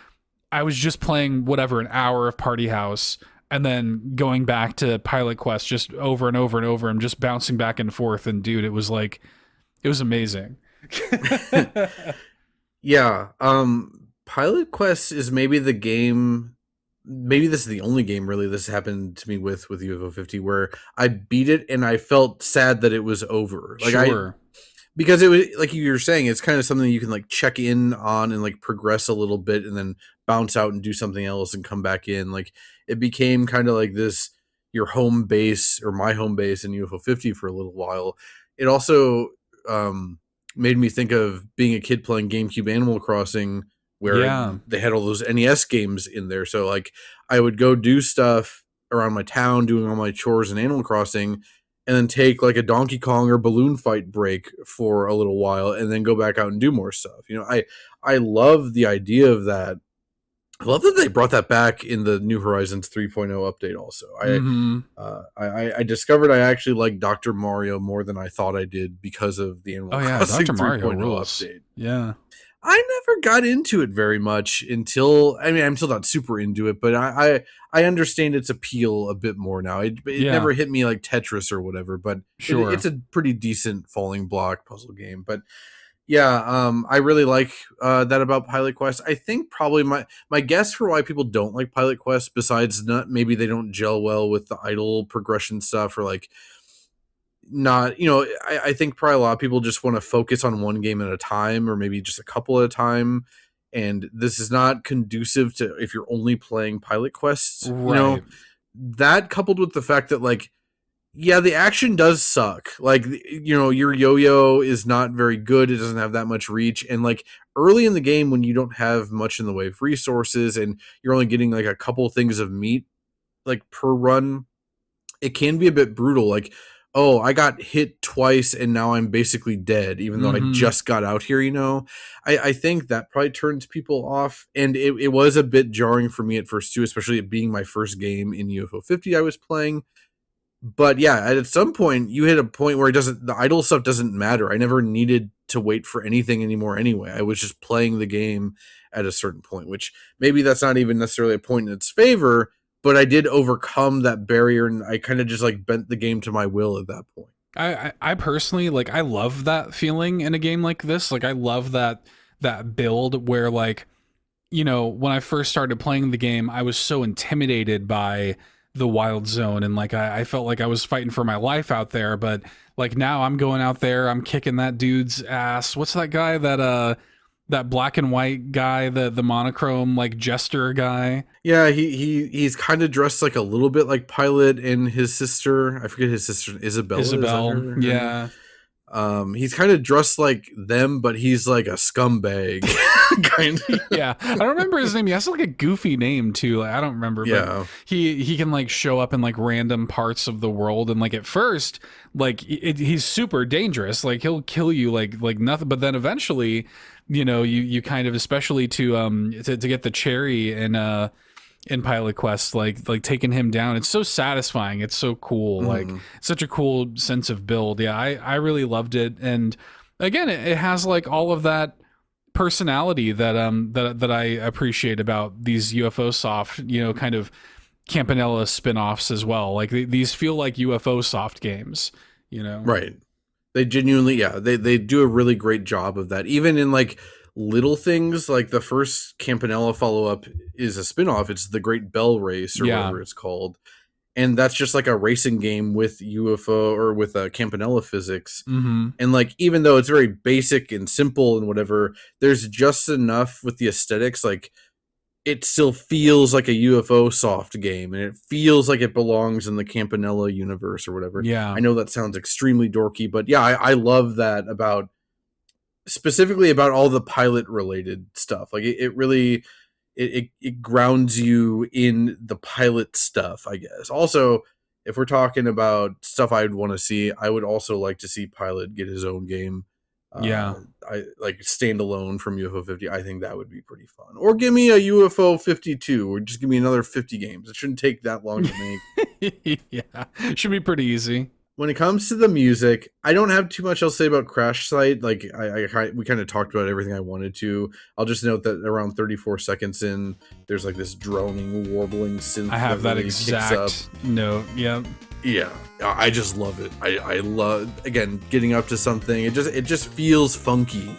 I was just playing whatever, an hour of Party House, and then going back to Pilot Quest just over and over and over, and just bouncing back and forth. And dude, it was amazing. Yeah. Pilot Quest is maybe the game, maybe this is the only game really this happened to me with UFO 50, where I beat it and I felt sad that it was over. Like, sure. Because it was like you were saying, it's kind of something you can like check in on and like progress a little bit and then bounce out and do something else and come back in. Like, it became kind of like this, your home base, or my home base in UFO 50 for a little while. It also made me think of being a kid playing GameCube Animal Crossing, where they had all those NES games in there. So like, I would go do stuff around my town, doing all my chores in Animal Crossing, and then take like a Donkey Kong or Balloon Fight break for a little while, and then go back out and do more stuff. You know, I love the idea of that. I love that they brought that back in the New Horizons 3.0 update also. I discovered I actually like Dr. Mario more than I thought I did because of the Animal Crossing Dr. Mario 3.0 rules. update. Yeah. I never got into it very much until, I mean, I'm still not super into it, but I understand its appeal a bit more now. It never hit me like Tetris or whatever, but sure, it's a pretty decent falling block puzzle game. But yeah, I really like that about Pilot Quest. I think probably my guess for why people don't like Pilot Quest, besides not maybe they don't gel well with the idle progression stuff, or like, not, you know, I think probably a lot of people just want to focus on one game at a time, or maybe just a couple at a time, and this is not conducive to if you're only playing Pilot Quests. right. You know, that coupled with the fact that like, yeah, the action does suck. Like, you know, your yo-yo is not very good. It doesn't have that much reach, and like early in the game when you don't have much in the way of resources and you're only getting like a couple things of meat like per run, it can be a bit brutal. Like, oh, I got hit twice and now I'm basically dead, even though I just got out here, you know? I think that probably turns people off. And it was a bit jarring for me at first too, especially it being my first game in UFO 50 I was playing. But yeah, at some point you hit a point where the idle stuff doesn't matter. I never needed to wait for anything anymore anyway. I was just playing the game at a certain point, which maybe that's not even necessarily a point in its favor, but I did overcome that barrier, and I kind of just like bent the game to my will at that point. I personally, like, I love that feeling in a game like this. Like, I love that build where, like, you know, when I first started playing the game, I was so intimidated by the wild zone, and like I felt like I was fighting for my life out there. But like now I'm going out there, I'm kicking that dude's ass. What's that guy that black and white guy, the monochrome like jester guy? Yeah, he's kind of dressed like a little bit like Pilot and his sister. I forget his sister, Isabel. Yeah. He's kind of dressed like them, but he's like a scumbag. kind of. Yeah, I don't remember his name. He has like a goofy name too. Like, I don't remember. Yeah, but he can like show up in like random parts of the world, and like at first, like he's super dangerous. Like he'll kill you like nothing. But then eventually, you know, you kind of, especially to get the cherry in Pilot Quest, like taking him down, it's so satisfying. It's so cool. Like such a cool sense of build. Yeah, I really loved it. And again, it has like all of that personality that I appreciate about these UFO soft, you know, kind of Campanella spin-offs as well. Like these feel like UFO soft games, you know? Right. They genuinely, yeah, they do a really great job of that. Even in like little things, like the first Campanella follow-up is a spin-off. It's the Great Bell Race or whatever it's called. And that's just like a racing game with UFO or with Campanella physics. And like, even though it's very basic and simple and whatever, there's just enough with the aesthetics. Like it still feels like a UFO soft game, and it feels like it belongs in the Campanella universe or whatever. Yeah. I know that sounds extremely dorky, but yeah, I love that about, specifically about all the pilot related stuff. Like it really, it grounds you in the pilot stuff, I guess. Also, if we're talking about stuff I'd want to see, I would also like to see Pilot get his own game. I like standalone from UFO 50. I think that would be pretty fun. Or give me a UFO 52, or just give me another 50 games. It shouldn't take that long to make. Yeah, should be pretty easy. When it comes to the music, I don't have too much else to say about Crash Site. Like we kind of talked about everything I wanted to. I'll just note that around 34 seconds in, there's like this droning, warbling synth. I have that really exact note. Yeah. Yeah, I just love it. I love, again, getting up to something. It just feels funky.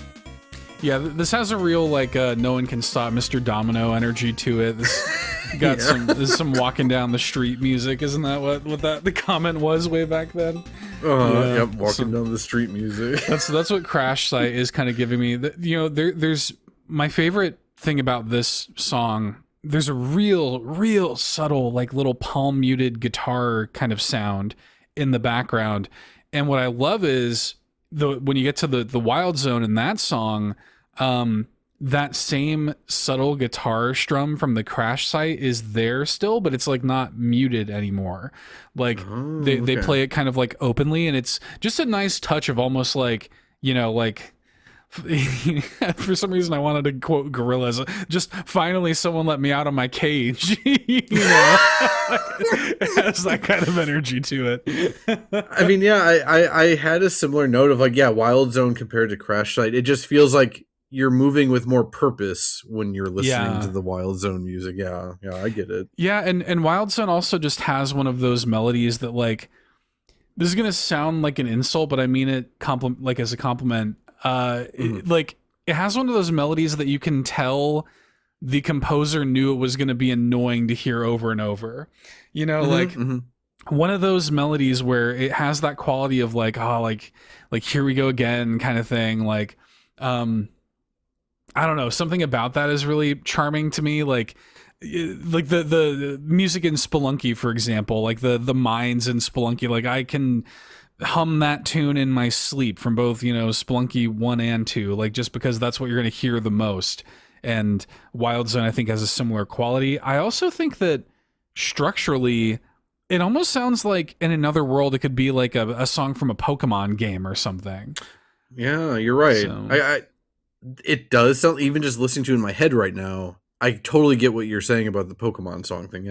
Yeah, this has a real like no one can stop Mr. Domino energy to it. This got some walking down the street music, isn't that what that the comment was way back then? Yep, walking down the street music. That's what Crash Site is kind of giving me. There's my favorite thing about this song. There's a real subtle, like little palm muted guitar kind of sound in the background. And what I love is when you get to the Wild Zone in that song, that same subtle guitar strum from the Crash Site is there still, but it's like not muted anymore. Like they play it kind of like openly, and it's just a nice touch of almost like, like, for some reason I wanted to quote Gorillaz, just finally someone let me out of my cage. It has that kind of energy to it. I mean, yeah, I had a similar note of like, yeah, Wild Zone compared to Crash Site, it just feels like you're moving with more purpose when you're listening to the Wild Zone music. Yeah, I get it. Yeah, and Wild Zone also just has one of those melodies that, like, this is gonna sound like an insult, but I mean it as a compliment. It has one of those melodies that you can tell the composer knew it was going to be annoying to hear over and over. One of those melodies where it has that quality of like, like here we go again kind of thing. Like, I don't know, something about that is really charming to me. Like the music in Spelunky, for example, like the mines in Spelunky, like I can hum that tune in my sleep from both, Spelunky 1 and 2, like just because that's what you're going to hear the most. And Wild Zone, I think, has a similar quality. I also think that structurally, it almost sounds like in another world, it could be like a song from a Pokemon game or something. Yeah, you're right. So, it does sound, even just listening to it in my head right now, I totally get what you're saying about the Pokemon song thing.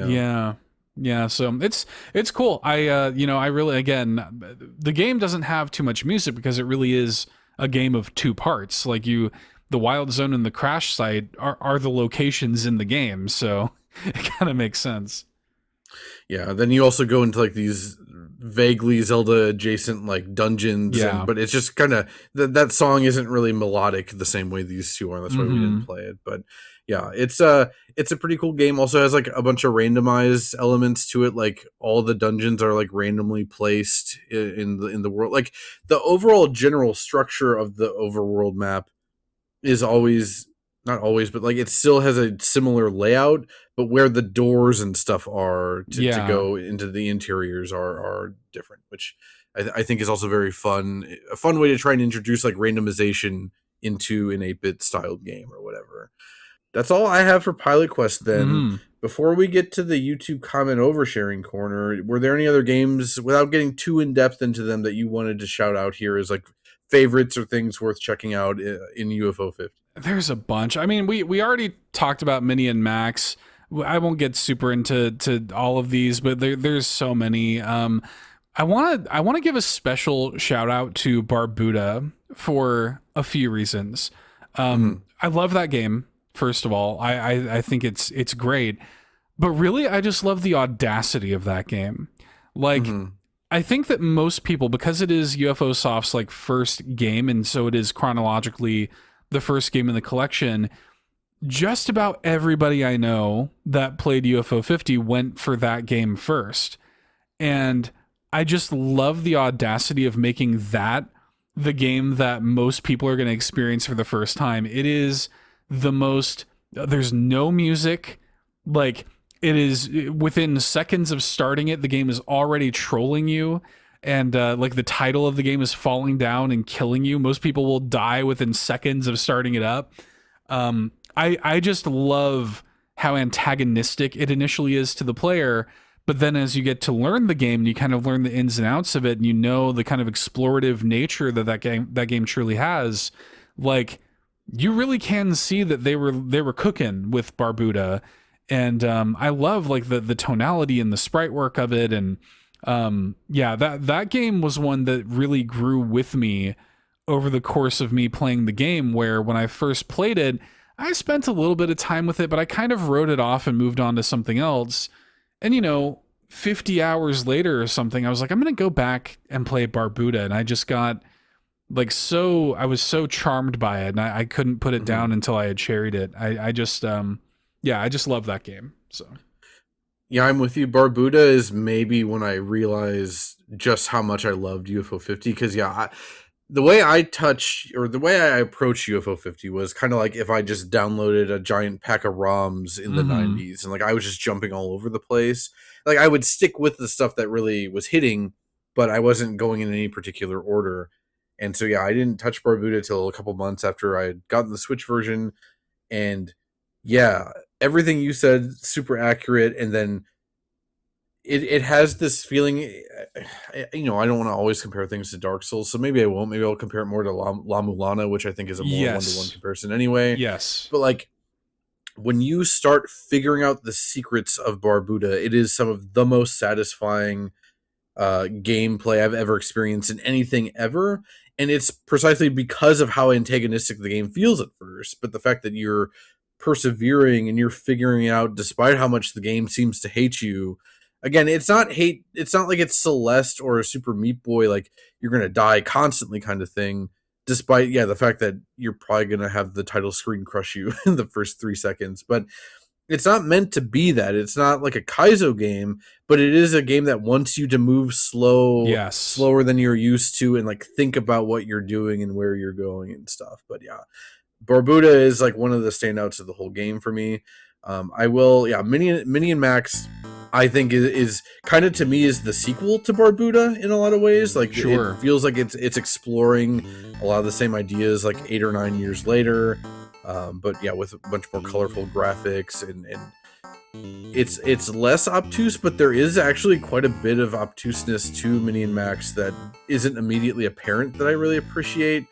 Yeah, so it's cool. I really, again, the game doesn't have too much music because it really is a game of two parts. Like the Wild Zone and the Crash Site are the locations in the game, so it kind of makes sense. Yeah, then you also go into like these vaguely Zelda adjacent like dungeons, but it's just kind of that song isn't really melodic the same way these two are. That's why we didn't play it, but. Yeah, it's a pretty cool game. Also has like a bunch of randomized elements to it. Like all the dungeons are like randomly placed in the world. Like the overall general structure of the overworld map is not always, but like it still has a similar layout. But where the doors and stuff are to go into the interiors are different, which I think is also very fun. A fun way to try and introduce like randomization into an 8-bit styled game or whatever. That's all I have for Pilot Quest then. Before we get to the YouTube comment oversharing corner, were there any other games, without getting too in-depth into them, that you wanted to shout out here as like favorites or things worth checking out in UFO 50? There's a bunch. I mean, we already talked about Mini and Max. I won't get super into all of these, but there's so many. I want to give a special shout out to Barbuda for a few reasons. I love that game. First of all, I think it's great, but really I just love the audacity of that game. Like, I think that most people, because it is UFO Soft's like first game, and so it is chronologically the first game in the collection, just about everybody I know that played UFO 50 went for that game first. And I just love the audacity of making that the game that most people are going to experience for the first time. It is the most There's no music. Like, it is within seconds of starting it, the game is already trolling you. And like the title of the game is falling down and killing you. Most people will die within seconds of starting it up. I just love how antagonistic it initially is to the player. But then as you get to learn the game, you kind of learn the ins and outs of it, and you know the kind of explorative nature that game truly has. Like, you really can see that they were cooking with Barbuda, and I love like the tonality and the sprite work of it, and that game was one that really grew with me over the course of me playing the game. Where when I first played it, I spent a little bit of time with it, but I kind of wrote it off and moved on to something else. And 50 hours later or something, I was like, I'm gonna go back and play Barbuda, and I just got like I was so charmed by it, and I couldn't put it down until I had cherried it. I just love that game. So yeah, I'm with you. Barbuda is maybe when I realized just how much I loved UFO 50, because the way I approached UFO 50 was kind of like if I just downloaded a giant pack of ROMs in the 90s, and like I was just jumping all over the place. Like, I would stick with the stuff that really was hitting, but I wasn't going in any particular order. And so, yeah, I didn't touch Barbuda till a couple months after I had gotten the Switch version. And yeah, everything you said, super accurate. And then it has this feeling, I don't want to always compare things to Dark Souls, so maybe I won't. Maybe I'll compare it more to La Mulana, which I think is a more one-to-one comparison anyway. Yes. But like, when you start figuring out the secrets of Barbuda, it is some of the most satisfying gameplay I've ever experienced in anything ever. And it's precisely because of how antagonistic the game feels at first, but the fact that you're persevering and you're figuring out, despite how much the game seems to hate you. Again, it's not hate. It's not like it's Celeste or a Super Meat Boy, like you're going to die constantly kind of thing. Despite, the fact that you're probably going to have the title screen crush you in the first 3 seconds. But it's not meant to be that. It's not like a Kaizo game, but it is a game that wants you to move slower than you're used to, and like think about what you're doing and where you're going and stuff. But yeah, Barbuda is like one of the standouts of the whole game for me. Mini and Max, I think is kind of, to me, is the sequel to Barbuda in a lot of ways. Like, sure. It feels like it's exploring a lot of the same ideas like 8 or 9 years later. But yeah, with a bunch more colorful graphics, and it's less obtuse, but there is actually quite a bit of obtuseness to Mini and Max that isn't immediately apparent that I really appreciate.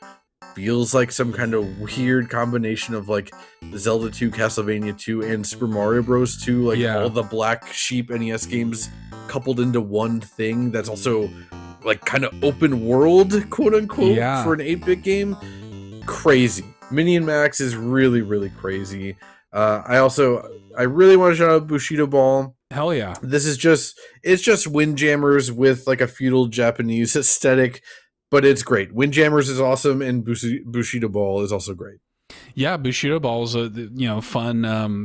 Feels like some kind of weird combination of like Zelda 2, Castlevania 2, and Super Mario Bros. 2, like all the Black Sheep NES games coupled into one thing that's also like kind of open world, quote unquote, for an 8-bit game. Crazy. Mini and Max is really, really crazy. I really want to shout out Bushido Ball. Hell yeah. It's just Windjammers with like a feudal Japanese aesthetic. But it's great. Windjammers is awesome, and Bushido Ball is also great. Yeah, Bushido Ball is a fun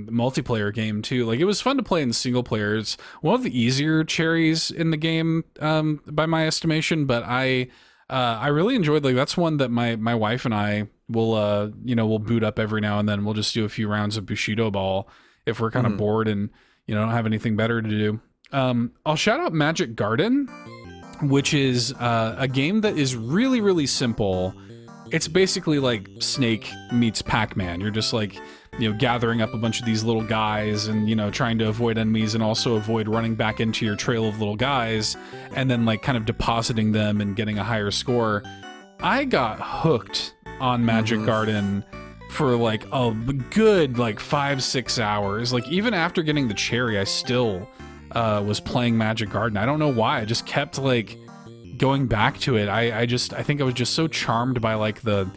multiplayer game too. Like, it was fun to play in single player. It's one of the easier cherries in the game, by my estimation. But I really enjoyed. Like, that's one that my wife and I will we'll boot up every now and then. We'll just do a few rounds of Bushido Ball if we're kind of bored and don't have anything better to do. I'll shout out Magic Garden, which is a game that is really, really simple. It's basically like Snake meets Pac-Man. You're just like, gathering up a bunch of these little guys and, trying to avoid enemies and also avoid running back into your trail of little guys, and then like kind of depositing them and getting a higher score. I got hooked on Magic Garden for like a good like 5-6 hours. Like, even after getting the cherry, I still was playing Magic Garden. I don't know why. I just kept like going back to it. I think I was just so charmed by like the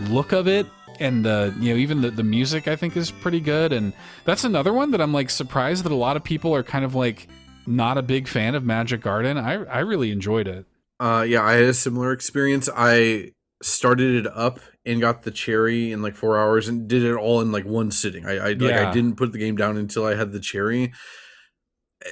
look of it, and even the music I think is pretty good. And that's another one that I'm like surprised that a lot of people are kind of like not a big fan of Magic Garden. I really enjoyed it. I had a similar experience. I started it up and got the cherry in like 4 hours and did it all in like one sitting. I didn't put the game down until I had the cherry.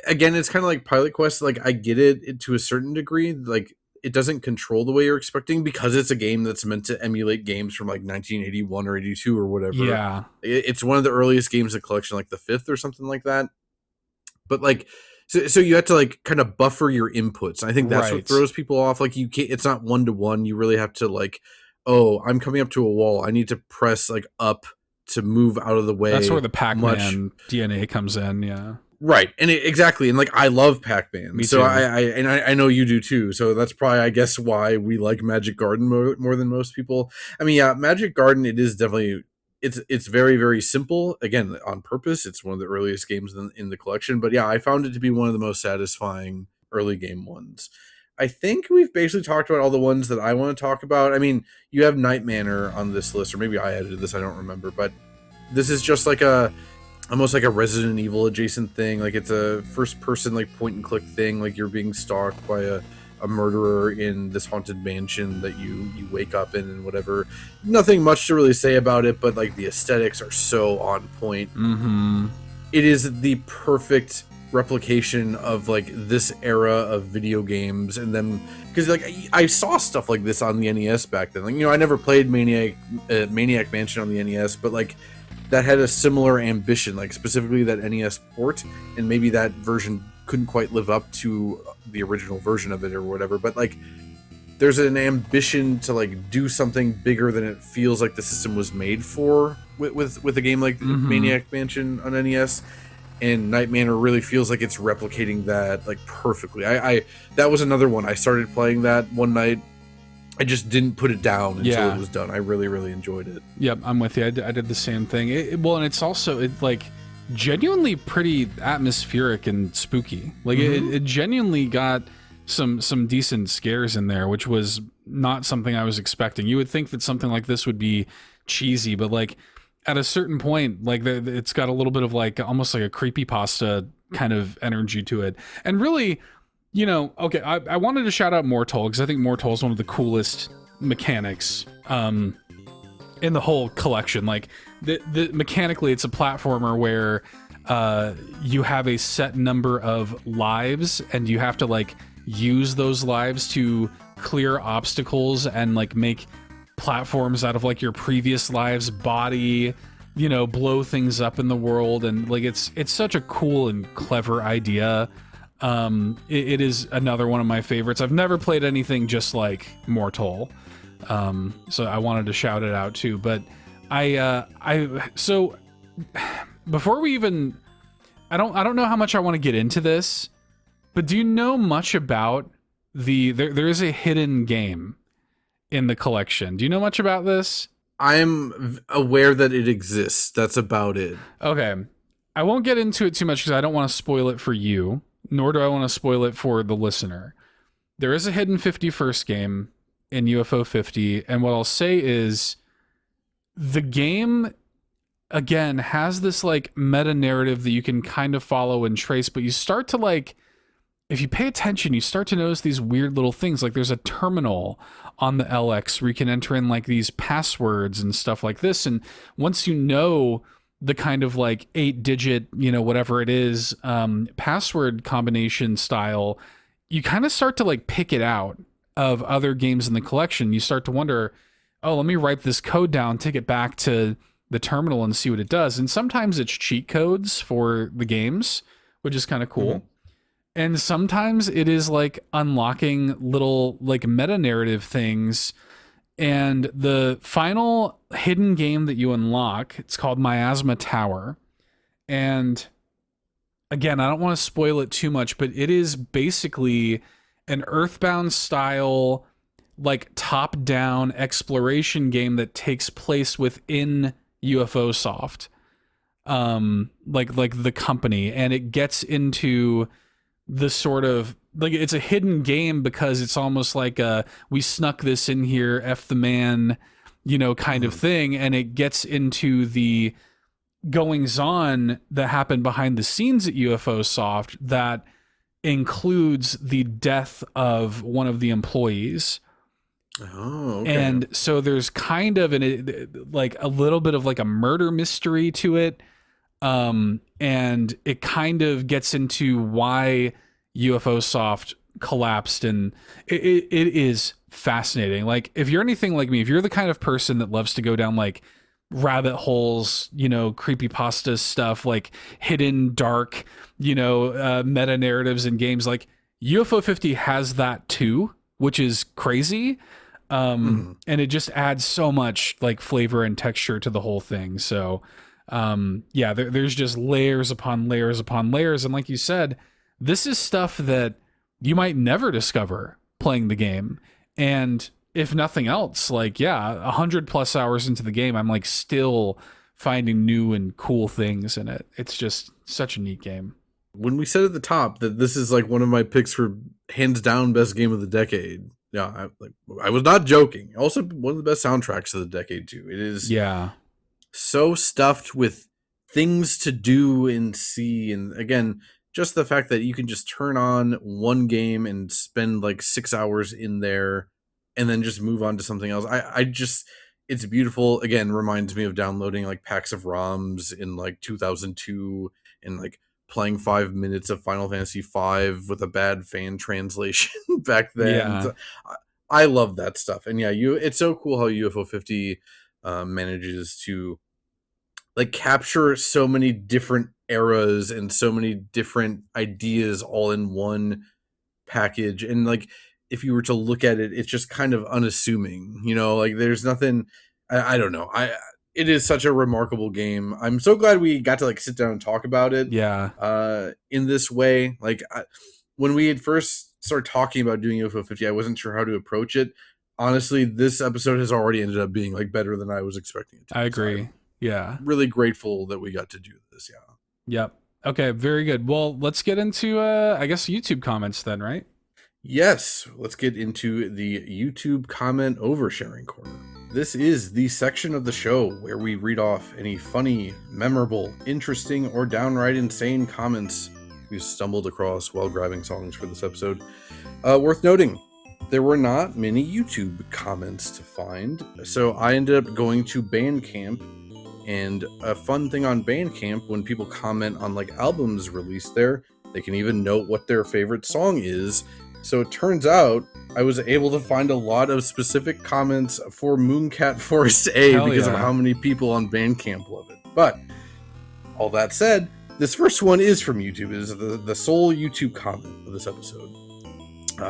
Again, it's kind of like Pilot Quest. Like, I get it to a certain degree. Like, it doesn't control the way you're expecting, because it's a game that's meant to emulate games from like 1981 or 82 or whatever. Yeah. It's one of the earliest games in the collection, like the 5th or something like that. But like, so you have to like kind of buffer your inputs. I think that's what throws people off. Like you can't, it's not 1-to-1. You really have to like, oh, I'm coming up to a wall. I need to press like up to move out of the way. That's where the Pac-Man DNA comes in. Yeah. Right. And exactly. And like, I love Pac-Man. So I know you do too. So that's probably, I guess, why we like Magic Garden more than most people. I mean, yeah, Magic Garden, it is definitely, it's very, very simple. Again, on purpose. It's one of the earliest games in the collection. But yeah, I found it to be one of the most satisfying early game ones. I think we've basically talked about all the ones that I want to talk about. I mean, you have Night Manor on this list, or maybe I edited this, I don't remember. But this is just like almost like a Resident Evil adjacent thing. Like it's a first person like point and click thing. Like you're being stalked by a murderer in this haunted mansion that you wake up in and whatever. Nothing much to really say about it, but like the aesthetics are so on point. Mm-hmm. It is the perfect replication of like this era of video games. And then because like I saw stuff like this on the NES back then. Like, I never played Maniac Mansion on the NES, but like that had a similar ambition, like specifically that NES port, and maybe that version couldn't quite live up to the original version of it or whatever, but like there's an ambition to like do something bigger than it feels like the system was made for with a game like Maniac Mansion on NES. And Night Manor really feels like it's replicating that like perfectly. I that was another one. I started playing that one night. I just didn't put it down until it was done. I really, really enjoyed it. Yep, I'm with you. I did the same thing. And it's also like genuinely pretty atmospheric and spooky. Like it genuinely got some decent scares in there, which was not something I was expecting. You would think that something like this would be cheesy, but like at a certain point, like it's got a little bit of like almost like a creepypasta kind of energy to it. And really, okay, I wanted to shout out Mortal because I think Mortal is one of the coolest mechanics in the whole collection. Like mechanically, it's a platformer where you have a set number of lives and you have to like use those lives to clear obstacles and like make platforms out of like your previous lives' body, blow things up in the world. And like it's such a cool and clever idea. It is another one of my favorites. I've never played anything just like Mortal, so I wanted to shout it out too. But so before we even, I don't know how much I want to get into this, but do you know much about there is a hidden game in the collection? Do you know much about this? I'm aware that it exists. That's about it. Okay, I won't get into it too much because I don't want to spoil it for you. Nor do I want to spoil it for the listener. There is a hidden 51st game in UFO 50, and what I'll say is the game, again, has this like meta-narrative that you can kind of follow and trace, but you start to like, if you pay attention, you start to notice these weird little things. Like there's a terminal on the LX where you can enter in like these passwords and stuff like this, and once you know the kind of like 8-digit, whatever it is, password combination style, you kind of start to like pick it out of other games in the collection. You start to wonder, oh, let me write this code down, take it back to the terminal and see what it does. And sometimes it's cheat codes for the games, which is kind of cool. Mm-hmm. And sometimes it is like unlocking little like meta narrative things. And the final hidden game that you unlock, it's called Miasma Tower. And again, I don't want to spoil it too much, but it is basically an Earthbound style, like top-down exploration game that takes place within UFO Soft, like the company, and it gets into the sort of like it's a hidden game because it's almost like we snuck this in here, F the man, kind of thing. And it gets into the goings on that happen behind the scenes at UFO Soft that includes the death of one of the employees. Oh, okay. And so there's kind of like a little bit of like a murder mystery to it. And it kind of gets into why UFO Soft collapsed, and it is fascinating. Like, if you're anything like me, if you're the kind of person that loves to go down like rabbit holes, creepypasta stuff, like hidden dark, meta narratives in games, like UFO 50 has that too, which is crazy. And it just adds so much like flavor and texture to the whole thing. So there's just layers upon layers upon layers. And like you said, this is stuff that you might never discover playing the game. And if nothing else, like, 100+ hours into the game, I'm like still finding new and cool things in it. It's just such a neat game. When we said at the top that this is like one of my picks for hands down best game of the decade, I was not joking. Also, one of the best soundtracks of the decade too. It is so stuffed with things to do and see, and again, just the fact that you can just turn on one game and spend like 6 hours in there and then just move on to something else. It's beautiful. Again, reminds me of downloading like packs of ROMs in like 2002 and like playing 5 minutes of Final Fantasy V with a bad fan translation back then. Yeah. I love that stuff. And it's so cool how UFO 50 manages to like capture so many different eras and so many different ideas all in one package. And like, if you were to look at it, it's just kind of unassuming, like there's nothing, I don't know. It is such a remarkable game. I'm so glad we got to like sit down and talk about it. Yeah. In this way, like when we had first started talking about doing UFO 50, I wasn't sure how to approach it. Honestly, this episode has already ended up being like better than I was expecting it to. I agree. So yeah. Really grateful that we got to do this. Yeah. Yep. Okay. Very good. Well, let's get into, I guess, YouTube comments then, right? Yes. Let's get into the YouTube comment oversharing corner. This is the section of the show where we read off any funny, memorable, interesting, or downright insane comments we stumbled across while grabbing songs for this episode. Worth noting, there were not many YouTube comments to find, so I ended up going to Bandcamp. And a fun thing on Bandcamp, when people comment on like albums released there, they can even note what their favorite song is. So it turns out I was able to find a lot of specific comments for Mooncat Forest A because of how many people on Bandcamp love it. But all that said, this first one is from YouTube. It is the sole YouTube comment of this episode.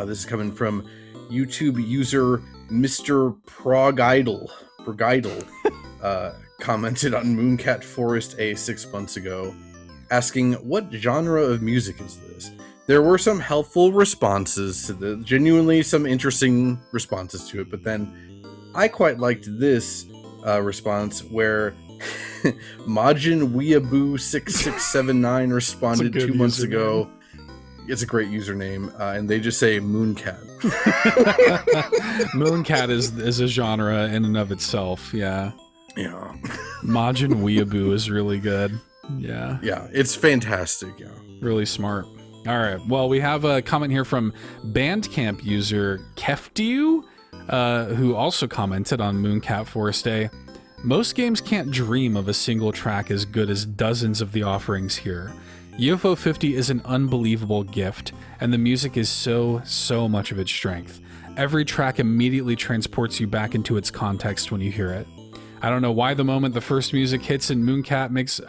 This is coming from YouTube user Mr. Progidle. Commented on Mooncat Forest A 6 months ago, asking what genre of music is this? There were some helpful responses to the genuinely some interesting responses to it, but then I quite liked this response where Majin Weeaboo 6679 responded 2 months ago. It's a great username, and they just say Mooncat. Mooncat is a genre in and of itself, yeah. Yeah. Majin Weeaboo is really good. Yeah. Yeah, it's fantastic, yeah. Really smart. All right. Well, we have a comment here from Bandcamp user Keftiu, who also commented on Mooncat Forest A. Most games can't dream of a single track as good as dozens of the offerings here. UFO 50 is an unbelievable gift, and the music is so much of its strength. Every track immediately transports you back into its context when you hear it. I don't know why the moment the first music hits in Mooncat makes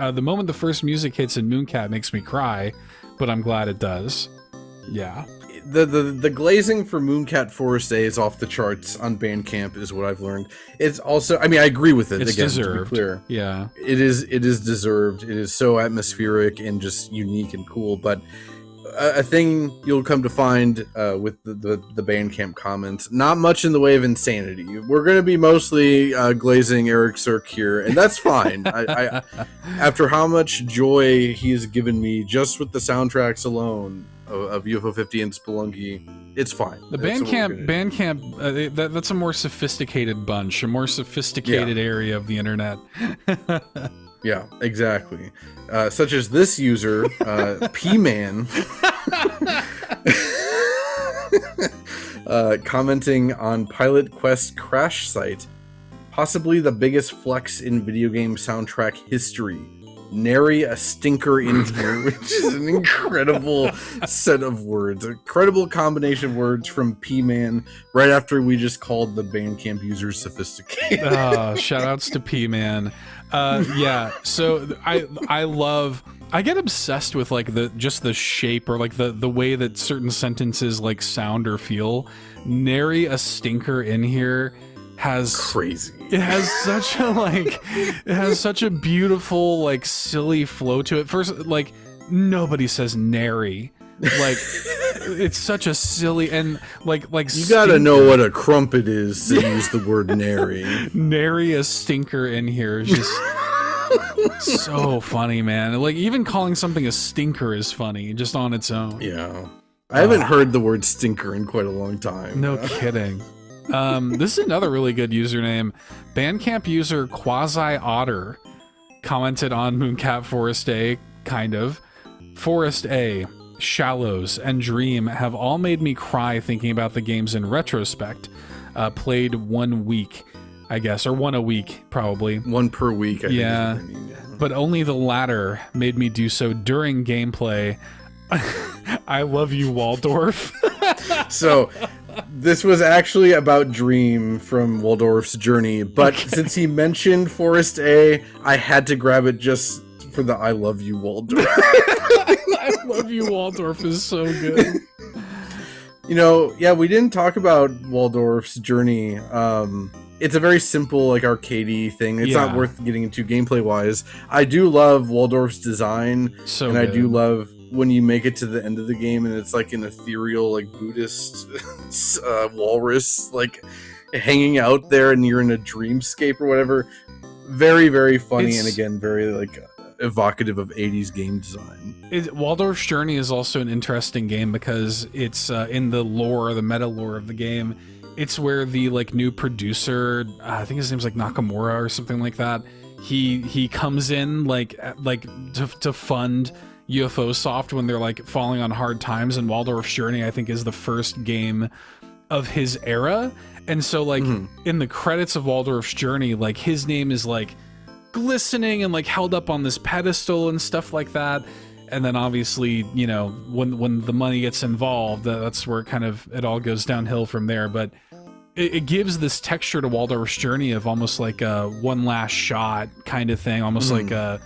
me cry, but I'm glad it does. Yeah. The glazing for Mooncat Forest A is off the charts on Bandcamp, is what I've learned. It's also, I mean, I agree with it. It's again, deserved. To be clear. Yeah. It is deserved. It is so atmospheric and just unique and cool. But a thing you'll come to find with the Bandcamp comments, not much in the way of insanity. We're going to be mostly glazing Eirik Suhrke here, and that's fine. I after how much joy he's given me just with the soundtracks alone of UFO 50 and Spelunky, it's fine. The Bandcamp, that's a more sophisticated bunch, a more sophisticated area of the internet. Yeah, exactly. Such as this user, P-Man, commenting on Pilot Quest Crash Site, possibly the biggest flex in video game soundtrack history. nary a stinker in here, which is an incredible set of words, an incredible combination of words from P-Man right after we just called the Bandcamp users sophisticated. Shout outs to P-Man. So I get obsessed with like the shape or like the way that certain sentences like sound or feel. Nary a stinker in here has crazy. It has such a beautiful like silly flow to it. First, like nobody says nary. Like it's such a silly and like you gotta know what a crumpet is to use the word nary. Nary a stinker in here is just so funny, man. Like even calling something a stinker is funny just on its own. Yeah. I haven't heard the word stinker in quite a long time. No kidding. This is another really good username. Bandcamp user Quasi Otter commented on Mooncat Forest A, kind of. Forest A, Shallows, and Dream have all made me cry thinking about the games in retrospect. Played 1 week, I guess, or one a week, probably. One per week, I think. Yeah, but only the latter made me do so during gameplay. I love you, Waldorf. So, this was actually about Dream from Waldorf's Journey, but since he mentioned Forest A, I had to grab it just for the I love you, Waldorf. I love you, Waldorf is so good. You know, yeah, we didn't talk about Waldorf's Journey. It's a very simple, like, arcadey thing. It's not worth getting into gameplay-wise. I do love Waldorf's design, and good. I do love when you make it to the end of the game and it's like an ethereal, like, Buddhist walrus, like, hanging out there and you're in a dreamscape or whatever. Very, very funny, and again, very, like, evocative of 80s game design. Waldorf's Journey is also an interesting game because it's in the lore, the meta lore of the game. It's where the like new producer, I think his name's like Nakamura or something like that. He comes in like to fund UFO Soft when they're like falling on hard times, and Waldorf's Journey I think is the first game of his era. And so like in the credits of Waldorf's Journey, like his name is like glistening and like held up on this pedestal and stuff like that. And then obviously, you know, when the money gets involved, that's where it all goes downhill from there. But it gives this texture to Waldorf's Journey of almost like a one last shot kind of thing, almost like a,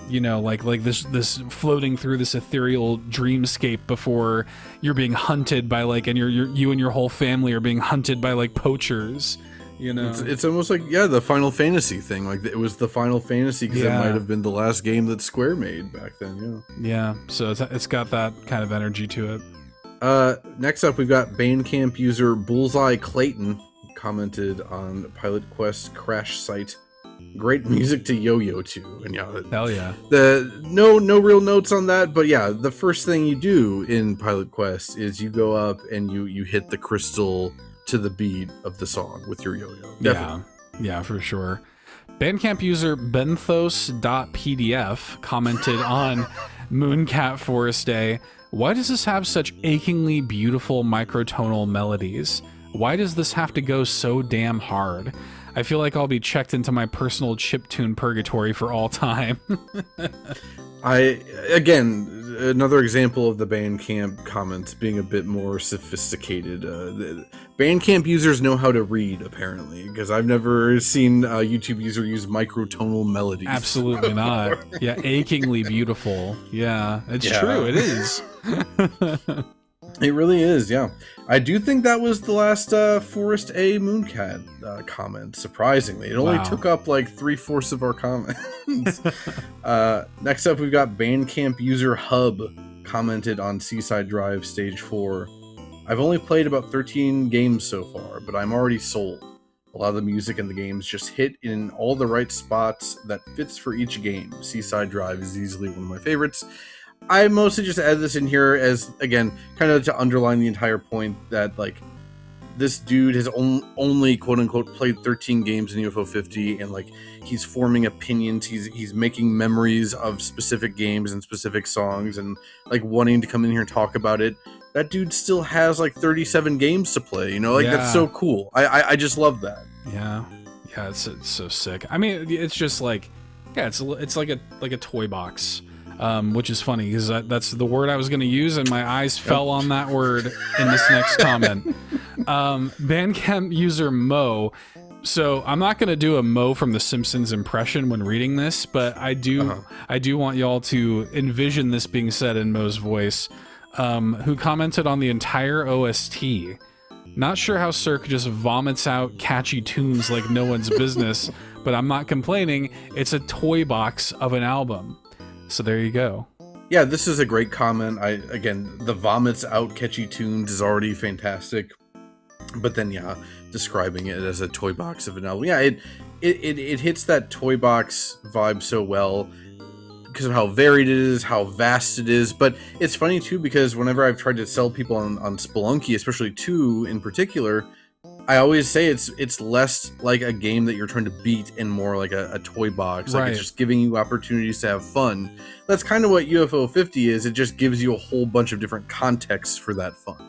you know, like this floating through this ethereal dreamscape before you're being hunted by like, and you and your whole family are being hunted by like poachers. You know, it's almost like the Final Fantasy thing. Like it was the Final Fantasy because it might have been the last game that Square made back then. Yeah. So it's got that kind of energy to it. Next up, we've got Bandcamp user Bullseye Clayton commented on Pilot Quest Crash Site. Great music to yo-yo to, and hell yeah. No real notes on that, but yeah, the first thing you do in Pilot Quest is you go up and you hit the crystal to the beat of the song with your yo-yo. Definitely. Yeah, for sure. Bandcamp user benthos.pdf commented on Mooncat Forest Day. Why does this have such achingly beautiful microtonal melodies? Why does this have to go so damn hard? I feel like I'll be checked into my personal chiptune purgatory for all time. Another example of the Bandcamp comments being a bit more sophisticated. Bandcamp users know how to read, apparently, because I've never seen a YouTube user use microtonal melodies. Absolutely not. Yeah, achingly beautiful. Yeah, it's true. It is. It really is, yeah. I do think that was the last Forest A Mooncat comment, surprisingly. It only took up like 3/4 of our comments. Next up, we've got Bandcamp user Hub commented on Seaside Drive Stage 4. I've only played about 13 games so far, but I'm already sold. A lot of the music in the games just hit in all the right spots that fits for each game. Seaside Drive is easily one of my favorites. I mostly just added this in here as, again, kind of to underline the entire point that, like, this dude has only, quote-unquote, played 13 games in UFO 50, and, like, he's forming opinions, he's making memories of specific games and specific songs, and, like, wanting to come in here and talk about it. That dude still has, like, 37 games to play, you know? Like, that's so cool. I just love that. Yeah, it's so sick. I mean, it's just, like, Yeah, it's like a toy box, which is funny because that's the word I was going to use, and my eyes fell on that word in this next comment. Bandcamp user Mo. So I'm not going to do a Mo from The Simpsons impression when reading this, but I do want y'all to envision this being said in Mo's voice, who commented on the entire OST. Not sure how Suhrke just vomits out catchy tunes like no one's business, but I'm not complaining. It's a toy box of an album. So there you go. Yeah, this is a great comment. Again, the vomits out catchy tunes is already fantastic. But then, yeah, describing it as a toy box of an album. Yeah, it hits that toy box vibe so well because of how varied it is, how vast it is. But it's funny, too, because whenever I've tried to sell people on Spelunky, especially 2 in particular, I always say it's less like a game that you're trying to beat and more like a toy box. Like, it's just giving you opportunities to have fun. That's kind of what UFO 50 is. It just gives you a whole bunch of different contexts for that fun.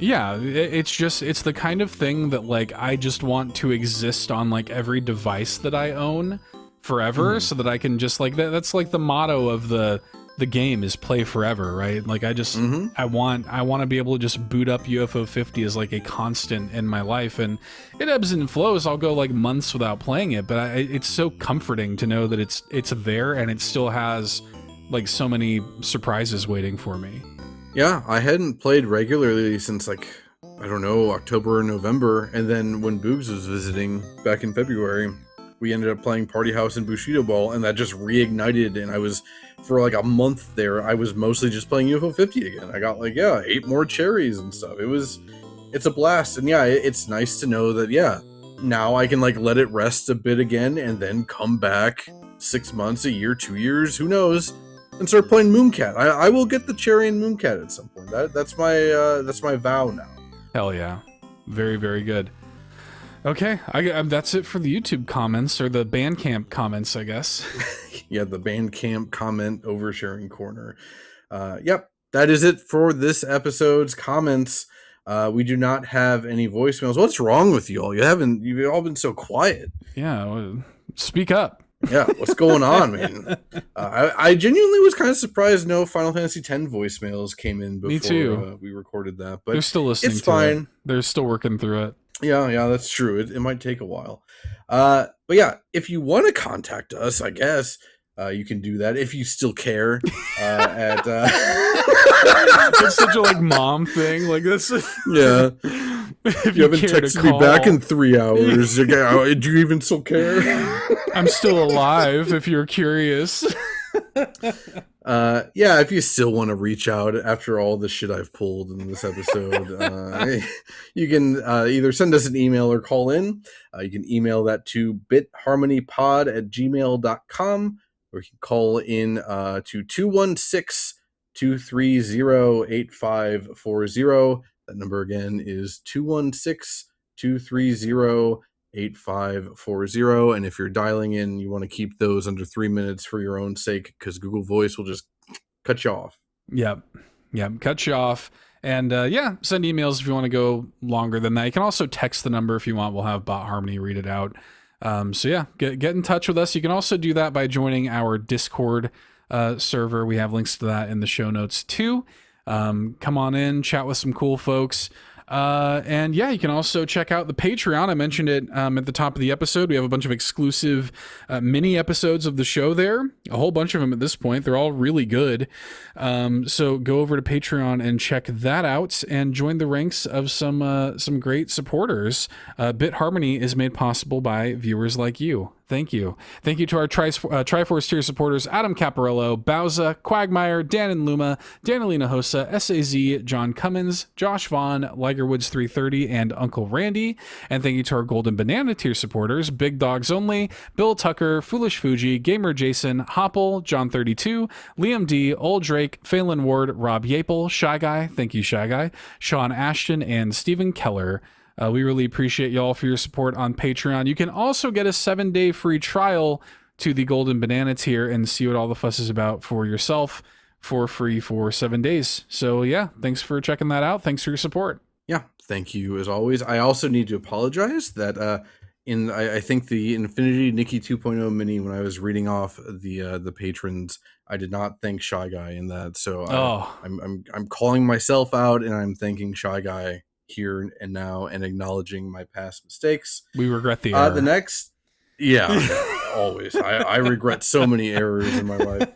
Yeah, it's the kind of thing that, like, I just want to exist on, like, every device that I own forever, so that I can just, like, that's like the motto of the game is play forever, right? Like, I just I want to be able to just boot up UFO 50 as like a constant in my life, and it ebbs and flows. I'll go like months without playing it, but it's so comforting to know that it's there and it still has like so many surprises waiting for me. Yeah, I hadn't played regularly since, like, I don't know, October or November, and then when Boogs was visiting back in February, we ended up playing Party House and Bushido Ball, and that just reignited, and I was, for like a month there, I was mostly just playing UFO 50 again. I got, like, 8 more cherries and stuff. It's a blast, and yeah, it's nice to know that, yeah, now I can, like, let it rest a bit again, and then come back 6 months, a year, 2 years, who knows, and start playing Mooncat. I will get the cherry and Mooncat at some point. That's my vow now. Hell yeah, very, very good. Okay, that's it for the YouTube comments, or the Bandcamp comments, I guess. Yeah, the Bandcamp comment oversharing corner. Yep, that is it for this episode's comments. We do not have any voicemails. What's wrong with you all? You've all been so quiet. Yeah, speak up. Yeah, what's going on, man? I genuinely was kind of surprised no Final Fantasy X voicemails came in before. Me too. We recorded that, but they're still listening. It's fine. They're still working through it. Yeah, that's true. It might take a while. But yeah, if you want to contact us, I guess you can do that if you still care. It's such a like mom thing. Like this. Yeah. If you haven't texted me back in 3 hours, do you even still care? I'm still alive. If you're curious. Yeah, if you still want to reach out after all the shit I've pulled in this episode, you can either send us an email or call in. You can email that to bitharmonypod@gmail.com, or you can call in to 216-230-8540. That number again is 216-230-8540. And if you're dialing in, you want to keep those under 3 minutes for your own sake, because Google Voice will just cut you off. Yep, cut you off. And send emails if you want to go longer than that. You can also text the number if you want. We'll have Bot Harmony read it out. Get in touch with us. You can also do that by joining our Discord server. We have links to that in the show notes too. Come on in, chat with some cool folks. And yeah, you can also check out the Patreon. I mentioned it at the top of the episode. We have a bunch of exclusive mini episodes of the show there. A whole bunch of them at this point. They're all really good. So go over to Patreon and check that out and join the ranks of some great supporters. Bit Harmony is made possible by viewers like you. Thank you. Thank you to our Triforce tier supporters, Adam Caparello, Bowza, Quagmire, Dan and Luma, Danilina Hosa, SAZ, John Cummins, Josh Vaughn, Ligerwoods 330, and Uncle Randy. And thank you to our Golden Banana tier supporters, Big Dogs Only, Bill Tucker, Foolish Fuji, Gamer Jason, Hopple, John 32, Liam D, Old Drake, Phelan Ward, Rob Yapel, Shy Guy, thank you Shy Guy, Sean Ashton, and Stephen Keller. We really appreciate y'all for your support on Patreon. You can also get a 7-day free trial to the Golden Banana tier and see what all the fuss is about for yourself for free for 7 days. So yeah, thanks for checking that out. Thanks for your support. Yeah, thank you as always. I also need to apologize that I think the Infinity Nikki 2.0 mini, when I was reading off the patrons, I did not thank Shy Guy in that. So I'm calling myself out, and I'm thanking Shy Guy here and now and acknowledging my past mistakes. We regret the error. The next, always. I regret so many errors in my life.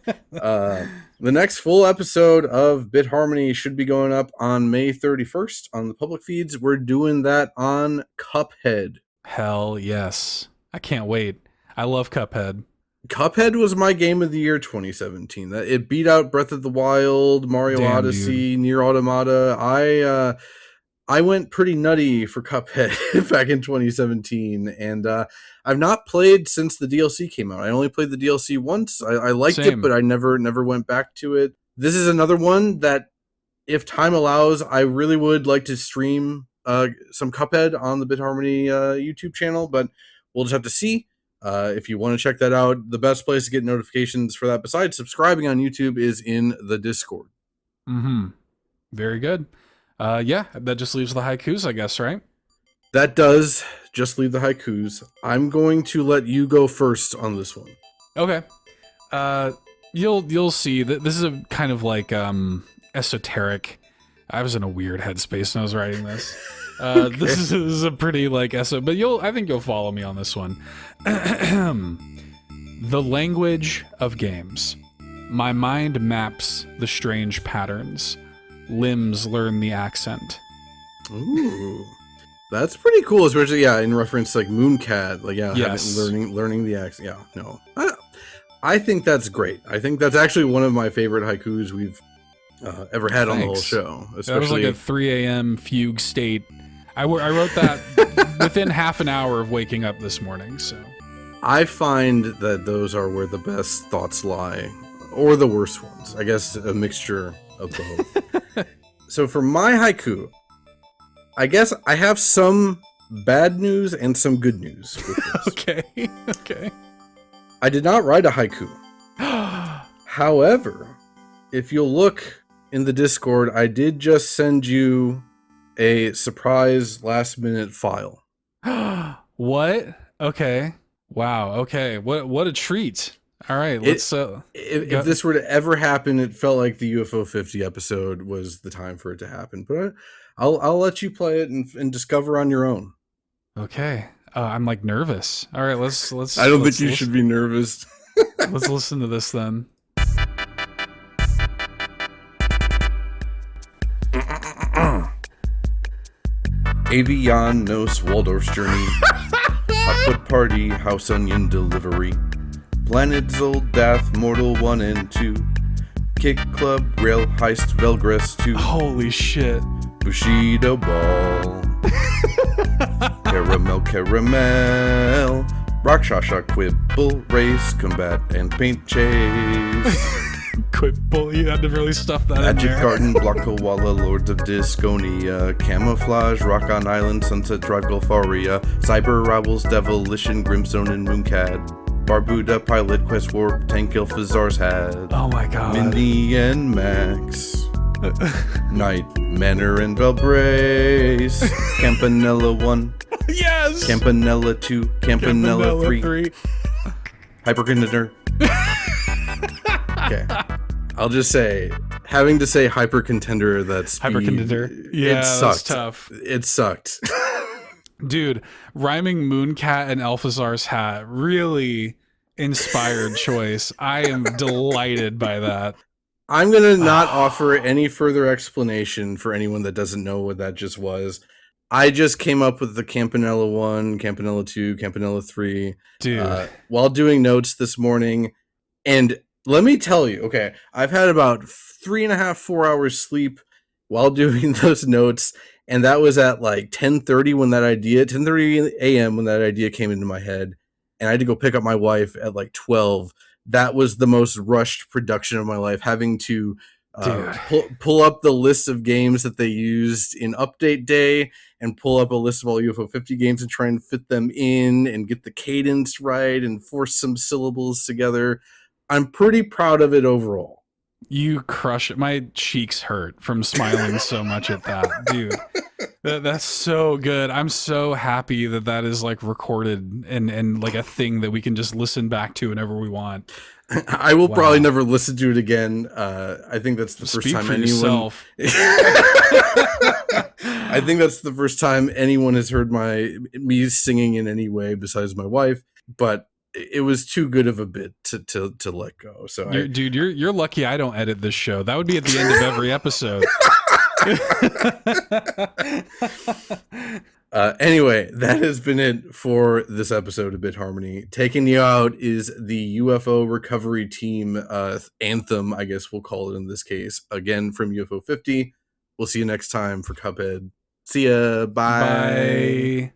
The next full episode of Bit Harmony should be going up on May 31st on the public feeds. We're doing that on Cuphead. Hell yes. I can't wait. I love Cuphead. Cuphead was my game of the year 2017. It beat out Breath of the Wild, Mario Odyssey, Nier Automata. I went pretty nutty for Cuphead back in 2017, and I've not played since the DLC came out. I only played the DLC once. I liked it, but I never went back to it. This is another one that, if time allows, I really would like to stream some Cuphead on the Bit Harmony YouTube channel, but we'll just have to see. If you want to check that out, the best place to get notifications for that, besides subscribing on YouTube, is in the Discord. Very good. That just leaves the haikus, I guess, right? That does just leave the haikus. I'm going to let you go first on this one. Okay. You'll see that this is a kind of like esoteric. I was in a weird headspace when I was writing this. Okay. This is a pretty like but I think you'll follow me on this one. The language of games. My mind maps the strange patterns. Limbs learn the accent. Ooh, that's pretty cool, especially in reference like Mooncat, yes. learning the accent. I think that's great. I think that's actually one of my favorite haikus we've ever had on the whole show. Especially, that was like a 3 a.m. fugue state. I wrote that within half an hour of waking up this morning. So I find that those are where the best thoughts lie, or the worst ones. I guess a mixture of both. So for my haiku, I guess I have some bad news and some good news with this. Okay. I did not write a haiku. However, if you'll look in the Discord, I did just send you a surprise last-minute file. What? Okay. Wow. Okay. What a treat. All right, let's. If this were to ever happen, it felt like the UFO 50 episode was the time for it to happen. But I'll let you play it and discover on your own. Okay, I'm like nervous. All right, let's. I don't think you should be nervous. Let's listen to this then. Avianos Waldorf's journey. Hot foot party, house onion delivery. Planet Zoldath, Mortal 1 and 2. Kick Club, Rail Heist, Velgress 2. Holy shit. Bushido Ball. Caramel, Rakshasha, Quibble, Race, Combat, and Paint Chase. Quibble, you had to really stuff that Magic in there. Garden, Blockowalla, Lords of Disconia, Camouflage, Rock on Island, Sunset Drive, Golfaria, Cyber Rivals, Devilition, Grimstone, and Mooncat. Barbuda, Pilot, Quest Warp, Tank Elfazar's had. Oh my god. Mindy and Max. Knight, Manor and Belbrace. Campanella 1. Yes! Campanella 2. Campanella 3. Hypercontinenter. Okay. I'll just say, having to say hypercontender, that's hypercontender. Yeah, it sucked. That's tough. It sucked. Dude, rhyming Mooncat and Elfazar's hat, really inspired choice. I am delighted by that. I'm going to not offer any further explanation for anyone that doesn't know what that just was. I just came up with the Campanella 1, Campanella 2, Campanella 3 while doing notes this morning. And let me tell you, okay, I've had about 3.5, 4 hours sleep while doing those notes. And that was at like 10:30 a.m. when that idea came into my head. And I had to go pick up my wife at like 12. That was the most rushed production of my life, having to pull up the list of games that they used in update day and pull up a list of all UFO 50 games and try and fit them in and get the cadence right and force some syllables together. I'm pretty proud of it overall. You crush it. My cheeks hurt from smiling so much at that, dude. That's so good. I'm so happy that is like recorded and like a thing that we can just listen back to whenever we want. I will probably never listen to it again. I think that's the first time anyone. I think that's the first time anyone has heard me singing in any way besides my wife. But it was too good of a bit to let go. So, dude, you're lucky I don't edit this show. That would be at the end of every episode. Anyway, that has been it for this episode of Bit Harmony. Taking You Out is the UFO recovery team anthem, I guess we'll call it in this case. Again, from UFO 50. We'll see you next time for Cuphead. See ya. Bye. Bye.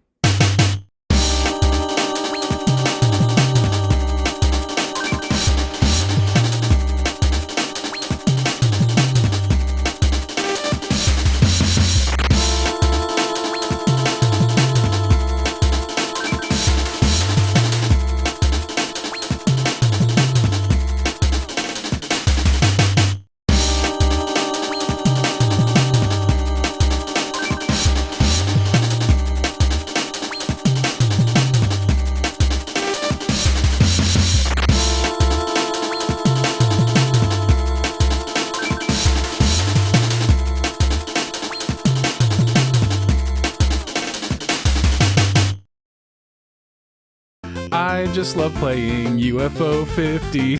I just love playing UFO 50.